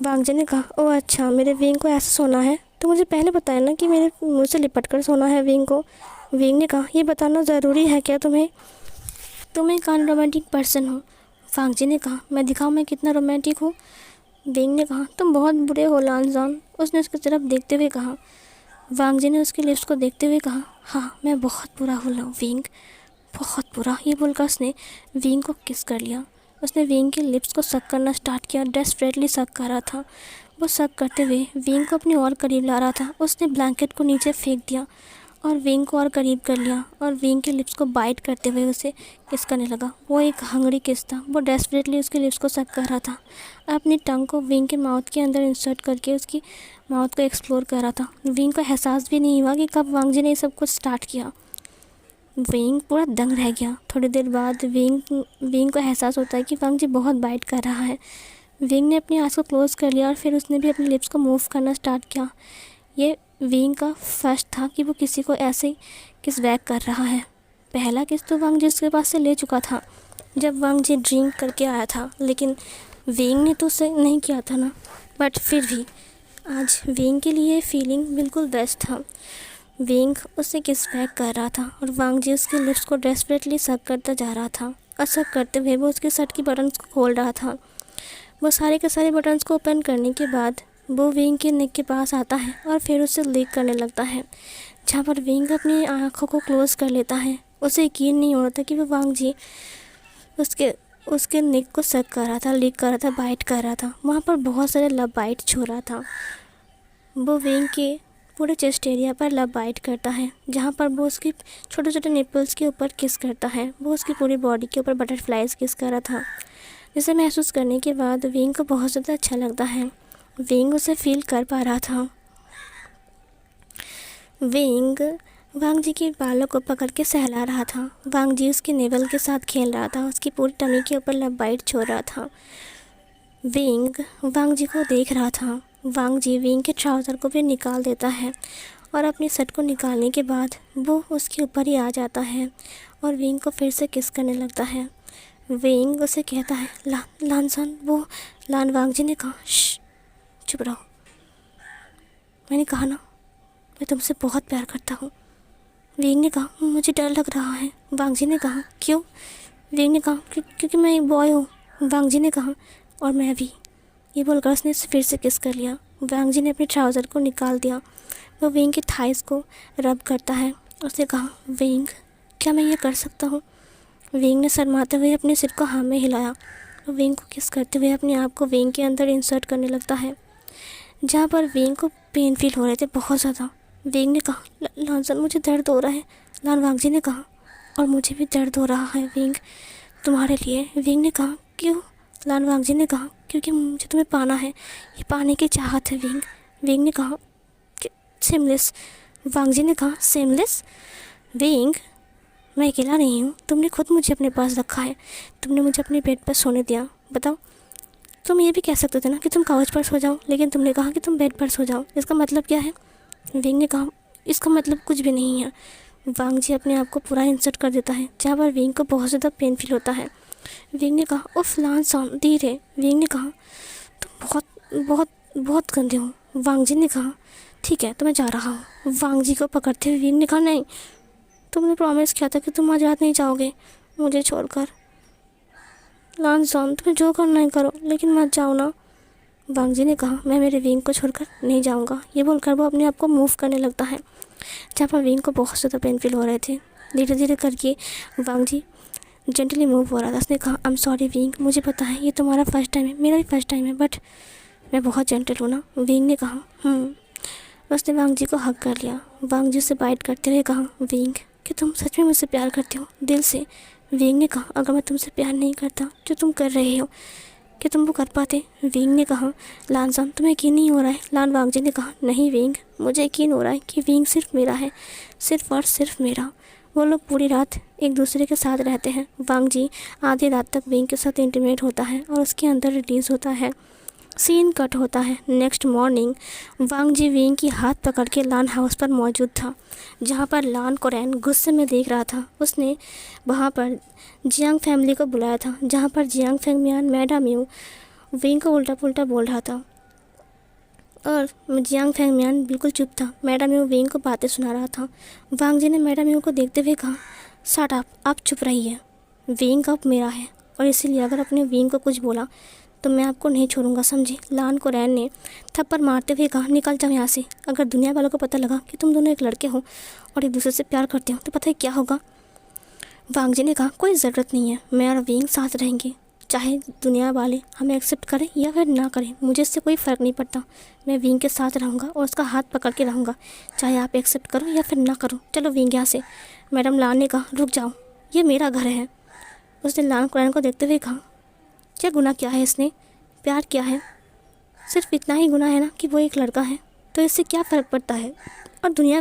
वांग जी ने कहा ओह अच्छा, मेरे विंग को ऐसा सोना है, तो मुझे पहले बताया ना कि मेरे मुँह से लिपट कर सोना है विंग को। विंग ने कहा ये बताना ज़रूरी है क्या तुम्हें? तुम एक अनरोमांटिक पर्सन हो। वांग जी ने कहा मैं दिखाऊँ मैं कितना रोमांटिक हूँ? विंग ने कहा तुम बहुत बुरे हो लानजान। उसने उसकी तरफ देखते हुए कहा। वांग जी ने उसके लिप्स को देखते हुए कहा हाँ मैं बहुत बुरा हूँ विंग, बहुत बुरा। ये बोलकर उसने विंग को किस कर लिया। उसने विंग के लिप्स को सक करना स्टार्ट किया, डेस्परेटली सक कर रहा था। वो सक करते हुए विंग को अपनी और करीब ला रहा था। उसने ब्लैंकेट को नीचे फेंक दिया और विंग को और करीब कर लिया और विंग के लिप्स को बाइट करते हुए उसे किस करने लगा। वो एक हंगरी किस था, वो डेस्परेटली उसके लिप्स को सक कर रहा था। अपनी टंग को विंग के माउथ के अंदर इंसर्ट करके उसकी माउथ को एक्सप्लोर कर रहा था। विंग को एहसास भी नहीं हुआ कि कब वांग जी ने सब कुछ स्टार्ट किया। विंग पूरा दंग रह गया। थोड़ी देर बाद विंग को एहसास होता है कि वांग जी बहुत बाइट कर रहा है। विंग ने अपनी आँख को क्लोज़ कर लिया और फिर उसने भी अपने लिप्स को मूव करना स्टार्ट किया। ये विंग का फर्स्ट था कि वो किसी को ऐसे किस बैक कर रहा है। पहला किस तो वांग जी उसके पास से ले चुका था जब वांग जी ड्रिंक करके आया था, लेकिन विंग ने तो उसे नहीं किया था ना। बट फिर भी आज विंग के लिए फीलिंग बिल्कुल बेस्ट था। विंग उसे किस बैक कर रहा था और वांग जी उसके लिप्स को डेस्परेटली सक करता जा रहा था और सक करते हुए वो उसके शर्ट की बटन्स को खोल रहा था। वो सारे के सारे बटन्स को ओपन करने के बाद वो विंग के नेक के पास आता है और फिर उसे लीक करने लगता है, जहाँ पर विंग अपनी आँखों को क्लोज़ कर लेता है। उसे यकीन नहीं हो रहा था कि वो वांग जी उसके उसके नेक को सक कर रहा था, लीक कर रहा था, बाइट कर रहा था। वहाँ पर बहुत सारे लव बाइट छो रहा था। वो विंग के पूरे चेस्ट एरिया पर लव बाइट करता है, जहाँ पर वो उसके छोटे छोटे निपल्स के ऊपर किस करता है। वो उसकी पूरी बॉडी के ऊपर बटरफ्लाइज किस कर रहा था, जिसे महसूस करने के बाद विंग को बहुत ज़्यादा अच्छा लगता है। विंग उसे फील कर पा रहा था। विंग वांग जी के बालों को पकड़ के सहला रहा था। वांग जी उसके नेवल के साथ खेल रहा था, उसकी पूरी टमी के ऊपर लव बाइट छोड़ रहा था। विंग वांग जी को देख रहा था। वांग जी विंग के ट्राउज़र को भी निकाल देता है और अपनी शर्ट को निकालने के बाद वो उसके ऊपर ही आ जाता है और विंग को फिर से किस करने लगता है। विंग उसे कहता है, लानसन। वो लान वांग जी ने कहा, श्श, चुप रहो। मैंने कहा ना, मैं तुमसे बहुत प्यार करता हूँ। विंग ने कहा, मुझे डर लग रहा है। वांग जी ने कहा, क्यों? विंग ने कहा, क्योंकि मैं एक बॉय हूँ। वांग जी ने कहा, और मैं भी। ये बोलकर उसने फिर से किस कर लिया। वांग जी ने अपने ट्राउज़र को निकाल दिया। वो विंग के थाइस को रब करता है। उसने कहा, विंग, क्या मैं ये कर सकता हूँ? विंग ने शर्माते हुए अपने सिर को हाँ में हिलाया और विंग को किस करते हुए अपने आप को विंग के अंदर इंसर्ट करने लगता है, जहाँ पर विंग को पेन फील हो रहे थे बहुत ज़्यादा। विंग ने कहा, लानसन, मुझे दर्द हो रहा है। लान वांग जी ने कहा, और मुझे भी दर्द हो रहा है विंग, तुम्हारे लिए। विंग ने कहा, क्यों? लान वांग जी ने कहा, क्योंकि मुझे तुम्हें पाना है, ये पाने की चाहत है विंग। विंग ने कहा, सेमलेस। वांग जी ने कहा, सेमलेस? विंग, मैं अकेला नहीं हूँ, तुमने खुद मुझे अपने पास रखा है, तुमने मुझे अपने बेड पर सोने दिया। बताओ, तुम ये भी कह सकते थे ना कि तुम कागज पर सो जाओ, लेकिन तुमने कहा कि तुम बेड पर सो जाओ। इसका मतलब क्या है? विंग ने कहा, इसका मतलब कुछ भी नहीं है। वांग जी अपने आप को पूरा इंसर्ट कर देता है, जहाँ पर विंग को बहुत ज़्यादा पेन फील होता है। विंग ने कहा, उफ लानसन, धीरे। विंग ने कहा, तुम बहुत बहुत बहुत गंदे हो। वांग जी ने कहा, ठीक है, तो मैं जा रहा हूँ। वांग जी को पकड़ते हुए विंग ने कहा, नहीं, तुमने प्रॉमिस किया था कि तुम आज रात नहीं जाओगे मुझे छोड़कर। लानसन, तुम्हें जो करना है करो, लेकिन मत जाओ ना। वांग जी ने कहा, मैं मेरे विंग को छोड़कर नहीं जाऊंगा। ये बोलकर वो अपने आप को मूव करने लगता है, जहाँ पर विंग को बहुत ज़्यादा पेन फील हो रहे थे। धीरे धीरे करके वांग जी जेंटली मूव हो रहा था। उसने कहा, आई एम सॉरी विंग, मुझे पता है ये तुम्हारा फर्स्ट टाइम है, मेरा भी फर्स्ट टाइम है, बट मैं बहुत जेंटल हूँ ना। विंग ने कहा, उसने वांग जी को हग कर लिया। वांग जी से बाइट करते हुए कहा, विंग, कि तुम सच में मुझसे प्यार करते हो, दिल से? विंग ने कहा, अगर मैं तुमसे प्यार नहीं करता जो तुम कर रहे हो, कि तुम वो कर पाते? विंग ने कहा, लानसन, तुम्हें यकीन नहीं हो रहा है? लान वांग जी ने कहा, नहीं विंग, मुझे यकीन हो रहा है कि विंग सिर्फ मेरा है, सिर्फ और सिर्फ मेरा। वो लोग पूरी रात एक दूसरे के साथ रहते हैं। वांग जी आधी रात तक विंग के साथ इंटीमेट होता है और उसके अंदर रिलीज़ होता है। सीन कट होता है। नेक्स्ट मॉर्निंग वांग जी विंग की हाथ पकड़ के लान हाउस पर मौजूद था, जहाँ पर लान कोरेन गुस्से में देख रहा था। उसने वहाँ पर जियांग फैमिली को बुलाया था, जहाँ पर जियांग फैंगमियान मैडम यू विंग को उल्टा पुल्टा बोल रहा था और जियांग फैंगमियान बिल्कुल चुप था। मैडम यू विंग को बातें सुना रहा था। वांग जी ने मैडम यू को देखते हुए कहा, शट अप, आप चुप रहिए। विंग अब मेरा है और इसीलिए अगर अपने विंग को कुछ बोला तो मैं आपको नहीं छोड़ूंगा, समझी? लान कोरेन ने थप्पड़ मारते हुए कहा, निकल जाओ यहाँ से। अगर दुनिया वालों को पता लगा कि तुम दोनों एक लड़के हो और एक दूसरे से प्यार करते हो तो पता है क्या होगा? वांग जी ने कहा, कोई ज़रूरत नहीं है, मैं और विंग साथ रहेंगे, चाहे दुनिया वाले हमें एक्सेप्ट करें या फिर ना करें, मुझे इससे कोई फ़र्क नहीं पड़ता। मैं विंग के साथ रहूँगा और उसका हाथ पकड़ के रहूँगा, चाहे आप एक्सेप्ट करो या फिर ना करो। चलो विंग यहाँ से। मैडम लान ने कहा, रुक जाओ, ये मेरा घर है। उसने लान कोरेन को देखते हुए कहा, क्या गुनाह किया है इसने? प्यार किया है, सिर्फ इतना ही गुनाह है ना कि वो एक लड़का है, तो इससे क्या फ़र्क पड़ता है? और दुनिया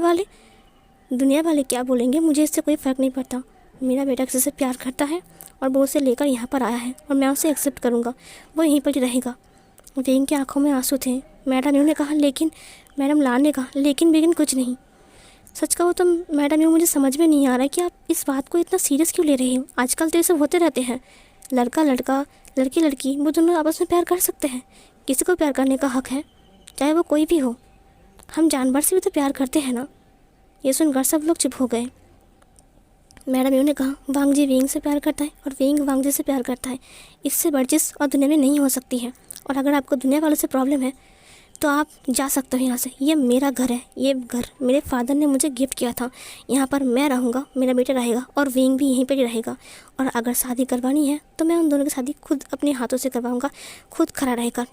वाले क्या बोलेंगे, मुझे इससे कोई फ़र्क नहीं पड़ता। मेरा बेटा किसी से प्यार करता है और वो उसे लेकर यहाँ पर आया है और मैं उसे एक्सेप्ट करूँगा, वो यहीं पर ही रहेगा। विंग की आंखों में आंसू थे। मैडम यू ने कहा, लेकिन? मैडम लान ने कहा, लेकिन कुछ नहीं। सच कहो तो मैडम यू, मुझे समझ में नहीं आ रहा है कि आप इस बात को इतना सीरियस क्यों ले रहे हो। आजकल तो ये सब होते रहते हैं, लड़का लड़का, लड़की लड़की, वो दोनों आपस में प्यार कर सकते हैं। किसी को प्यार करने का हक है, चाहे वो कोई भी हो। हम जानवर से भी तो प्यार करते हैं ना। ये सुनकर सब लोग चुप हो गए। मैडम यू ने कहा, वांग जी विंग से प्यार करता है और विंग वांग जी से प्यार करता है। इससे बड़ी चीज़ और दुनिया में नहीं हो सकती है। और अगर आपको दुनिया वालों से प्रॉब्लम है तो आप जा सकते हो यहाँ से। ये मेरा घर है, ये घर मेरे फादर ने मुझे गिफ्ट किया था। यहाँ पर मैं रहूँगा, मेरा बेटा रहेगा और विंग भी यहीं पर ही रहेगा। और अगर शादी करवानी है तो मैं उन दोनों की शादी खुद अपने हाथों से करवाऊँगा, खुद खड़ा रहेगा।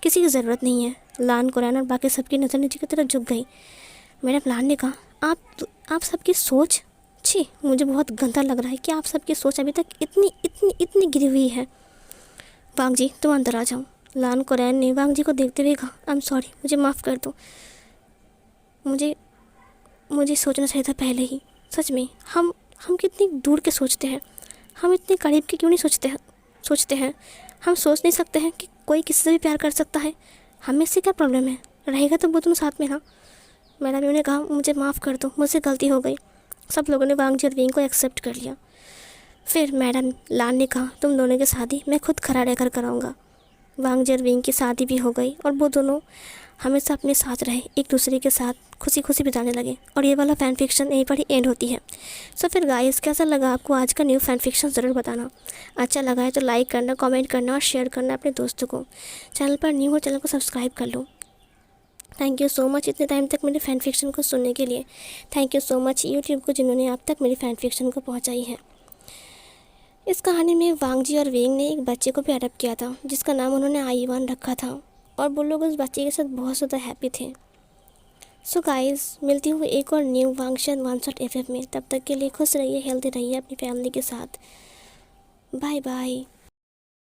किसी की ज़रूरत नहीं है। लान, कुरैन और बाकी सबकी नज़र नीचे की तरफ झुक गई। मैडम लान ने कहा, आप सबकी सोच, छी, मुझे बहुत गंदा लग रहा है कि आप सबकी सोच अभी तक इतनी इतनी इतनी गिरी हुई है। वांग जी तुम अंदर आ जाओ। लान कुरैन ने वांग जी को देखते हुए कहा, आई एम सॉरी, मुझे माफ़ कर दो। मुझे सोचना चाहिए था पहले ही। सच में हम कितनी दूर के सोचते हैं। हम इतने करीब के क्यों नहीं सोचते हैं। हम सोच नहीं सकते हैं कि कोई किसी से भी प्यार कर सकता है। हमें इससे क्या प्रॉब्लम है, रहेगा तो वो दोनों साथ में ना। मैडम ने कहा, मुझे माफ़ कर दो, मुझसे गलती हो गई। सब लोगों ने वांग जी और विंग को एक्सेप्ट कर लिया। फिर मैडम लान ने कहा, तुम दोनों की शादी मैं खुद खड़ा रहकर कराऊंगा। वांग जी और विंग की शादी भी हो गई और वो दोनों हमेशा अपने साथ रहे, एक दूसरे के साथ खुशी खुशी बिताने लगे। और ये वाला फ़ैन फिक्शन यहीं पर ही एंड होती है। सो फिर गाइस, कैसा लगा आपको आज का न्यू फ़ैन फिक्शन ज़रूर बताना। अच्छा लगा है तो लाइक करना, कमेंट करना और शेयर करना अपने दोस्तों को। चैनल पर न्यू हो, चैनल को सब्सक्राइब कर लो। थैंक यू सो मच इतने टाइम तक मेरे फ़ैन फिक्शन को सुनने के लिए। Thank you so much YouTube को, जिन्होंने अब तक मेरी फ़ैन फिक्शन को पहुँचाई है। इस कहानी में वांग जी और विंग ने एक बच्चे को भी अडॉप्ट किया था, जिसका नाम उन्होंने आईवान रखा था। और वो लोग उस बच्चे के साथ बहुत ज़्यादा हैप्पी थे। सो गाइस, मिलती हूँ एक और न्यू वांगशन 1shot FF में। तब तक के लिए खुश रहिए, हेल्दी रहिए अपनी फैमिली के साथ। Bye bye.